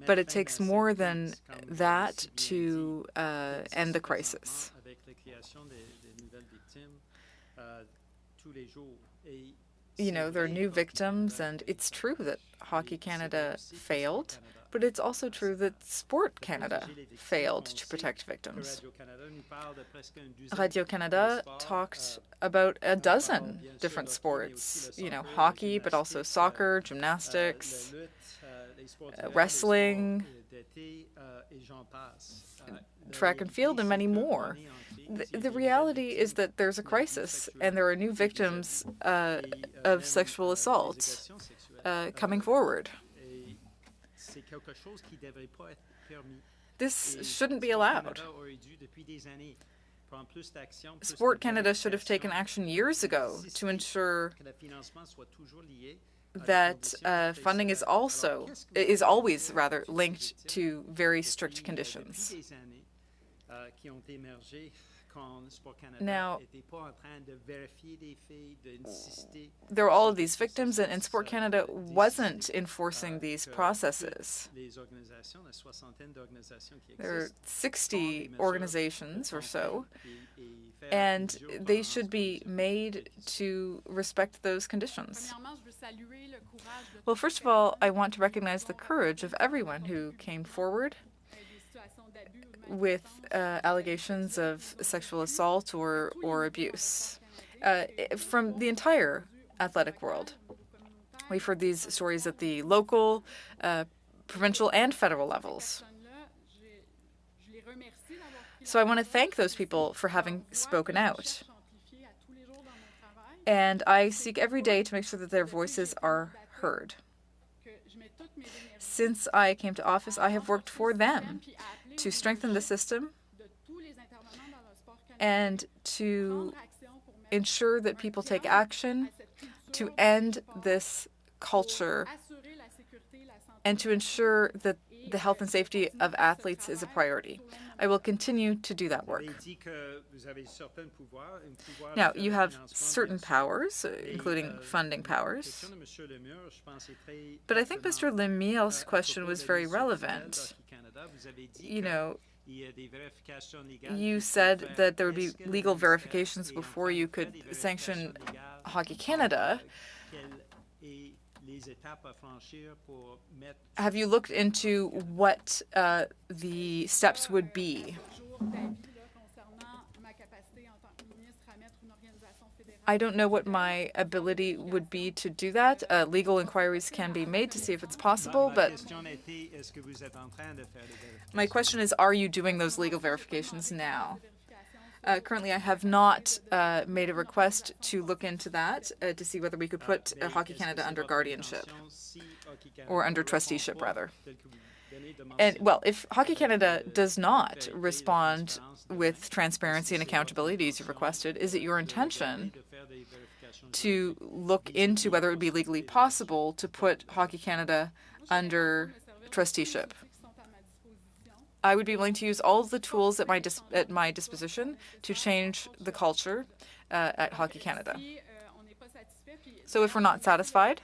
D: but it takes more than that to end the crisis. You know, there are new victims, and it's true that Hockey Canada failed, but it's also true that Sport Canada failed to protect victims. Radio-Canada talked about a dozen different sports, you know, hockey, but also soccer, gymnastics, wrestling, track and field, and many more. The reality is that there's a crisis, and there are new victims of sexual assault coming forward. This shouldn't be allowed. Sport Canada should have taken action years ago to ensure that funding is always linked to very strict conditions. Now, there are all of these victims, and Sport Canada wasn't enforcing these processes. There are 60 organizations or so, and they should be made to respect those conditions. Well, first of all, I want to recognize the courage of everyone who came forward with allegations of sexual assault or abuse from the entire athletic world. We've heard these stories at the local, provincial, and federal levels. So I want to thank those people for having spoken out. And I seek every day to make sure that their voices are heard. Since I came to office, I have worked for them to strengthen the system and to ensure that people take action to end this culture and to ensure that the health and safety of athletes is a priority. I will continue to do that work. Now, you have certain powers, including funding powers, but I think Mr. Lemire's question was very relevant. You know, you said that there would be legal verifications before you could sanction Hockey Canada, Have you looked into what the steps would be? I don't know what my ability would be to do that. Legal inquiries can be made to see if it's possible, but my question is, are you doing those legal verifications now? Currently, I have not made a request to look into that, to see whether we could put Hockey Canada under guardianship, or under trusteeship, rather. And, well, if Hockey Canada does not respond with transparency and accountability as you've requested, is it your intention to look into whether it would be legally possible to put Hockey Canada under trusteeship? I would be willing to use all of the tools at my disposition to change the culture at Hockey Canada. So if we're not satisfied,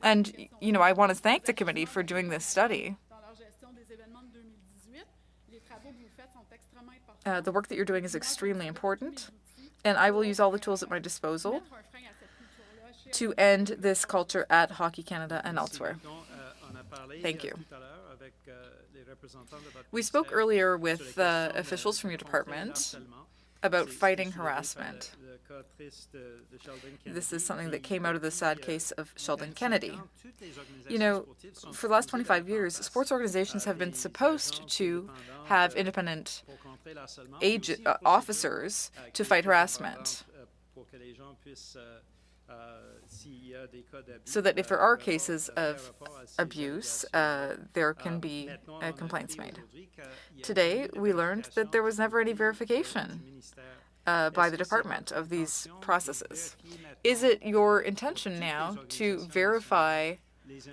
D: and you know, I want to thank the committee for doing this study. The work that you're doing is extremely important, and I will use all the tools at my disposal to end this culture at Hockey Canada and elsewhere. Thank you. We spoke earlier with officials from your department about fighting harassment. This is something that came out of the sad case of Sheldon Kennedy. You know, for the last 25 years, sports organizations have been supposed to have independent officers to fight harassment, so that if there are cases of abuse, there can be complaints made. Today, we learned that there was never any verification by the department of these processes. Is it your intention now to verify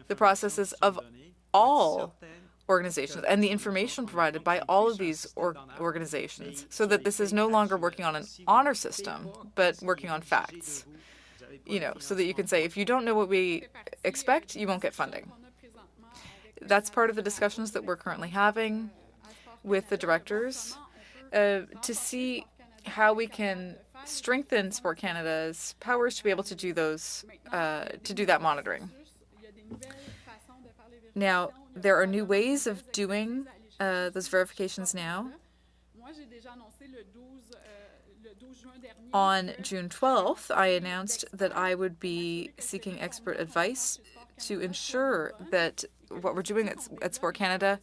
D: the processes of all organizations and the information provided by all of these organizations, so that this is no longer working on an honor system, but working on facts? You know, so that you can say, if you don't know what we expect, you won't get funding. That's part of the discussions that we're currently having with the directors to see how we can strengthen Sport Canada's powers to be able to do those, to do that monitoring. Now, there are new ways of doing those verifications now. On June 12th, I announced that I would be seeking expert advice to ensure that what we're doing at Sport Canada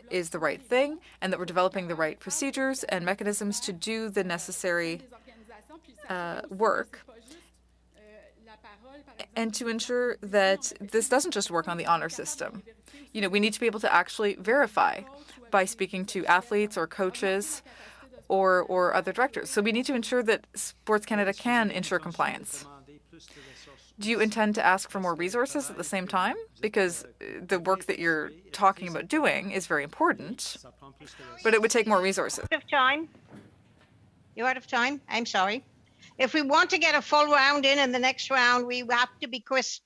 D: is the right thing, and that we're developing the right procedures and mechanisms to do the necessary work, and to ensure that this doesn't just work on the honor system. You know, we need to be able to actually verify by speaking to athletes or coaches or other directors. So we need to ensure that Sports Canada can ensure compliance. Do you intend to ask for more resources at the same time? Because the work that you're talking about doing is very important, but it would take more resources.
B: Out of time? You're out of time? I'm sorry. If we want to get a full round in the next round, we have to be crisp,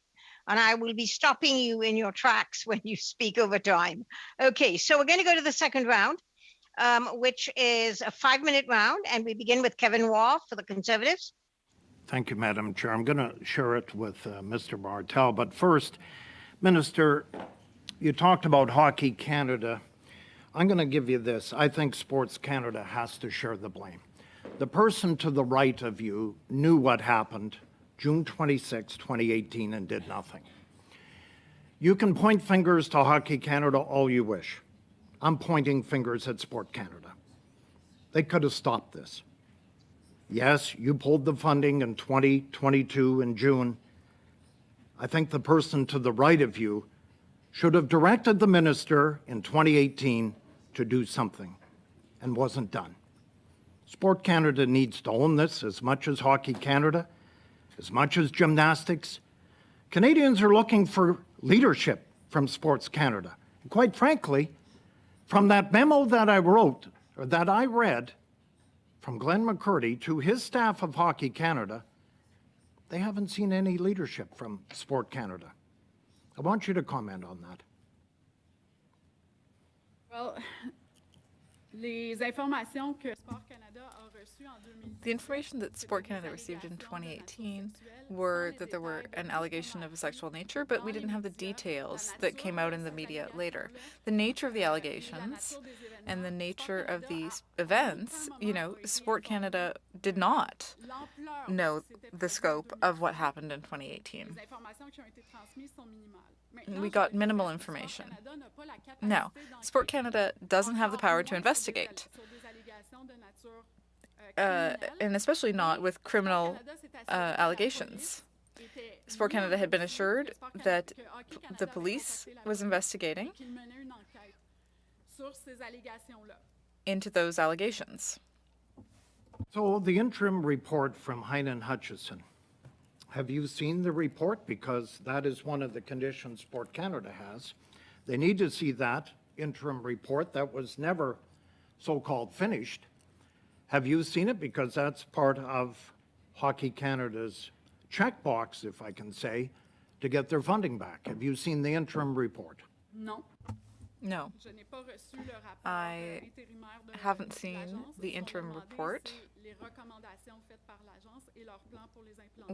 B: and I will be stopping you in your tracks when you speak over time. Okay, so we're going to go to the second round, which is a 5-minute round, and we begin with Kevin Waugh for the Conservatives.
H: Thank you, Madam Chair. I'm going to share it with Mr. Bartel. But first, Minister, you talked about Hockey Canada. I'm going to give you this. I think Sports Canada has to share the blame. The person to the right of you knew what happened June 26, 2018, and did nothing. You can point fingers to Hockey Canada all you wish. I'm pointing fingers at Sport Canada. They could have stopped this. Yes, you pulled the funding in 2022 in June. I think the person to the right of you should have directed the minister in 2018 to do something, and wasn't done. Sport Canada needs to own this as much as Hockey Canada, as much as gymnastics. Canadians are looking for leadership from Sports Canada. And quite frankly, from that memo that I wrote, or that I read, from Glenn McCurdy to his staff of Hockey Canada, they haven't seen any leadership from Sport Canada. I want you to comment on that.
S: Well, Les informations que Sport Canada a reçues en 2017.
D: The information that Sport Canada received in 2018 were that there were an allegation of a sexual nature, but we didn't have the details that came out in the media later. The nature of the allegations and the nature of these events, you know, Sport Canada did not know the scope of what happened in 2018.
S: Les informations qui ont été transmises sont minimales.
D: We got minimal information. Now, Sport Canada doesn't have the power to investigate, and especially not with criminal allegations. Sport Canada had been assured that the police was investigating into those allegations.
H: So the interim report from Henein Hutchison, have you seen the report? Because that is one of the conditions Sport Canada has. They need to see that interim report that was never so-called finished. Have you seen it? Because that's part of Hockey Canada's checkbox, if I can say, to get their funding back. Have you seen the interim report?
S: Non.
D: No. I haven't seen the interim report.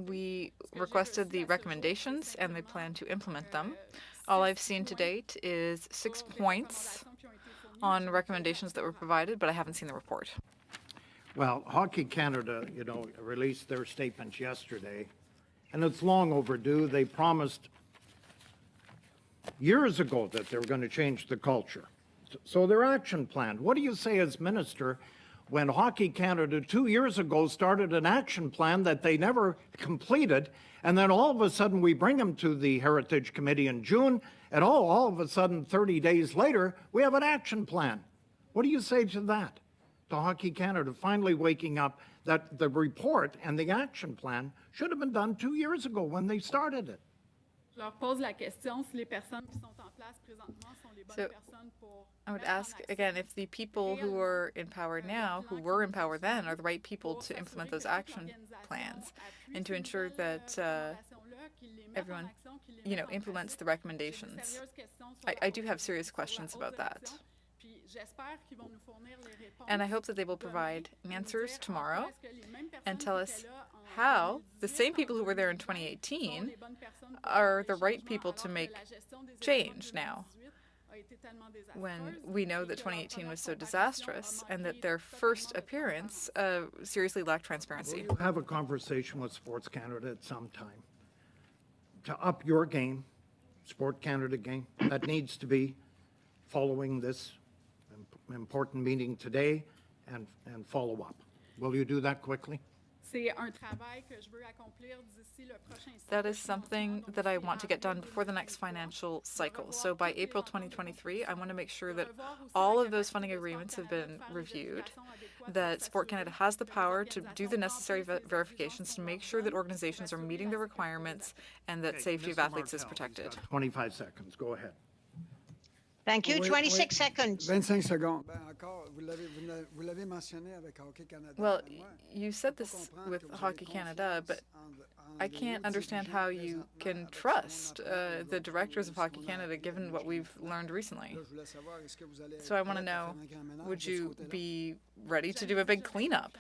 D: We requested the recommendations and they plan to implement them. All I've seen to date is 6 points on recommendations that were provided, but I haven't seen the report.
H: Well, Hockey Canada, you know, released their statements yesterday, and it's long overdue. They promised years ago that they were going to change the culture. So their action plan, what do you say as minister when Hockey Canada 2 years ago started an action plan that they never completed, and then all of a sudden we bring them to the Heritage Committee in June, and all of a sudden 30 days later we have an action plan? What do you say to that? To Hockey Canada finally waking up that the report and the action plan should have been done 2 years ago when they started it.
S: Je leur pose la question si les personnes qui sont en place présentement sont les bonnes personnes pour.
D: I would ask again if the people who are in power now, who were in power then, are the right people to implement those action plans and to ensure that everyone, you know, implements the recommendations. I do have serious questions about that. And I hope that they will provide answers tomorrow and tell us how the same people who were there in 2018 are the right people to make change now, when we know that 2018 was so disastrous and that their first appearance seriously lacked transparency.
H: We'll have a conversation with Sports Canada at some time to up your game, Sport Canada game, that needs to be following this important meeting today and follow up. Will you do that quickly?
D: That is something that I want to get done before the next financial cycle. So by April 2023, I want to make sure that all of those funding agreements have been reviewed, that Sport Canada has the power to do the necessary verifications to make sure that organizations are meeting the requirements and that safety of athletes is protected.
H: 25 seconds. Go ahead.
B: Thank you. 26 seconds.
A: 25 secondes. Ben encore, vous l'avez mentionné avec Hockey Canada.
D: Well, you said this with Hockey Canada, but I can't understand how you can trust the directors of Hockey Canada given what we've learned recently. So I want to know, would you be ready to do a big cleanup?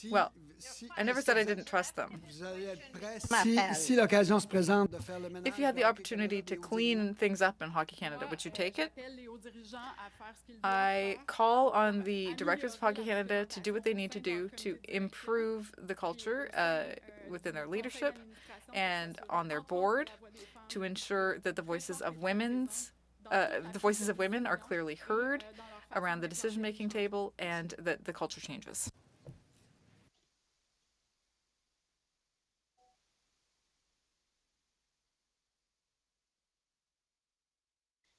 D: Well, I never said I didn't trust them. If you had the opportunity to clean things up in Hockey Canada, would you take it? I call on the directors of Hockey Canada to do what they need to do to improve the culture within their leadership and on their board, to ensure that the voices of women are clearly heard around the decision-making table and that the culture changes.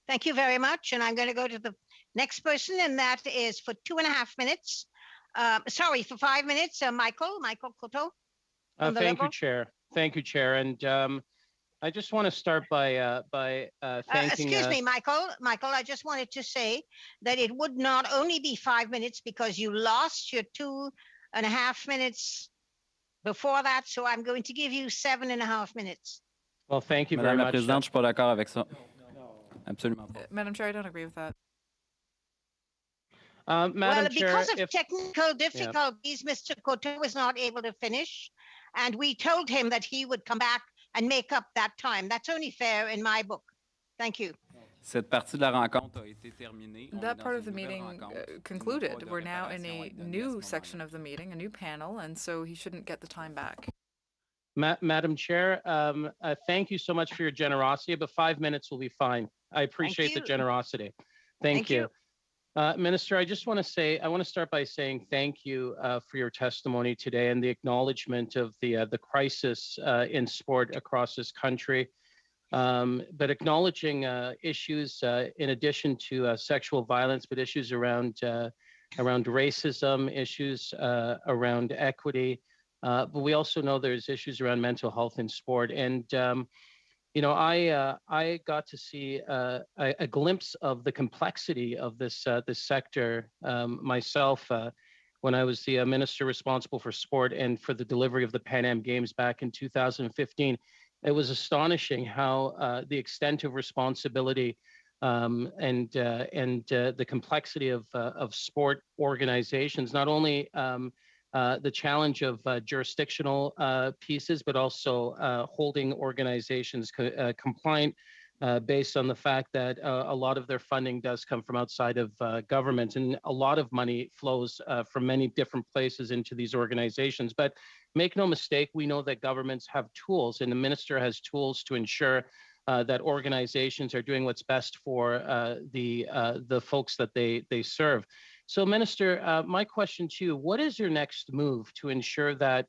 B: Thank you very much. And I'm going to go to the next person, and that is for 2.5 minutes. Sorry, for 5 minutes, Michael Coteau.
R: Thank you, Chair. Thank you, Chair. And I just want to start by thanking...
B: Excuse me, Michael. I just wanted to say that it would not only be 5 minutes because you lost your 2.5 minutes before that. So I'm going to give you 7.5 minutes.
R: Well, thank you very much.
C: Madame la Présidente, je suis pas d'accord avec ça. Absolument pas.
D: Madam Chair, I don't agree with that.
R: Madam
B: Well,
R: Chair,
B: because of technical difficulties, Mr. Coteau was not able to finish, and we told him that he would come back and make up that time. That's only fair in my book. Thank you.
C: Cette partie de la rencontre a été terminée.
D: That part of the meeting concluded. We're now in a new section of the meeting, a new panel, and so he shouldn't get the time back.
R: Madam Chair, thank you so much for your generosity, but 5 minutes will be fine. I appreciate the generosity. Thank you. Minister, I just want to say, I want to start by saying thank you for your testimony today and the acknowledgement of the crisis in sport across this country. But acknowledging issues in addition to sexual violence, but issues around racism, issues around equity. But we also know there's issues around mental health in sport. And, you know, I got to see a glimpse of the complexity of this sector myself when I was the minister responsible for sport and for the delivery of the Pan Am Games back in 2015. It was astonishing how the extent of responsibility and the complexity of sport organizations, not only the challenge of jurisdictional pieces, but also holding organizations compliant based on the fact that a lot of their funding does come from outside of government, and a lot of money flows from many different places into these organizations. But make no mistake, we know that governments have tools, and the minister has tools to ensure that organizations are doing what's best for the folks that they serve. So, Minister, my question to you, what is your next move to ensure that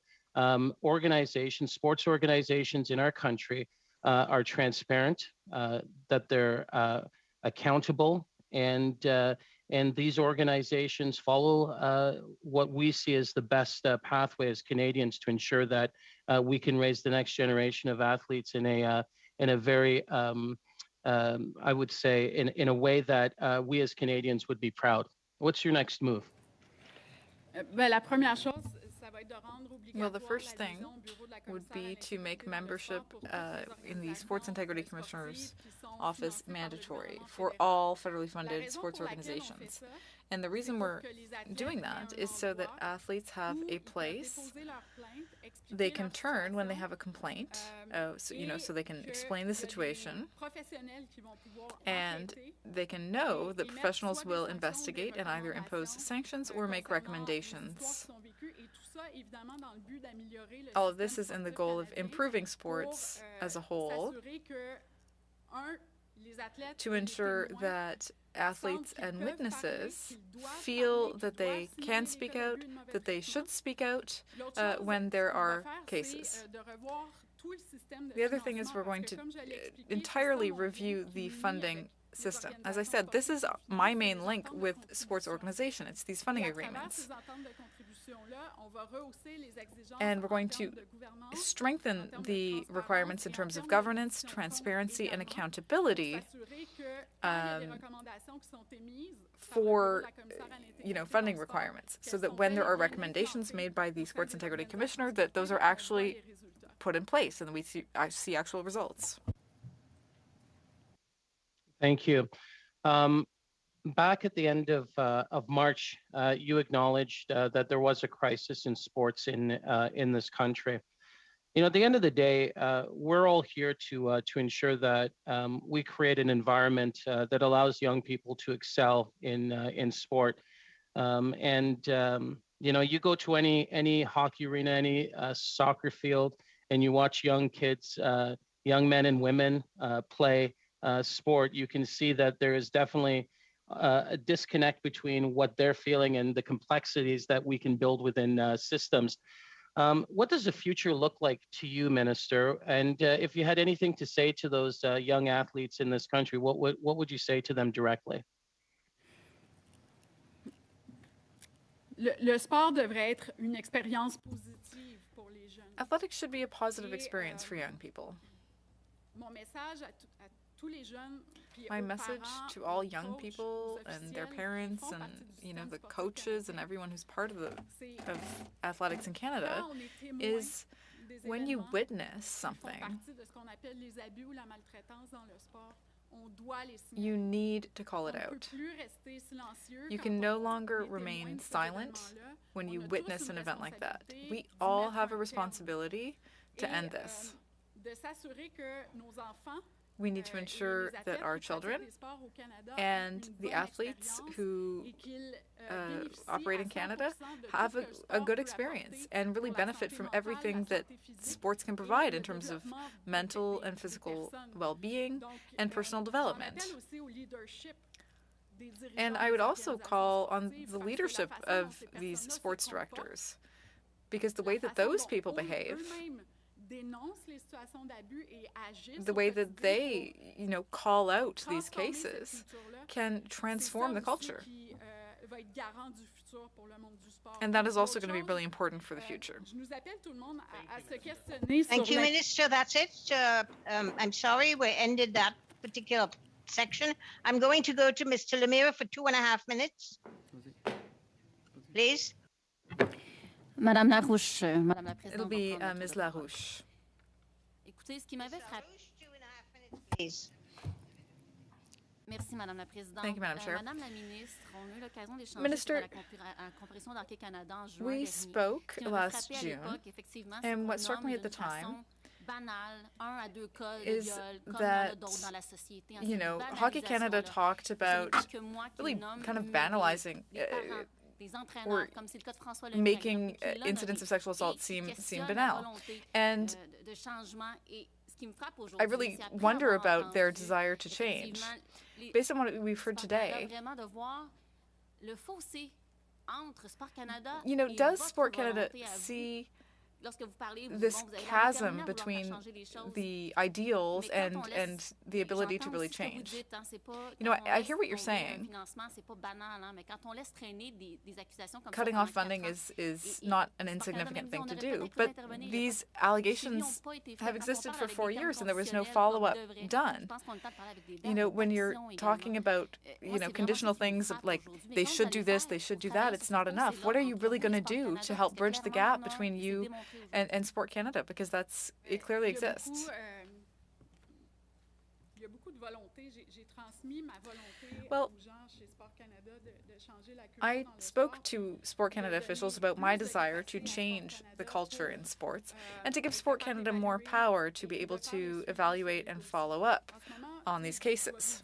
R: organizations, sports organizations in our country are transparent, that they're accountable, and these organizations follow what we see as the best pathway as Canadians to ensure that we can raise the next generation of athletes in a very, I would say, in a way that we as Canadians would be proud. What's your next move?
S: La première chose, ça va être de rendre
D: Well, the first thing would be to make membership in the Sports Integrity Commissioner's Office mandatory for all federally funded sports organizations. And the reason we're doing that is so that athletes have a place they can turn when they have a complaint, so they can explain the situation, and they can know that professionals will investigate and either impose sanctions or make recommendations. All of this is in the goal of improving sports as a whole, to ensure that athletes and witnesses feel that they can speak out, that they should speak out when there are cases. The other thing is we're going to entirely review the funding system. As I said, this is my main link with sports organization. It's these funding agreements. And we're going to strengthen the requirements in terms of governance, transparency, and accountability for funding requirements, so that when there are recommendations made by the Sports Integrity Commissioner, that those are actually put in place and we see actual results.
R: Thank you. Back at the end of March, you acknowledged that there was a crisis in sports in this country. You know, at the end of the day, we're all here to ensure that we create an environment that allows young people to excel in sport. You know, you go to any hockey arena, any soccer field, and you watch young kids, young men and women play sport, you can see that there is definitely a disconnect between what they're feeling and the complexities that we can build within systems. What does the future look like to you, Minister? And if you had anything to say to those young athletes in this country, what would you say to them directly?
S: Le sport devrait être une expérience positive pour les jeunes.
D: Athletics should be a positive experience for young people.
S: Mon message à tous les jeunes,
D: my message to all young people and their parents and the coaches and everyone who's part of athletics in Canada is when you witness something You need to call it out. You can no longer remain silent when you witness an event like that. We all have a responsibility to end this. We need to ensure that our children and the athletes who operate in Canada have a good experience and really benefit from everything that sports can provide in terms of mental and physical well-being and personal development. And I would also call on the leadership of these sports directors, because the way that those people behave, the way that they, call out these cases can transform the culture. And that is also going to be really important for the future.
B: Thank you, Minister. That's it. I'm sorry, we ended that particular section. I'm going to go to Mr. Lemire for 2.5 minutes. Please.
Q: Madame Larouche, Madame la Présidente.
D: It'll be Ms. Larouche.
Q: Écoutez, ce qui m'avait frappé.
B: Please.
Q: Merci, Madame la Présidente.
D: Thank you, Madam Chair.
Q: Madame la Ministre, on a eu l'occasion d'échanger
D: Minister,
Q: sur la comparaison d'Hockey Canada en juin
D: we
Q: dernier.
D: spoke
Q: Ce qui m'avait
D: last
Q: frappé à
D: June,
Q: l'époque, effectivement,
D: and what
Q: c'est
D: struck
Q: qu'on
D: me
Q: nomme
D: at the
Q: d'une façon
D: time
Q: banale, 1 à 2 cas de
D: is
Q: viol, comme il y en a
D: that,
Q: d'autres dans la société.
D: Hockey Canada talked about really kind of banalizing or making incidents of sexual assault seem banal. And I really wonder about their desire to change. Based on what we've heard today, does Sport Canada see this chasm between the ideals and the ability to really change? I hear what you're saying. Cutting off funding is not an insignificant thing to do, but these allegations have existed for 4 years and there was no follow-up done. When you're talking about, conditional things like they should do this, they should do that, it's not enough. What are you really going to do to help bridge the gap between you and Sport Canada, because it clearly exists. Well, I spoke to Sport Canada officials about my desire to change the culture in sports and to give Sport Canada more power to be able to evaluate and follow up on these cases.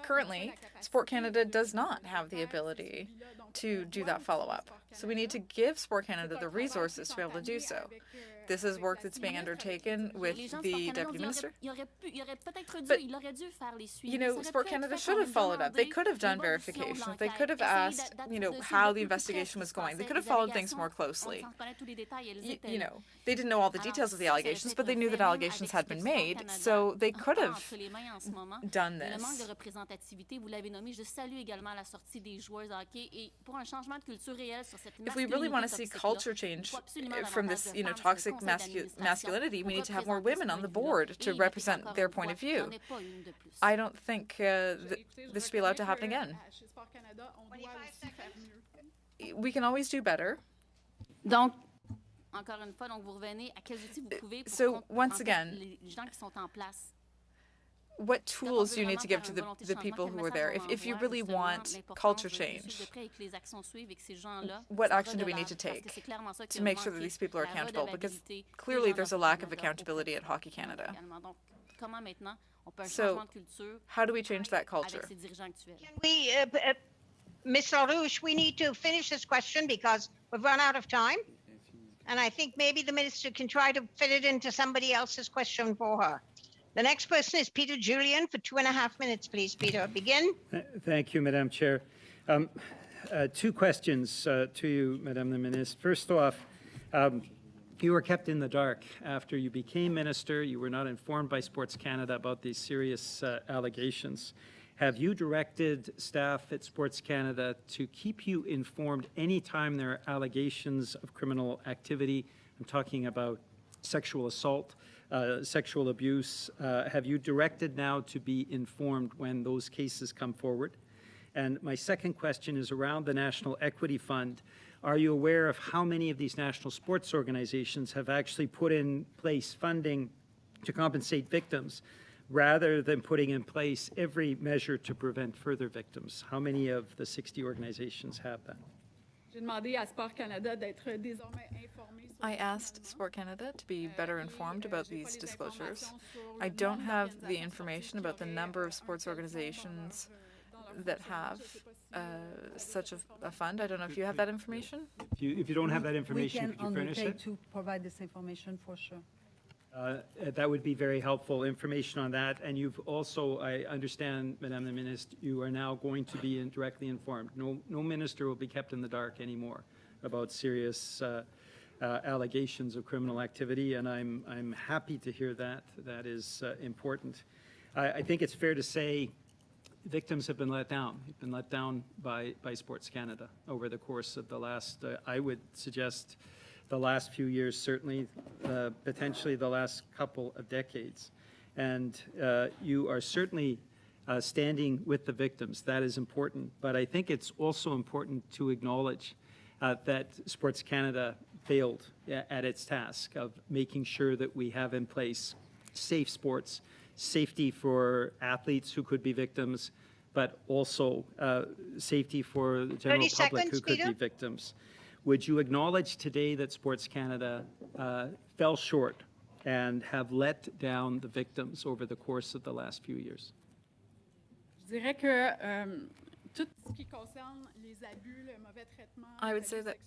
D: Currently, Sport Canada does not have the ability to do that follow-up. So we need to give Sport Canada the resources to be able to do so. This is work that's being undertaken with the Deputy Minister. But, Sport Canada should have followed up. They could have done verifications. They could have asked, how the investigation was going. They could have followed things more closely. They didn't know all the details of the allegations, but they knew that allegations had been made, so they could have done this. If we really want to see culture change from this, toxic masculinity, we need to have more women on the board to represent their point of view. I don't think this should be allowed to happen again. We can always do better. So once again, what tools do you need to give to the people who are there? If you really want culture change, what action do we need to take to make sure that these people are accountable? Because clearly there's a lack of accountability at Hockey Canada. So how do we change that culture?
B: Ms. LaRouche, we need to finish this question because we've run out of time. And I think maybe the minister can try to fit it into somebody else's question for her. The next person is Peter Julian for 2.5 minutes, please. Peter, begin.
G: Thank you, Madam Chair. 2 questions to you, Madame the Ministre. First off, you were kept in the dark after you became minister. You were not informed by Sports Canada about these serious allegations. Have you directed staff at Sports Canada to keep you informed anytime there are allegations of criminal activity? I'm talking about sexual assault, sexual abuse. Have you directed now to be informed when those cases come forward? And my second question is around the National Equity Fund. Are you aware of how many of these national sports organizations have actually put in place funding to compensate victims rather than putting in place every measure to prevent further victims? How many of the 60 organizations have that?
S: J'ai demandé à Sport Canada d'être désormais informé sur
D: I asked Sport Canada to be better informed about these disclosures. I don't have the information about the number of sports organizations that have such a fund. I don't know if you have that information.
G: If you don't have that information, could you furnish it?
O: We can undertake to provide this information for sure.
G: That would be very helpful information on that. And you've also, I understand, Madame the Minister, you are now going to be directly informed. No minister will be kept in the dark anymore about serious allegations of criminal activity, and I'm happy to hear that. That is important. I think it's fair to say victims have been let down. They've been let down by Sports Canada over the course of the last, I would suggest, the last few years, certainly, potentially the last couple of decades. And you are certainly standing with the victims. That is important. But I think it's also important to acknowledge that Sports Canada failed at its task of making sure that we have in place safe sports, safety for athletes who could be victims, but also safety for the general public who could be victims. Would you acknowledge today that Sports Canada fell short and have let down the victims over the course of the last few years?
S: Je dirais que tout ce qui concerne les abus, le mauvais traitement,
D: I would say that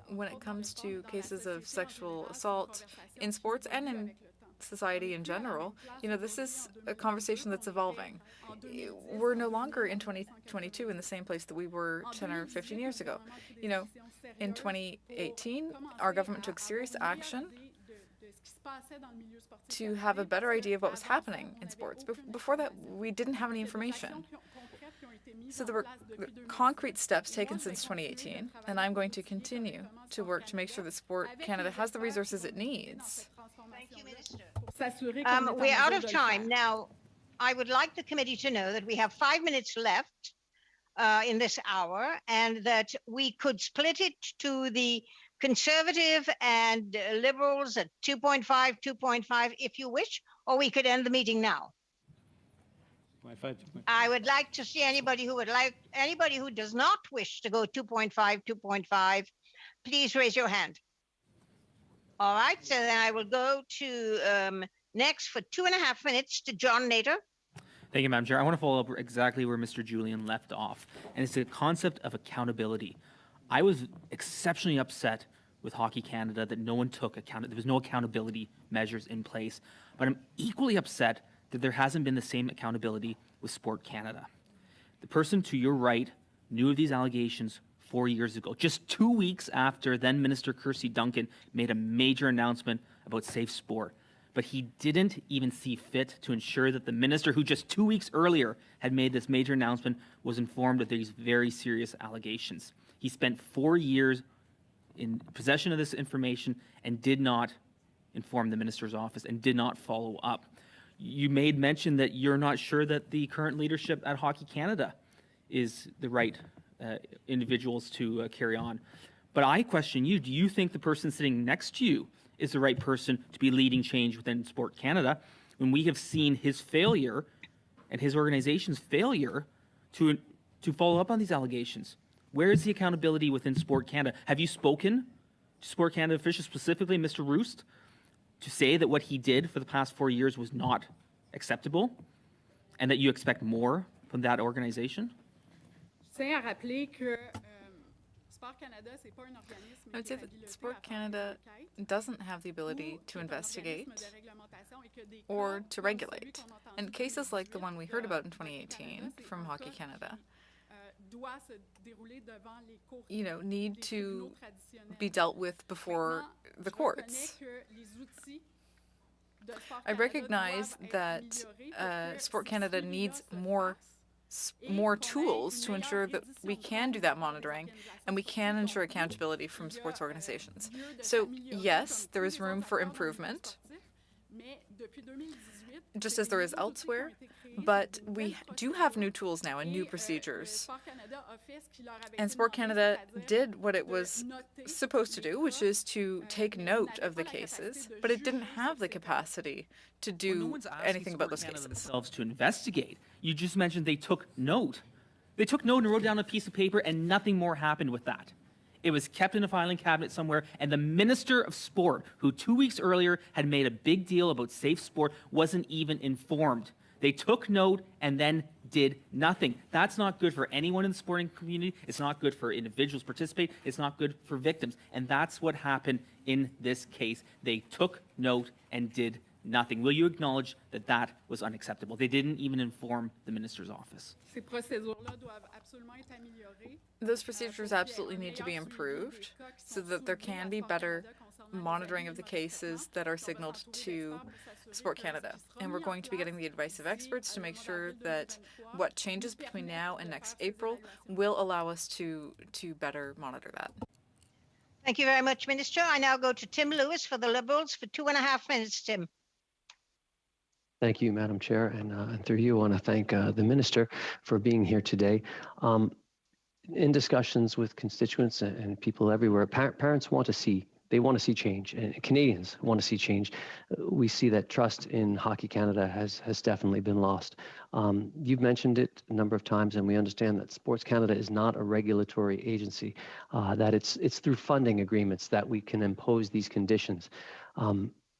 D: when it comes to cases of sexual assault in sports and in society in general, you know, this is a conversation that's evolving. We're no longer in 2022 in the same place that we were 10 or 15 years ago. You know, in 2018, our government took serious action to have a better idea of what was happening in sports. Before that, we didn't have any information. So there were concrete steps taken since 2018, and I'm going to continue to work to make sure that Sport Canada has the resources it needs.
B: Thank you, Minister. We're out of time. Now, I would like the committee to know that we have 5 minutes left in this hour, and that we could split it to the Conservative and Liberals at 2.5, 2.5, if you wish, or we could end the meeting now. I would like to see anybody who does not wish to go 2.5, 2.5, please raise your hand. All right, so then I will go to next for 2.5 minutes to John Nader.
L: Thank you, Madam Chair. I want to follow up exactly where Mr. Julian left off, and it's the concept of accountability. I was exceptionally upset with Hockey Canada that no one took account. There was no accountability measures in place, but I'm equally upset that there hasn't been the same accountability with Sport Canada. The person to your right knew of these allegations 4 years ago, just 2 weeks after then Minister Kirsty Duncan made a major announcement about safe sport. But he didn't even see fit to ensure that the minister who just 2 weeks earlier had made this major announcement was informed of these very serious allegations. He spent 4 years in possession of this information and did not inform the minister's office and did not follow up. You made mention that you're not sure that the current leadership at Hockey Canada is the right individuals to carry on. But I question you, do you think the person sitting next to you is the right person to be leading change within Sport Canada when we have seen his failure and his organization's failure to follow up on these allegations? Where is the accountability within Sport Canada? Have you spoken to Sport Canada officials, specifically Mr. Ruest, to say that what he did for the past 4 years was not acceptable and that you expect more from that organization?
D: I would say that Sport Canada doesn't have the ability to investigate or to regulate. And cases like the one we heard about in 2018 from Hockey Canada, you know, need to be dealt with before the courts. I recognize that Sport Canada needs more tools to ensure that we can do that monitoring and we can ensure accountability from sports organizations. So yes, there is room for improvement, just as there is elsewhere, but we do have new tools now and new procedures. And Sport Canada did what it was supposed to do, which is to take note of the cases, but it didn't have the capacity to do anything about those cases.
L: Themselves to investigate. You just mentioned they took note. They took note and wrote down a piece of paper, and nothing more happened with that. It was kept in a filing cabinet somewhere, and the Minister of Sport, who 2 weeks earlier had made a big deal about safe sport, wasn't even informed. They took note and then did nothing. That's not good for anyone in the sporting community. It's not good for individuals participate. It's not good for victims. And that's what happened in this case. They took note and did nothing. Will you acknowledge that that was unacceptable? They didn't even inform the minister's office.
D: Those procedures absolutely need to be improved so that there can be better monitoring of the cases that are signaled to Sport Canada. And we're going to be getting the advice of experts to make sure that what changes between now and next April will allow us to better monitor that.
B: Thank you very much, Minister. I now go to Tim Lewis for the Liberals for 2.5 minutes, Tim.
M: Thank you, Madam Chair, and through you, I want to thank the Minister for being here today. In discussions with constituents and people everywhere, parents want to see change, and Canadians want to see change. We see that trust in Hockey Canada has definitely been lost. You've mentioned it a number of times, and we understand that Sports Canada is not a regulatory agency, that it's through funding agreements that we can impose these conditions.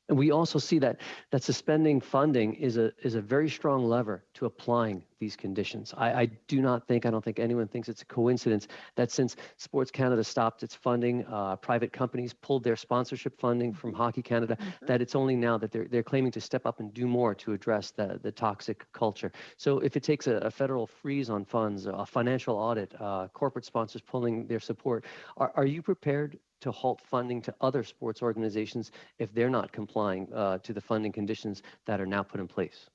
M: And we also see that suspending funding is a very strong lever to applying these conditions. I don't think anyone thinks it's a coincidence that since Sports Canada stopped its funding, private companies pulled their sponsorship funding from Hockey Canada, that it's only now that they're claiming to step up and do more to address the toxic culture. So if it takes a federal freeze on funds, a financial audit, corporate sponsors pulling their support, are you prepared to halt funding to other sports organizations if they're not complying to the funding conditions that are now put in place?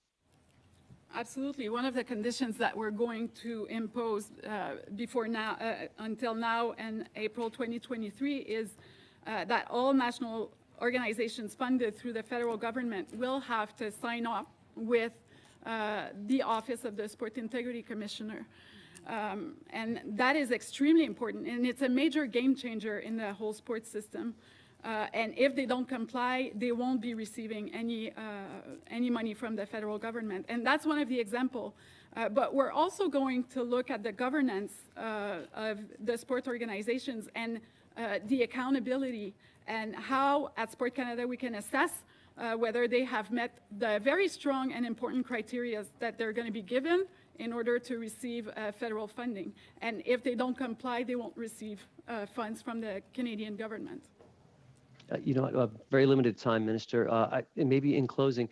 S: Absolutely. One of the conditions that we're going to impose until now and April 2023 is that all national organizations funded through the federal government will have to sign off with the Office of the Sport Integrity Commissioner. And that is extremely important, and it's a major game changer in the whole sports system. And if they don't comply, they won't be receiving any money from the federal government. And that's one of the examples. But we're also going to look at the governance of the sport organizations and the accountability, and how at Sport Canada we can assess whether they have met the very strong and important criteria that they're going to be given in order to receive federal funding. And if they don't comply, they won't receive funds from the Canadian government.
M: A very limited time, Minister. Maybe in closing,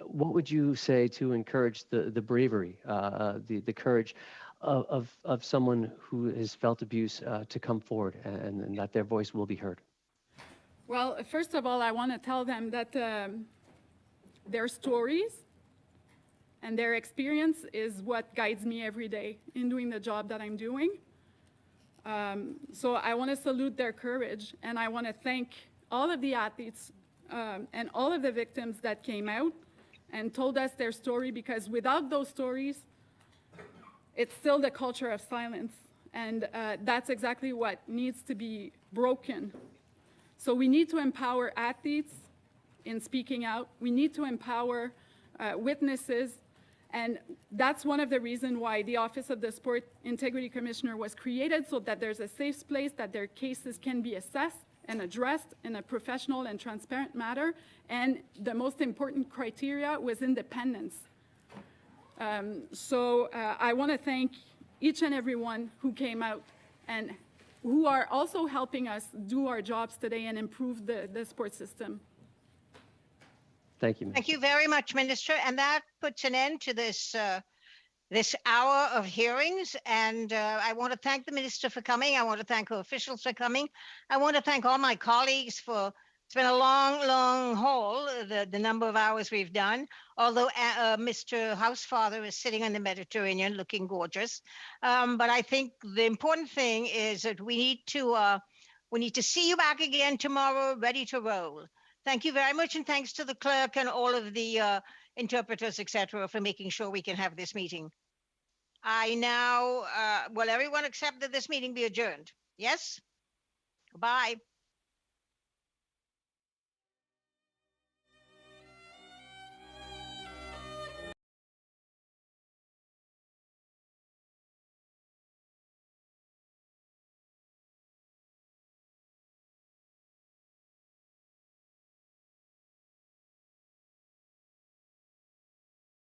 M: what would you say to encourage the bravery, the courage of someone who has felt abuse to come forward, and that their voice will be heard?
S: Well, first of all, I want to tell them that their stories and their experience is what guides me every day in doing the job that I'm doing. So I want to salute their courage, and I want to thank all of the athletes and all of the victims that came out and told us their story, because without those stories, it's still the culture of silence. And that's exactly what needs to be broken. So we need to empower athletes in speaking out. We need to empower witnesses. And that's one of the reasons why the Office of the Sport Integrity Commissioner was created, so that there's a safe place that their cases can be assessed and addressed in a professional and transparent manner. And the most important criteria was independence. So I want to thank each and everyone who came out and who are also helping us do our jobs today and improve the sports system.
M: Thank you.
B: Thank you very much, Minister. And that puts an end to this this hour of hearings. And I want to thank the Minister for coming. I want to thank her officials for coming. I want to thank all my colleagues for, it's been a long, long haul, the number of hours we've done, although Mr. Housefather is sitting in the Mediterranean looking gorgeous. But I think the important thing is that we need to see you back again tomorrow, ready to roll. Thank you very much, and thanks to the clerk and all of the interpreters, etc., for making sure we can have this meeting. I now, will everyone accept that this meeting be adjourned? Yes? Goodbye.